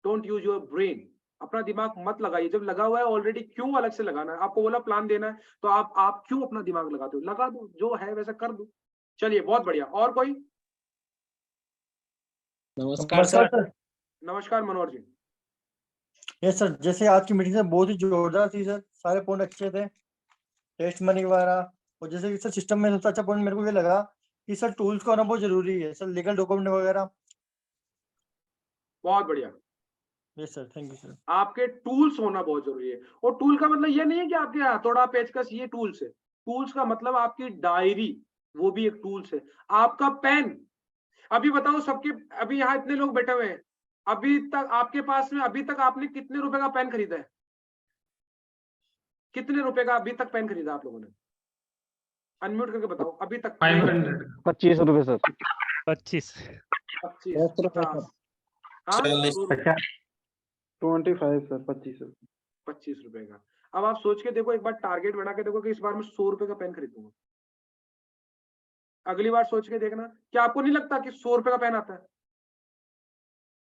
don't use your brain. अपना दिमाग मत लगाइए, जब लगा हुआ है ऑलरेडी क्यों अलग से लगाना है? आपको बोला प्लान देना है तो आप क्यों अपना दिमाग लगाते हो? लगा दो, जो है वैसा कर दो। चलिए बहुत बढ़िया। और कोई? नमस्कार सर। नमस्कार मनोहर जी। यस सर, जैसे आज की मीटिंग बहुत ही जोरदार थी सर, सारे पॉइंट अच्छे थे, टेस्ट मनी वगैरह। और जैसे कि सर सिस्टम में सबसे अच्छा पॉइंट मेरे को ये लगा कि सर टूल्स का होना बहुत जरूरी है सर, लीगल डॉक्यूमेंट वगैरह। बहुत बढ़िया। Yes sir, thank you sir. आपके टूल्स होना बहुत जरूरी है। और टूल का मतलब ये नहीं है कि आपके हथौड़ा पेचकस ये टूल्स है। टूल्स का मतलब आपकी डायरी, वो भी एक टूल्स है। आपका पेन, अभी बताओ सबके, अभी यहाँ इतने लोग बैठे हुए हैं, अभी तक आपके पास में, अभी तक आपने कितने रुपए का पेन खरीदा है? कितने रुपए का अभी तक पेन खरीदा आप लोगों ने? अनम्यूट करके बताओ अभी तक। 500। 25 रुपए सर। 25 50 हाँ 25 सर। 25 रुपए का। अब आप सोच के देखो, एक बार टारगेट बना के देखो कि इस बार मैं 100 रुपए का पेन खरीदूंगा। अगली बार सोच के देखना, क्या आपको नहीं लगता कि 100 रुपए का पेन आता है?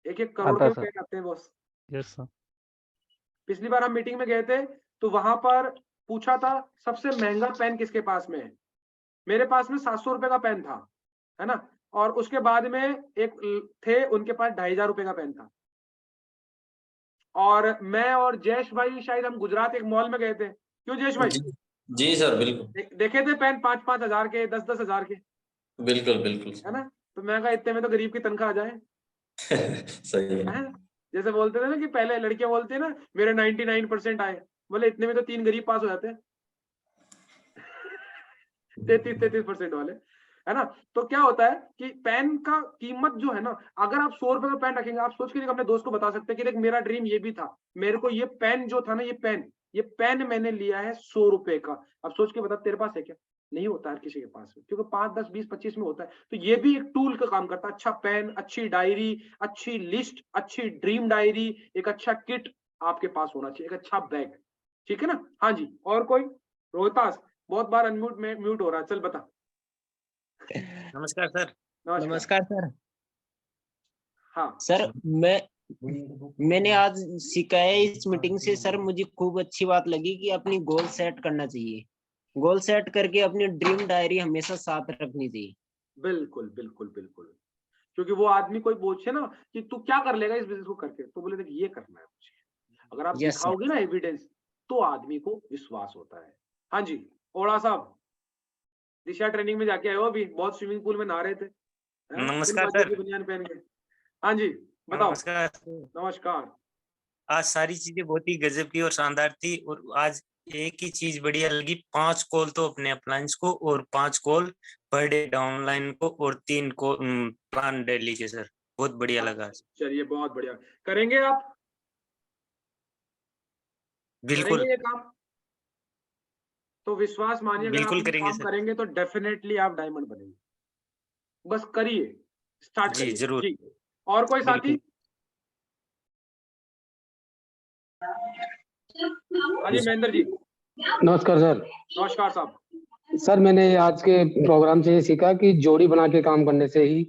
1-1 करोड़ के पेन आते हैं बॉस। Yes sir. पिछली बार हम मीटिंग में गए थे तो वहां पर पूछा था सबसे महंगा पेन किसके पास में है। मेरे पास में 700 रुपए का पेन था, है ना, और उसके बाद में एक थे उनके पास 2500 रुपए का पेन था। और मैं और जयेश भाई शायद हम गुजरात एक मॉल में गए थे, क्यों जयेश भाई? जी सर बिल्कुल। देखे थे पेन 5-5 हजार के, 10-10 हजार के। बिल्कुल बिल्कुल है ना, तो मैं कहा इतने में तो गरीब की तनख्वाह आ जाए। सही है। जैसे बोलते थे ना कि पहले लड़कियां बोलती है ना मेरे 99% आए, बोले इतने में तो 3 गरीब पास हो जाते हैं। 33% वाले, है ना। तो क्या होता है कि पेन का कीमत जो है ना, अगर आप 100 रुपए का पेन रखेंगे, आप सोच के अपने दोस्त को बता सकते हैं कि देख मेरा ड्रीम ये भी था, मेरे को ये पेन जो था ना, ये पेन मैंने लिया है 100 रुपए का। अब सोच के बता तेरे पास है क्या? नहीं होता हर किसी के पास में, क्योंकि 5, 10, 20, 25 में होता है। तो ये भी एक टूल का काम करता है। अच्छा पेन, अच्छी डायरी, अच्छी लिस्ट, अच्छी ड्रीम डायरी, एक अच्छा किट आपके पास होना चाहिए, एक अच्छा बैग। ठीक है ना। हाँ जी, और कोई? रोहतास बहुत बार अनम्यूट में म्यूट हो रहा है, चल बता। नमस्कार सर। नमस्कार सर। हाँ सर मैंने आज सीखा है इस मीटिंग से सर, मुझे खूब अच्छी बात लगी कि अपनी गोल सेट करना चाहिए। गोल सेट करके अपनी ड्रीम डायरी हमेशा साथ रखनी चाहिए। बिल्कुल बिल्कुल बिल्कुल, क्योंकि वो आदमी कोई पूछे ना कि तू क्या कर लेगा इस बिजनेस को करके, तो बोले देख ये करना है मुझे। अगर आप दिखाओगे ना एविडेंस, तो आदमी को विश्वास होता है। हाँ जी, ओड़ा साहब, दिशा ट्रेनिंग में जाके आए हो अभी? बहुत स्विमिंग पूल में नहा रहे थे। नमस्कार सर। बनियान पहन के। हाँ जी बताओ। नमस्कार। नमस्कार। आज सारी चीजें बहुत ही गजब की और शानदार थी, और आज एक ही चीज बढ़िया लगी, 5 कॉल तो अपने अप्लायंस को, और 5 कॉल पर डे डाउनलाइन को, और 3 को प्लान डेली के। सर बहुत बढ़िया लगा। चलिए बहुत बढ़िया, करेंगे आप? बिल्कुल करेंगे ये काम? तो विश्वास मानिए, अगर आप बिल्कुल ये करेंगे काम सर। करेंगे तो डेफिनेटली आप डायमंड बनेंगे। बस करिए, स्टार्ट जी करिए जरूर। जी। और कोई साथी? हाँ जी महेंद्र जी। नमस्कार सर। नमस्कार साहब। सर मैंने आज के प्रोग्राम से ये सीखा कि जोड़ी बना के काम करने से ही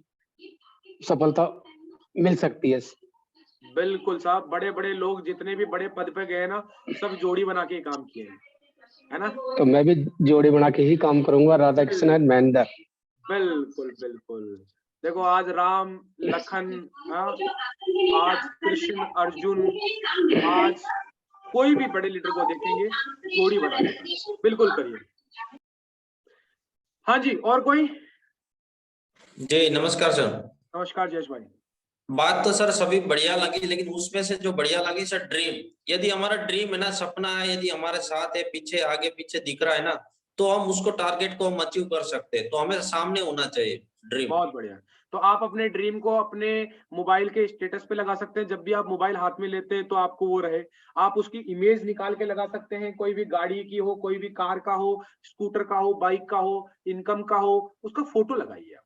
सफलता मिल सकती है। बिल्कुल साहब, बड़े बड़े लोग जितने भी बड़े पद पे गए ना, सब जोड़ी बना के ही काम किए हैं, है ना। तो मैं भी जोड़ी बना के ही काम करूंगा, राधा कृष्ण एंड महेंद्र। बिल्कुल बिल्कुल। देखो आज राम लखन, आज कृष्ण अर्जुन, आज कोई भी बड़े लीडर को देखेंगे जोड़ी बना के काम। बिल्कुल करिए। हाँ जी, और कोई? जी नमस्कार सर। नमस्कार जयेश भाई। बात तो सर सभी बढ़िया लगी, लेकिन उसमें से जो बढ़िया लगी सर ड्रीम, यदि हमारा ड्रीम है ना, सपना है, यदि हमारे साथ है, पीछे आगे पीछे दिख रहा है ना, तो हम उसको टारगेट को हम अचीव कर सकते हैं। तो हमें सामने होना चाहिए ड्रीम। बहुत बढ़िया। तो आप अपने ड्रीम को अपने मोबाइल के स्टेटस पे लगा सकते हैं। जब भी आप मोबाइल हाथ में लेते हैं तो आपको वो रहे, आप उसकी इमेज निकाल के लगा सकते हैं। कोई भी गाड़ी की हो, कोई भी कार का हो, स्कूटर का हो, बाइक का हो, इनकम का हो, उसका फोटो लगाइए आप।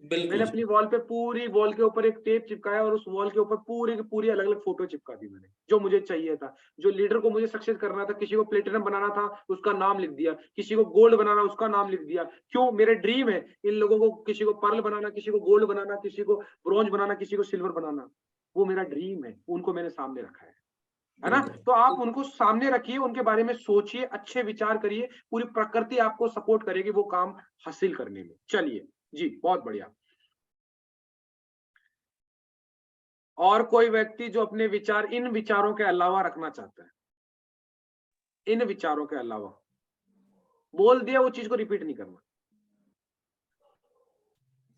मैंने अपनी वॉल पे, पूरी वॉल के ऊपर एक टेप चिपकाया और उस वॉल के ऊपर पूरी की पूरी अलग अलग फोटो चिपका दी मैंने, जो मुझे चाहिए था, जो लीडर को मुझे सक्सेस करना था। किसी को प्लेटिनम बनाना था, उसका नाम लिख दिया। किसी को गोल्ड बनाना, उसका नाम लिख दिया। क्यों? मेरे ड्रीम है इन लोगों को, किसी को पर्ल बनाना, किसी को गोल्ड बनाना, किसी को ब्रॉन्ज बनाना, किसी को सिल्वर बनाना। वो मेरा ड्रीम है, उनको मैंने सामने रखा है ना। तो आप उनको सामने रखिए, उनके बारे में सोचिए, अच्छे विचार करिए, पूरी प्रकृति आपको सपोर्ट करेगी वो काम हासिल करने में। चलिए जी, बहुत बढ़िया। और कोई व्यक्ति जो अपने विचार इन विचारों के अलावा रखना चाहता है, इन विचारों के अलावा, बोल दिया वो चीज को रिपीट नहीं करना।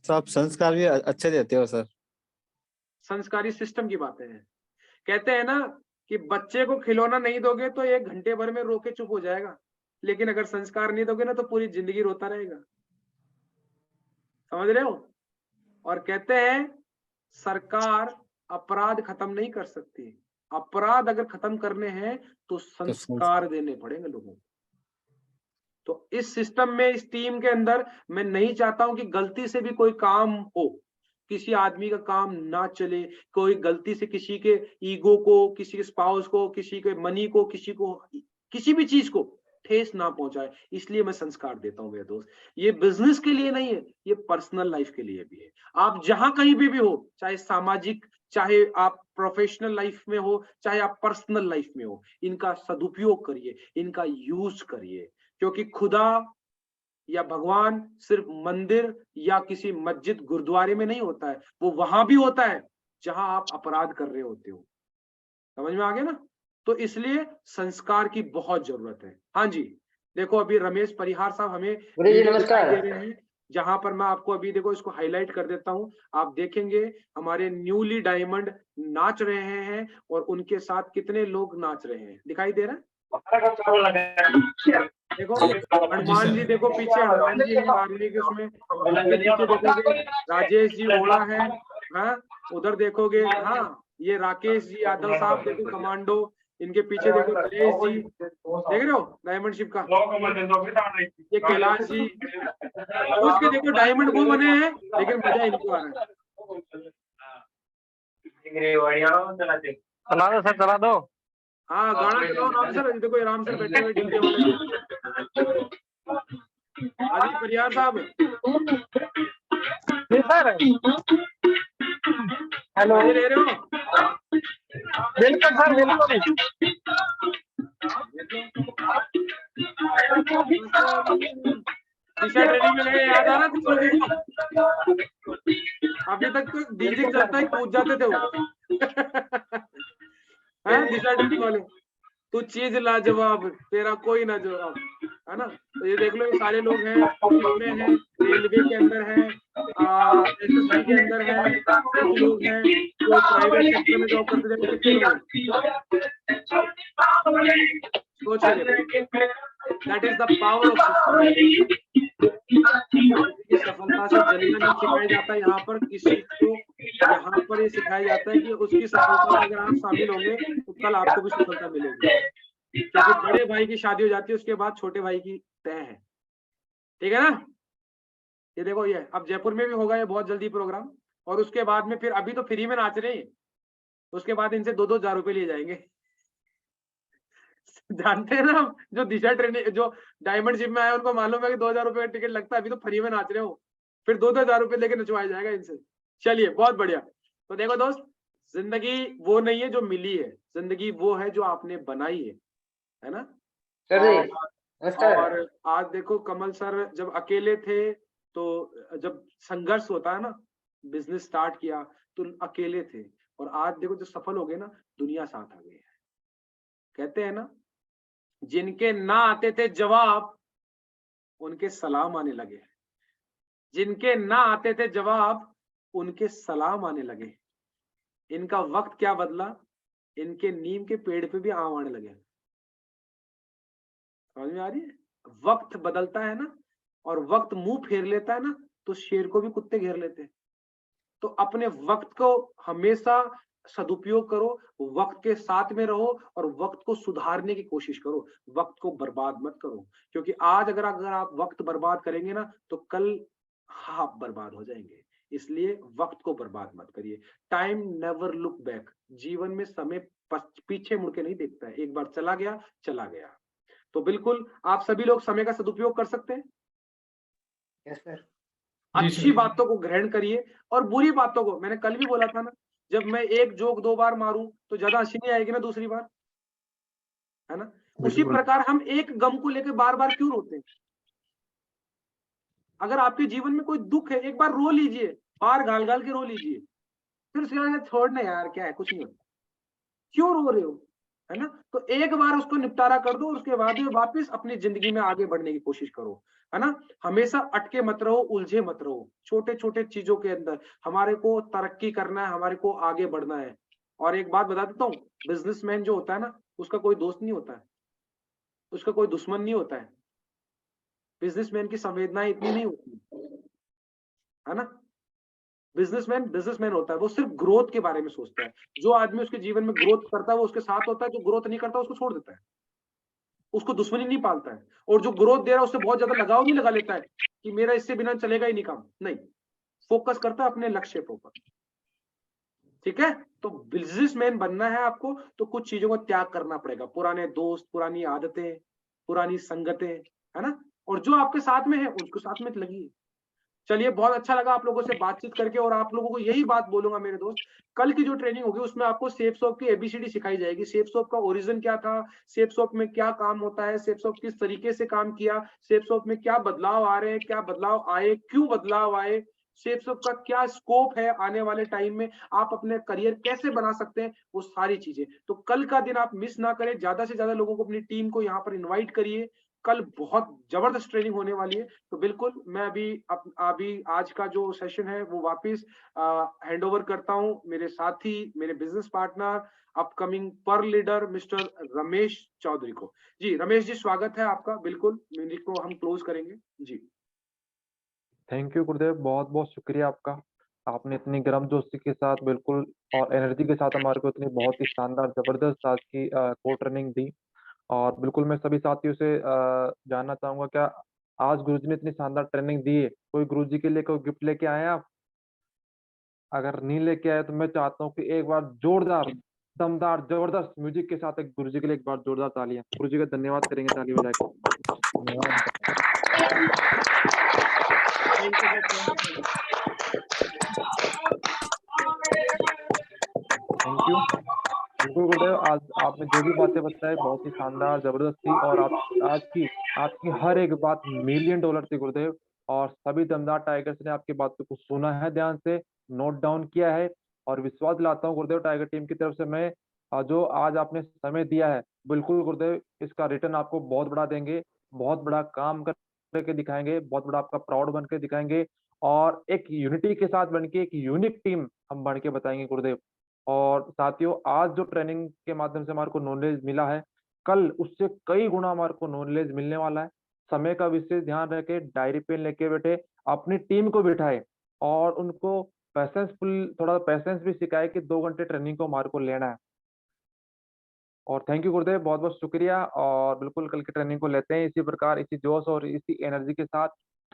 तो आप संस्कार भी अच्छे देते हो सर। संस्कारी सिस्टम की बातें हैं। कहते हैं ना कि बच्चे को खिलौना नहीं दोगे तो 1 घंटे भर में रो के चुप हो जाएगा, लेकिन अगर संस्कार नहीं दोगे ना तो पूरी जिंदगी रोता रहेगा। समझ रहे हो? और कहते हैं सरकार अपराध खत्म नहीं कर सकती, अपराध अगर खत्म करने हैं तो संस्कार देने पड़ेंगे लोगों को। तो इस सिस्टम में, इस टीम के अंदर मैं नहीं चाहता हूं कि गलती से भी कोई काम हो, किसी आदमी का काम ना चले, कोई गलती से किसी के ईगो को, किसी के स्पाउस को, किसी के मनी को, किसी को किसी भी चीज को ठेस ना पहुंचाए। इसलिए मैं संस्कार देता हूं मेरे दोस्त। ये बिजनेस के लिए नहीं है, ये पर्सनल लाइफ के लिए भी है। आप जहां कहीं भी हो, चाहे सामाजिक, चाहे आप प्रोफेशनल लाइफ में हो, चाहे आप पर्सनल लाइफ में हो, इनका सदुपयोग करिए, इनका यूज करिए। क्योंकि खुदा या भगवान सिर्फ मंदिर या किसी मस्जिद गुरुद्वारे में नहीं होता है, वो वहां भी होता है जहां आप अपराध कर रहे होते हो। समझ में आ गया ना? तो इसलिए संस्कार की बहुत जरूरत है। हाँ जी, देखो अभी रमेश परिहार साहब हमें वीडियो दिखाई दे रहे हैं, जहां पर मैं आपको अभी देखो इसको हाईलाइट कर देता हूं। आप देखेंगे हमारे न्यूली डायमंड नाच रहे हैं और उनके साथ कितने लोग नाच रहे हैं, दिखाई दे रहा है? देखो हनुमान जी, देखो पीछे हनुमान जी हैं आर्मी के उसमें, उनके पीछे देखोगे राजेश जी ओड़ा है, हाँ उधर देखोगे, हाँ ये राकेश जी यादव साहब, देखो कमांडो, इनके पीछे देखो नरेश जी, देख रहे हो डायमंड शिप का, ये कैलाश जी, उसके देखो डायमंड वो बने हैं, लेकिन मजा इनको आ रहा है। चला दो सर, चला दो। हाँ गाना चलाओ राम सर, देखो ये राम सर बैठे हुए डीजे वाले। आदित्य परिहार साहब, सर हेलो, मजे ले रहे हो? बिल्कुल सर, बिल्कुल। दिशा ट्रेनिंग में गए, याद आ रहा कुछ लोगों को? अभी तक तो डीजे चलता ही कूद जाते थे वो। हाँ दिशा ट्रेनिंग वाले, तू चीज लाजवाब, तेरा कोई ना जवाब, है ना? तो ये देख लो, ये सारे लोग हैं, इसमें हैं, रेलवे के अंदर हैं, एसएसबी के अंदर हैं, कुछ लोग हैं जो प्राइवेट सेक्टर में जॉब करते थे, कितने लोग सोचिए। That is the power of system. सफलता से जलना नहीं सिखाया जाता यहाँ पर किसी को, यहाँ पर ये सिखाया जाता है कि उसकी सफलता में अगर आप शामिल होंगे तो कल आपको भी सफलता मिलेगी। क्योंकि बड़े भाई की शादी हो जाती है, उसके बाद छोटे भाई की तय है, ठीक है ना? ये देखो, ये अब जयपुर में भी होगा ये बहुत जल्दी प्रोग्राम, और उसके बाद में फिर अभी तो फ्री में नाच रहे हैं, उसके बाद इनसे 2-2 हजार रुपए लिए जाएंगे। जानते हैं ना, जो दिशा ट्रेनिंग, जो डायमंड शिप में आए उनको मालूम है कि 2,000 रुपए का टिकट लगता है, अभी तो फ्री में नाच रहे हो, फिर 2-2 हजार रुपए लेके नचवाया जाएगा इनसे। चलिए बहुत बढ़िया। तो देखो दोस्त, जिंदगी वो नहीं है जो मिली है, जिंदगी वो है जो आपने बनाई है ना? और आज देखो कमल सर जब अकेले थे, तो जब संघर्ष होता है ना, बिजनेस स्टार्ट किया तो अकेले थे, और आज देखो जो सफल हो गए ना, दुनिया साथ आ गई है। कहते हैं ना, जिनके ना आते थे जवाब, उनके सलाम आने लगे। जिनके ना आते थे जवाब, उनके सलाम आने लगे। इनका वक्त क्या बदला, इनके नीम के पेड़ पे भी आम आने लगे। समझ में आ रही है? वक्त बदलता है ना, और वक्त मुंह फेर लेता है ना, तो शेर को भी कुत्ते घेर लेते हैं। तो अपने वक्त को हमेशा सदुपयोग करो, वक्त के साथ में रहो, और वक्त को सुधारने की कोशिश करो, वक्त को बर्बाद मत करो। क्योंकि आज अगर आप वक्त बर्बाद करेंगे ना, तो कल आप बर्बाद हो जाएंगे। इसलिए वक्त को बर्बाद मत करिए। Time never look back. जीवन में समय पीछे मुड़ के नहीं देखता है, एक बार चला गया चला गया। तो बिल्कुल आप सभी लोग समय का सदुपयोग कर सकते हैं। Yes sir. अच्छी बातों को ग्रहण करिए, और बुरी बातों को, मैंने कल भी बोला था ना, जब मैं एक जोक 2 बार मारूं तो ज्यादा हंसी नहीं आएगी ना दूसरी बार, है ना? उसी प्रकार हम एक गम को लेकर बार बार क्यों रोते हैं? अगर आपके जीवन में कोई दुख है, एक बार रो लीजिए, बार गाल गाल के रो लीजिए, फिर उसके बाद छोड़ना यार, क्या है, कुछ नहीं होता, क्यों रो रहे हो, है ना? तो एक बार उसको निपटारा कर दो, उसके बाद में वापस अपनी जिंदगी में आगे बढ़ने की कोशिश करो, है ना? हमेशा अटके मत रहो, उलझे मत रहो। छोटे छोटे चीजों के अंदर हमारे को तरक्की करना है, हमारे को आगे बढ़ना है। और एक बात बता देता हूँ, बिजनेसमैन जो होता है ना, उसका कोई दोस्त नहीं होता है, उसका कोई दुश्मन नहीं होता है। बिजनेसमैन की संवेदनाएं इतनी नहीं होती, है ना? बिजनेसमैन होता है, वो सिर्फ ग्रोथ के बारे में सोचता है। जो आदमी उसके जीवन में ग्रोथ करता है वो उसके साथ होता है, जो ग्रोथ नहीं करता उसको छोड़ देता है, उसको दुश्मनी नहीं पालता है। और जो ग्रोथ दे रहा है उससे बहुत ज्यादा लगाव नहीं लगा लेता है कि मेरा इससे बिना चलेगा ही नहीं काम, नहीं, फोकस करता है अपने लक्ष्य के ऊपर। ठीक है, तो बिजनेसमैन बनना है आपको तो कुछ चीजों का त्याग करना पड़ेगा, पुराने दोस्त, पुरानी आदतें, पुरानी संगतें, है ना, और जो आपके साथ में है उसके साथ में लगी। चलिए, बहुत अच्छा लगा आप लोगों से बातचीत करके, और आप लोगों को यही बात बोलूंगा मेरे दोस्त, कल की जो ट्रेनिंग होगी उसमें आपको सेफ सॉप की एबीसीडी सिखाई जाएगी। सेफ सॉप का ओरिजिन क्या था, सेफ सॉप में क्या काम होता है, सेफ सॉप किस तरीके से काम किया, सेफ सॉप में क्या बदलाव आ रहे हैं, क्या बदलाव आए, क्यों बदलाव आए, सेफ सॉप का क्या स्कोप है आने वाले टाइम में, आप अपने करियर कैसे बना सकते हैं, वो सारी चीजें। तो कल का दिन आप मिस ना करें, ज्यादा से ज्यादा लोगों को, अपनी टीम को यहाँ पर इन्वाइट करिए। कल बहुत जबरदस्त ट्रेनिंग होने वाली है। तो बिल्कुल मैं अभी आज का जो सेशन है वो वापस हैंड ओवर करता हूं मेरे साथी, मेरे बिजनेस पार्टनर, अपकमिंग पर लीडर मिस्टर रमेश चौधरी को। जी रमेश जी, स्वागत है आपका। बिल्कुल मीटिंग को हम क्लोज करेंगे जी। थैंक यू गुरुदेव, बहुत बहुत शुक्रिया आपका। आपने इतनी गर्मजोशी के साथ बिल्कुल और एनर्जी के साथ हमारे को इतनी बहुत ही शानदार जबरदस्त आज की कोर ट्रेनिंग दी। और बिल्कुल मैं सभी साथियों से जानना चाहूंगा, क्या आज गुरुजी ने इतनी शानदार ट्रेनिंग दी है, कोई गुरुजी के लिए कोई गिफ्ट लेके आए हैं आप? अगर नहीं लेके आए तो मैं चाहता हूँ कि एक बार जोरदार, दमदार, जबरदस्त म्यूजिक के साथ एक गुरुजी के लिए एक बार जोरदार तालियां। गुरुजी का धन्यवाद करेंगे ताली बजा के। Thank you. बिल्कुल गुरुदेव, आज आपने जो भी बातें बताई बहुत ही शानदार, जबरदस्त थी, और आपकी हर एक बात $1,000,000 थी गुरुदेव। और सभी दमदार टाइगर्स ने आपकी बातों को सुना है, ध्यान से नोट डाउन किया है, और विश्वास दिलाता हूँ गुरुदेव टाइगर टीम की तरफ से मैं, जो आज आपने समय दिया है, बिल्कुल गुरुदेव इसका रिटर्न आपको बहुत बड़ा देंगे, बहुत बड़ा काम करके दिखाएंगे, बहुत बड़ा आपका प्राउड बन के दिखाएंगे, और एक यूनिटी के साथ बनके एक यूनिक टीम हम बन के बताएंगे गुरुदेव। और साथियों, आज जो ट्रेनिंग के माध्यम से हमारे को नॉलेज मिला है, कल उससे कई गुना हमारे को नॉलेज मिलने वाला है। समय का विशेष ध्यान रखे, डायरी पेन लेके बैठे, अपनी टीम को बिठाए और उनको थोड़ा पैसेंस भी सिखाए कि 2 घंटे ट्रेनिंग को हमारे को लेना है। और थैंक यू गुरुदेव, बहुत बहुत शुक्रिया। और बिल्कुल कल की ट्रेनिंग को लेते हैं इसी प्रकार, इसी जोश और इसी एनर्जी के साथ,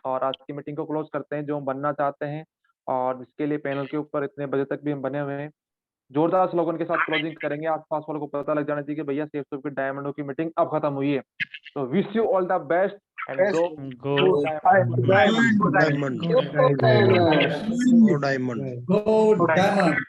और आज की मीटिंग को क्लोज करते हैं जो हम बनना चाहते हैं, और जिसके लिए पैनल के ऊपर इतने बजे तक भी हम बने हुए हैं। जोरदार स्लोगन के साथ क्लोजिंग करेंगे, आसपास वालों को पता लग जाना चाहिए कि भैया सेफ सॉप की डायमंडों की मीटिंग अब खत्म हुई है। तो wish you all the best and go diamond. Go Diamond.